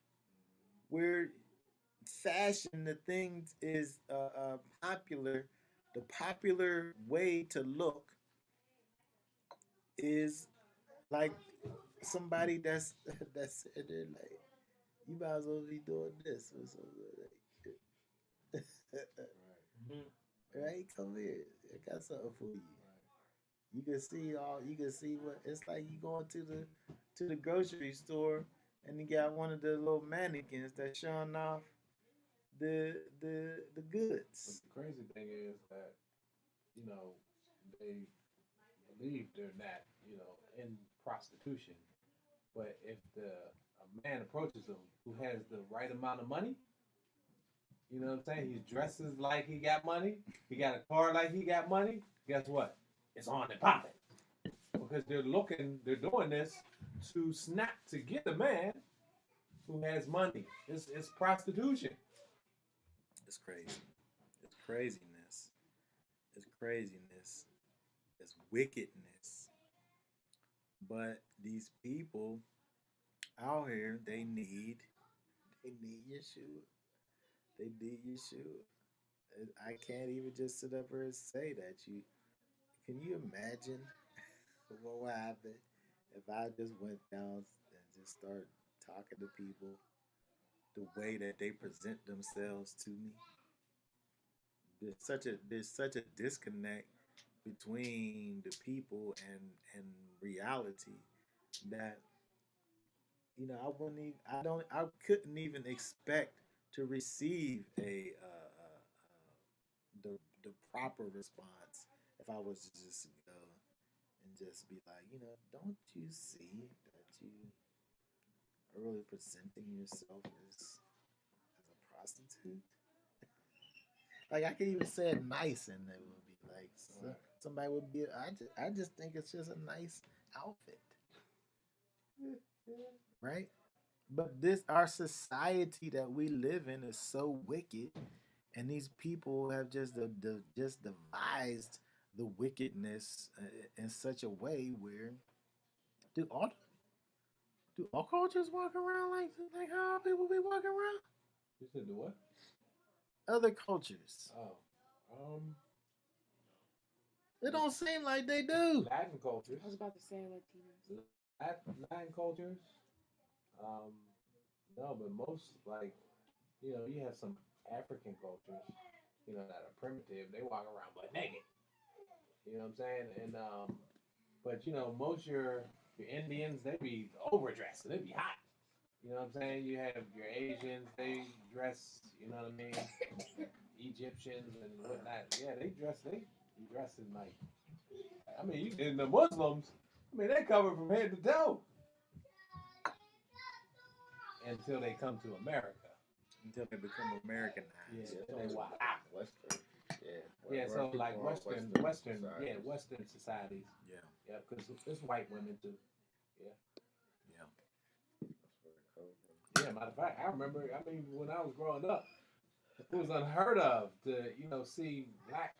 where fashion, the things is popular. The popular way to look is like somebody that's that's sitting there like, you might as well be doing this or something like, Right. right? Come here, I got something for you. Right. You can see all. You can see what it's like. You going to the grocery store and you got one of the little mannequins that's showing off the But goods. the crazy thing is that, you know, they believe they're not, in prostitution. But if the a man approaches them who has the right amount of money, you know what I'm saying? He dresses like he got money. He got a car like he got money. Guess what? It's on and popping because they're doing this to snap to get a man who has money. It's prostitution. It's crazy. It's craziness. It's craziness. It's wickedness. But these people out here, they need Yeshua. They need Yeshua. I can't even just sit up here and say that. Can you imagine what would happen if I just went down and just start talking to people the way that they present themselves to me? There's such a disconnect between the people and reality that I wouldn't even, I couldn't even expect to receive a the proper response if I was to just go and just be like, don't you see that you are really presenting yourself as a prostitute. Like I can even say it nice, and it would be like Right. somebody would be. I just think it's just a nice outfit, right? But this our society that we live in is so wicked, and these people have just devised the wickedness in such a way where do all do all cultures walk around like how our people be walking around? You said the what? Other cultures, Oh, it don't seem like they do. Latin cultures. I was about to say Latinos. Latin cultures. Um, no, but most like you have some African cultures, that are primitive. They walk around butt naked. You know what I'm saying? And but most your Indians, they be overdressed. They be hot. You know what I'm saying? You have your Asians, they dress. You know what I mean? Egyptians and whatnot. Yeah, they be dressing like. I mean, and the Muslims. I mean, they cover from head to toe until they come to America. Until they become Americanized. Yeah, Yeah, they it's wild. Western. Yeah. Yeah, Where so people like are Western, societies. Western societies. Yeah, Yeah, because it's white women too. Yeah, yeah. That's where it comes from. yeah. Matter of fact, I remember. I mean, when I was growing up, it was unheard of to see black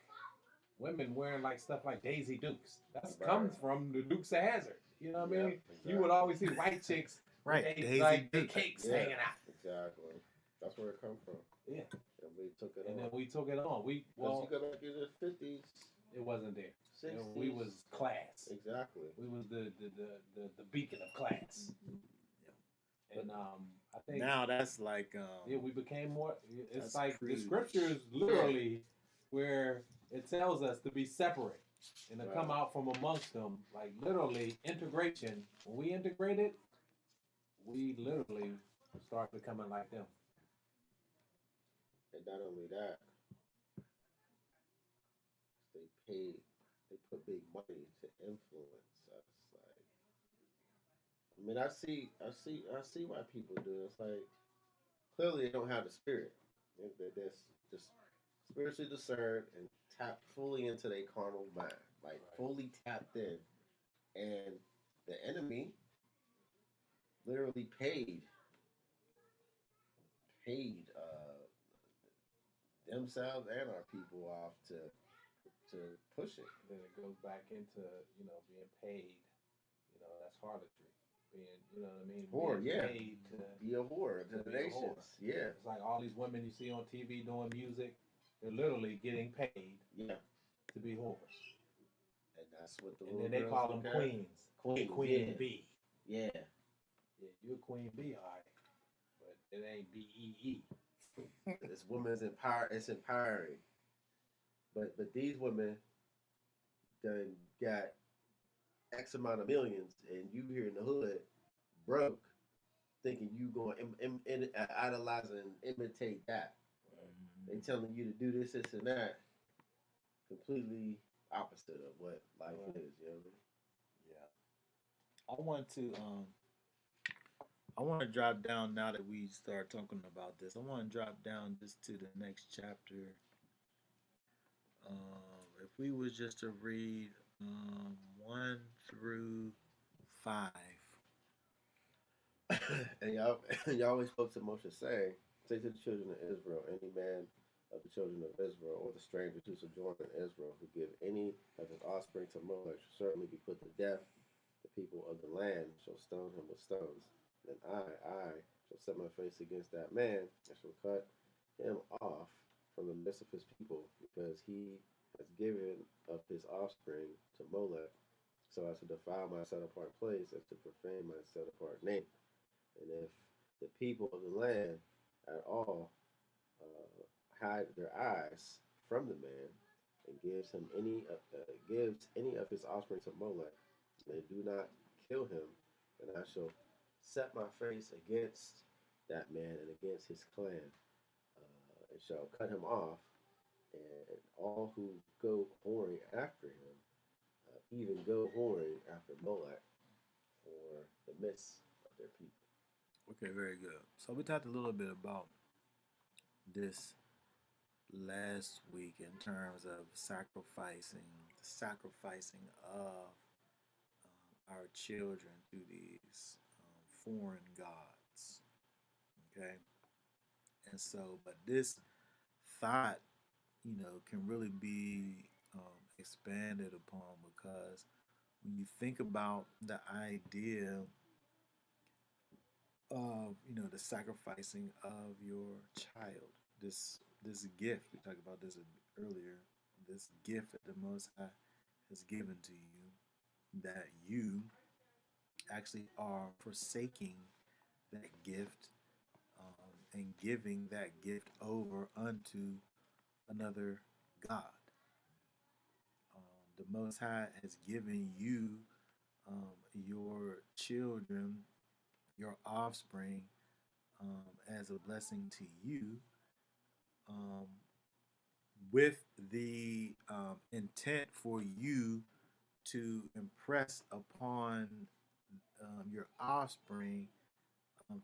women wearing like stuff like Daisy Dukes. That's Right. comes from the Dukes of Hazzard. You know what I Yeah, mean? exactly. You would always see white chicks Right, with Daisy like their Duke. cakes Yeah, hanging out. exactly. That's where it comes from. Yeah, And we took it and on. then we took it on. Because you go back in the 50s, It wasn't there. 60s. We was class. Exactly. We was the beacon of class. And I think Now that's like yeah, we became more. It's that's like crude. the scriptures literally where it tells us to be separate and to come Right. out from amongst them. Like literally integration. When we integrated, we literally start becoming like them. And not only that, they paid, they put big money to influence us. Like, I mean, I see why people do it. It's like clearly they don't have the spirit. They're just spiritually discerned and tapped fully into their carnal mind, like Right. fully tapped in. And the enemy literally paid themselves and our people off to push it. And then it goes back into being paid. That's harlotry. Being what I mean. Whore, Being yeah. paid to. Be a whore to the be a nations. whore. Yeah, It's like all these women you see on TV doing music. They're literally getting paid yeah. to be whores. And that's what the And little then they girls call them look at. queens. Queens, Queen yeah. B. Yeah, Yeah, you're a queen bee, all right. But it ain't BEE. it's women's empower. It's empowering. But these women done got X amount of millions, and you here in the hood broke, thinking you going idolize and imitate that. They telling you to do this, and that. Completely opposite of what life is. You know what I mean? yeah. I want to drop down now that we start talking about this. I want to drop down just to the next chapter. If we was just to read 1 through 5. And y'all always spoke to Moshe saying, say to the children of Israel, any man of the children of Israel, or the strangers who sojourn in Israel, who give any of his offspring to Molech, shall certainly be put to death. The people of the land shall stone him with stones. Then I shall set my face against that man, and shall cut him off from the midst of his people, because he has given up his offspring to Molech, so as to defile my set apart place, and to profane my set apart name. And if the people of the land at all hide their eyes from the man, and gives any of his offspring to Molech, and do not kill him, then I shall set my face against that man and against his clan, and shall cut him off, and all who go whoring after him, even go whoring after Molech for the midst of their people. Okay, very good. So we talked a little bit about this last week in terms of sacrificing of our children to these foreign gods. Okay, and so, but this thought, can really be expanded upon because when you think about the idea of the sacrificing of your child, this gift we talked about this earlier, this gift that the Most High has given to you, that you actually are forsaking that gift and giving that gift over unto another God. The Most High has given you your children, your offspring, as a blessing to you, um, with the intent for you to impress upon your offspring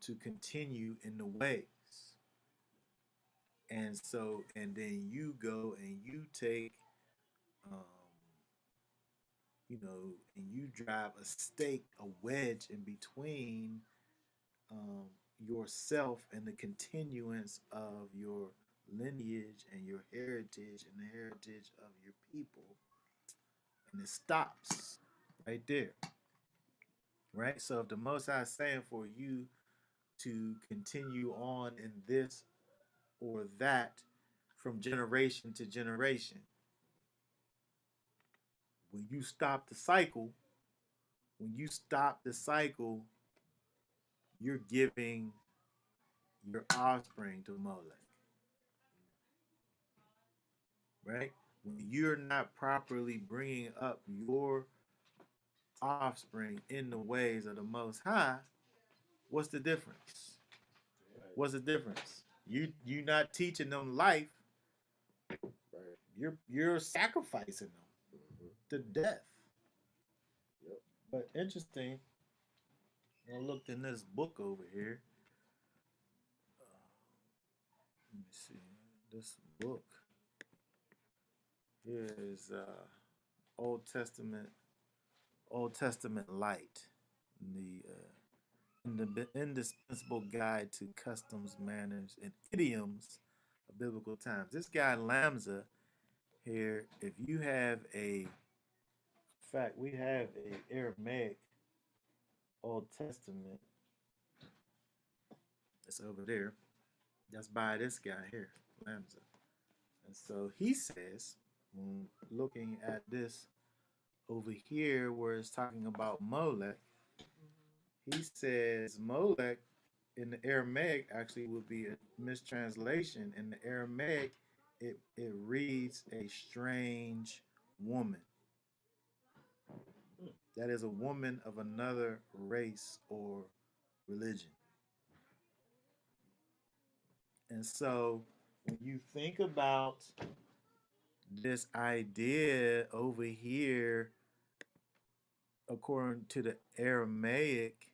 to continue in the ways. And so, and then you go and you take, um, and you drive a stake, a wedge in between yourself and the continuance of your lineage and your heritage and the heritage of your people. And it stops right there. Right? So if the Most High is saying for you to continue on in this or that from generation to generation, when you stop the cycle, you're giving your offspring to Molech, right? When you're not properly bringing up your offspring in the ways of the Most High, what's the difference? Right. What's the difference? You not teaching them life. Right. You're sacrificing them Mm-hmm. to death. Yep. But interesting, I looked in this book over here. Let me see. This book here is Old Testament Old Testament Light, the indispensable guide to customs, manners, and idioms of biblical times. This guy Lamza here, if you have in fact, we have a Aramaic Old Testament. It's over there. That's by this guy here, Lamza. And so he says, when looking at this over here, where it's talking about Molech, he says Molech in the Aramaic actually would be a mistranslation. In the Aramaic, it reads a strange woman. That is a woman of another race or religion. And so when you think about this idea over here, according to the Aramaic,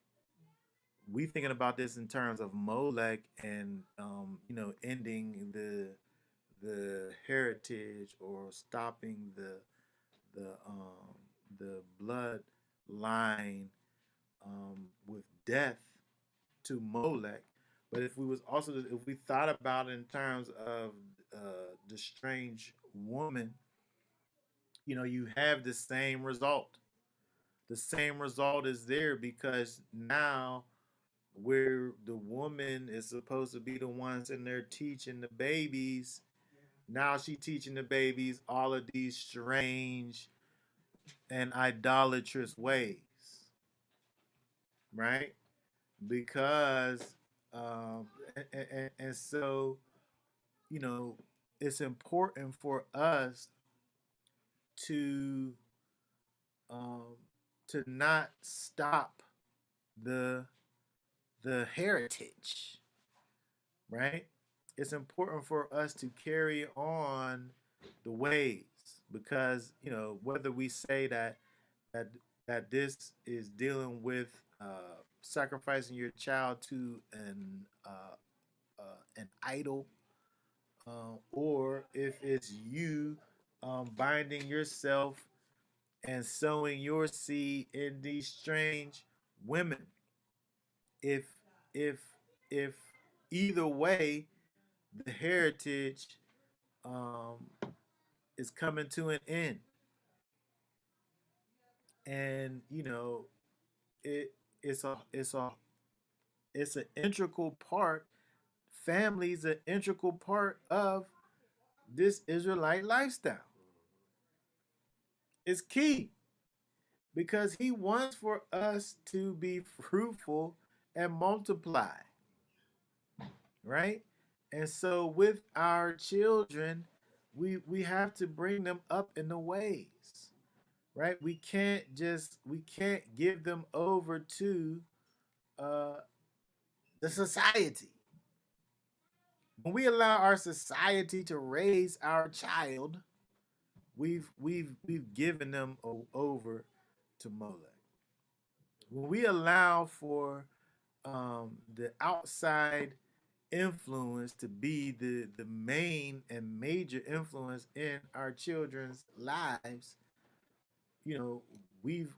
we thinking about this in terms of Molech and ending the heritage or stopping the bloodline with death to Molech. But if we thought about it in terms of the strange woman, you have the same result. The same result is there because now where the woman is supposed to be the ones in there teaching the babies, now she teaching the babies all of these strange and idolatrous ways, right? Because and so you know it's important for us to um, to not stop the the heritage, right? It's important for us to carry on the ways because whether we say that that this is dealing with sacrificing your child to an idol or if it's you binding yourself and sowing your seed in these strange women. If if if either way, the heritage um, is coming to an end, and it it's an integral part. Family's an integral part of this Israelite lifestyle. It's key because he wants for us to be fruitful and multiply, right? And so with our children, we have to bring them up in the ways, right? We can't give them over to uh, the society. When we allow our society to raise our child, we've given them over to Molech. When we allow for the outside influence to be the main and major influence in our children's lives, you know, we've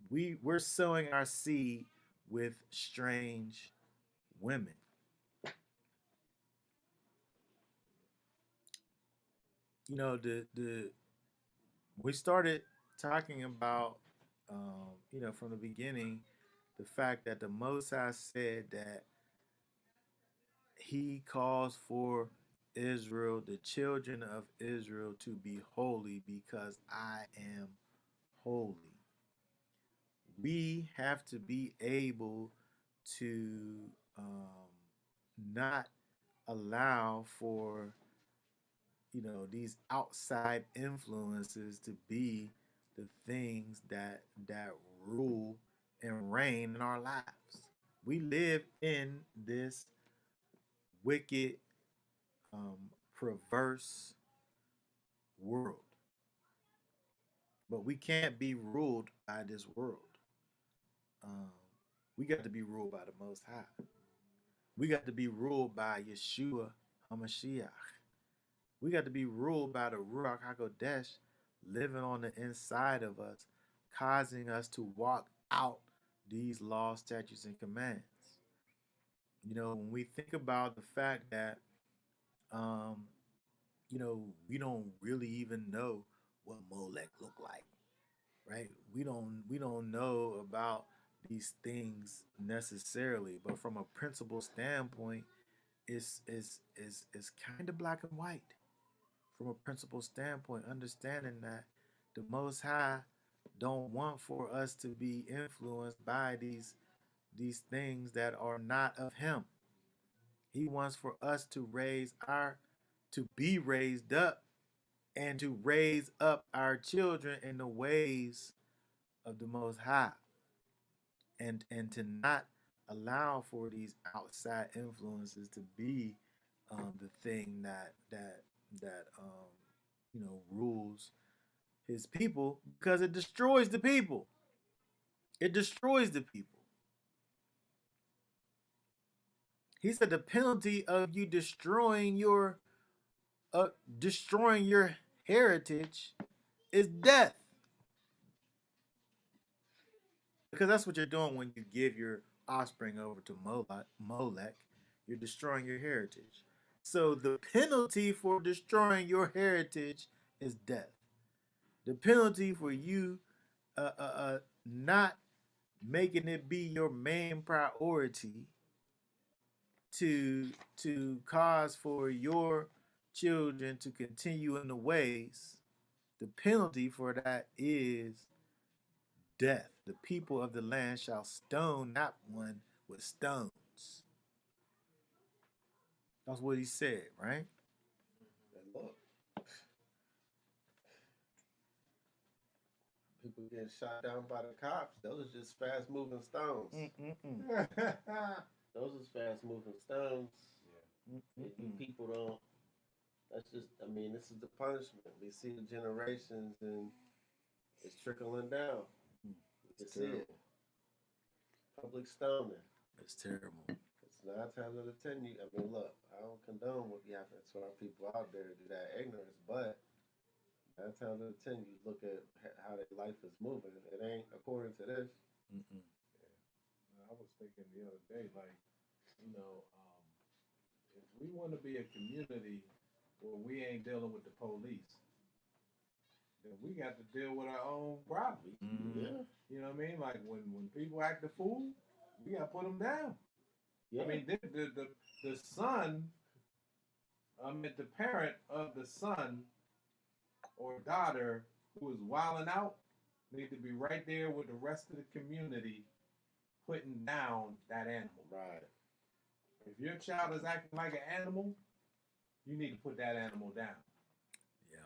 we're sowing our seed with strange women. The we started talking about from the beginning the fact that the Most High said that he calls for Israel, the children of Israel, to be holy because I am holy. We have to be able to not allow for these outside influences to be the things that rule and reign in our lives. We live in this wicked, perverse world, but we can't be ruled by this world. Um, we got to be ruled by the Most High. We got to be ruled by Yeshua Hamashiach. We got to be ruled by the Ruach HaKodesh living on the inside of us, causing us to walk out these laws, statutes, and commands. When we think about the fact that, um, we don't really even know what Molech looked like, right? We don't know about these things necessarily, but from a principle standpoint, it's kind of black and white. From a principle standpoint, understanding that the Most High don't want for us to be influenced by these things that are not of Him. He wants for us to be raised up and to raise up our children in the ways of the Most High, and to not allow for these outside influences to be the thing that rules His people, because it destroys the people. It destroys the people. He said the penalty of you destroying your heritage is death. Because that's what you're doing when you give your offspring over to Molech. You're destroying your heritage. So the penalty for destroying your heritage is death. The penalty for you not making it be your main priority to cause for your children to continue in the ways, the penalty for that is death. The people of the land shall stone not one with stones. That's what he said, right? And look, people getting shot down by the cops. Those are just fast moving stones. Those are fast moving stones. Yeah. People don't. That's just. I mean, this is the punishment. We see the generations, and it's trickling down. You can see it. Public stoning. It's terrible. nine times out of ten, I mean, look, I don't condone what you have to our people out there to do that ignorance, but nine times out of ten, you look at how their life is moving. It ain't according to this. Mm-mm. I was thinking the other day, like, you know, if we want to be a community where we ain't dealing with the police, then we got to deal with our own problems. Mhm. Yeah, You know what I mean? Like when people act a fool, we got to put them down. yeah. I mean, the son, the parent of the son or daughter who is wilding out need to be right there with the rest of the community putting down that animal. Right. If your child is acting like an animal, you need to put that animal down. Yeah.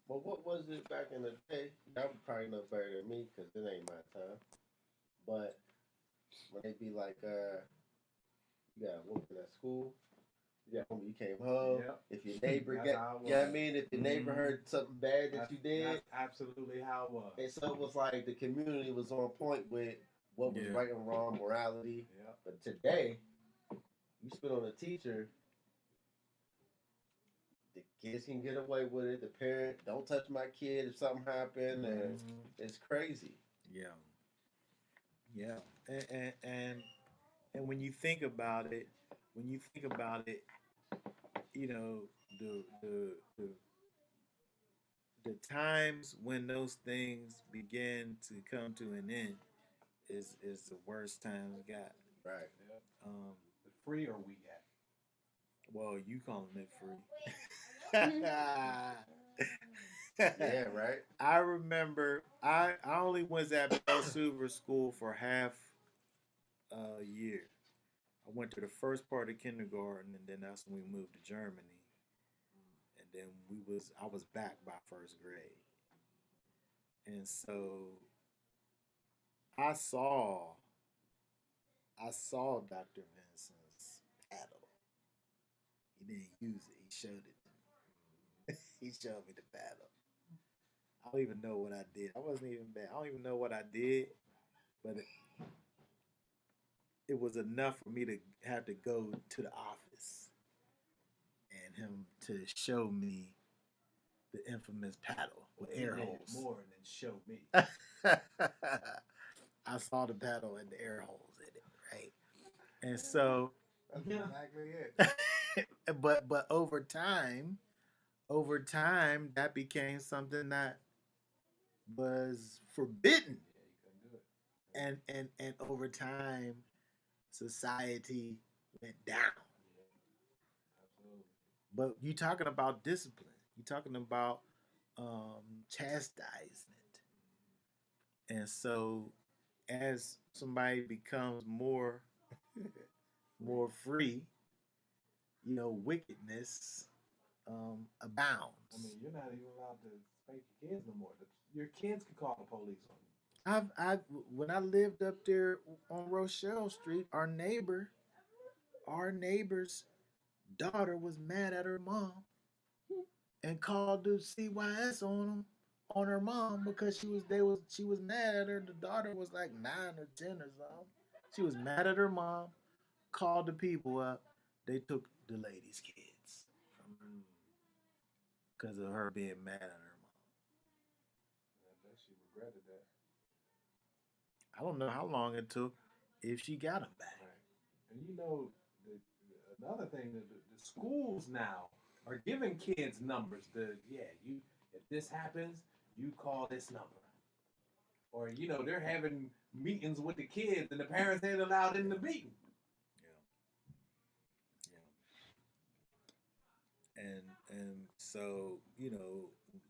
Well, what was it back in the day? Y'all would probably know better than me because it ain't my time. But when they be like, you got whooping at school. Yeah, you came home. Yep. If your neighbor That's got, how it you know what I was. mean? If your neighbor heard something bad that you did, That's absolutely how it was. and so it was like the community was on point with what was Yeah. right and wrong, morality. Yep. But today, you spit on a teacher, the kids can get away with it. The parent, don't touch my kid if something happened, and Mhm. it's crazy. Yeah. Yeah. And when you think about it, you know, the the the the times when those things begin to come to an end is the worst times got. Right. Yep. Um, The freer we get. well, you calling it free. Yeah, right. I remember I only was at Bell Silver School for half a year. I went to the first part of kindergarten, and then that's when we moved to Germany. And then I was back by first grade, and so I saw I saw Dr. Vincent's paddle. He didn't use it. He showed it to me. He showed me the paddle. I don't even know what I did. I wasn't even bad. I don't even know what I did, but it was enough for me to have to go to the office and him to show me the infamous paddle with He air did holes. more than show me. I saw the paddle and the air holes in it, right? And so, That's exactly it. but over time, that became something that was forbidden, Yeah, you couldn't do it. and over time, society went down. Yeah, absolutely. But you talking about discipline. You talking about chastisement. And so as somebody becomes more more free, wickedness I mean, abounds. you're not even allowed to spank your kids no more. Your kids can call the police on you. I when I lived up there on Rochelle Street, our neighbor's daughter was mad at her mom and called the CYS on her mom because she was mad at her. The daughter was like 9 or 10 or something. She was mad at her mom, called the people up. They took the lady's kids Mm. because of her being mad at her mom. I bet she regretted that. I don't know how long it took if she got them back. Right. And you know, another thing, the schools now are giving kids numbers. If this happens, you call this number. Or they're having meetings with the kids, and the parents ain't allowed in the meeting. Yeah, yeah. And so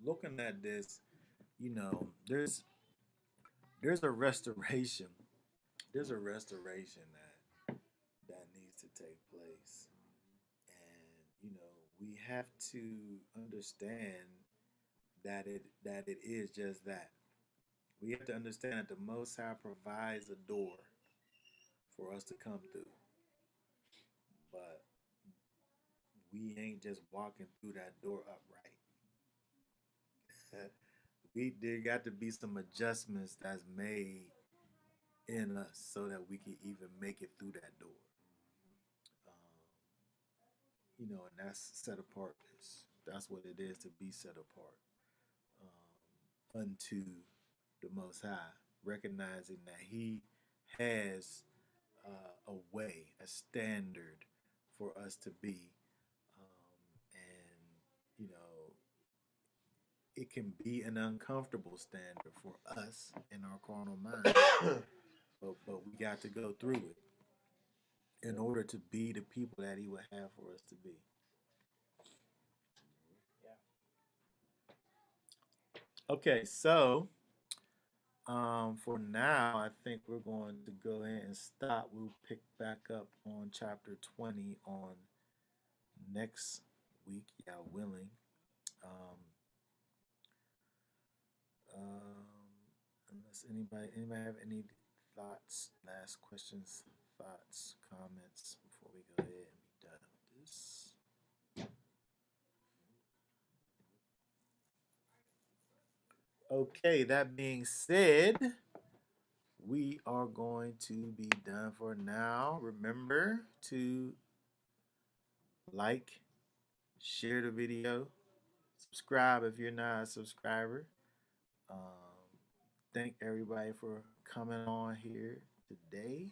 looking at this, there's a restoration. There's a restoration that needs to take place, and we have to understand that it is just that. We have to understand that the Most High provides a door for us to come through, but we ain't just walking through that door upright. There got to be some adjustments that's made in us so that we can even make it through that door. and that's set apartness. That's what it is to be set apart unto the Most High, recognizing that He has a way, a standard for us to be, and it can be an uncomfortable standard for us in our carnal mind, but we got to go through it in order to be the people that He would have for us to be. Okay, so for now, I think we're going to go ahead and stop. We'll pick back up on chapter 20 on next week, y'all willing. Um, unless anybody have any thoughts, last questions, thoughts, comments before we go ahead and be done with this. Okay, that being said, we are going to be done for now. Remember to like, share the video, subscribe if you're not a subscriber. Thank everybody for coming on here today.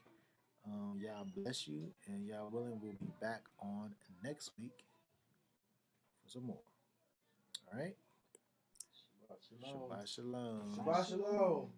Y'all bless you, and y'all willing, we'll be back on next week for some more. All right? Shabbat shalom. Shabbat shalom. Shabbat shalom.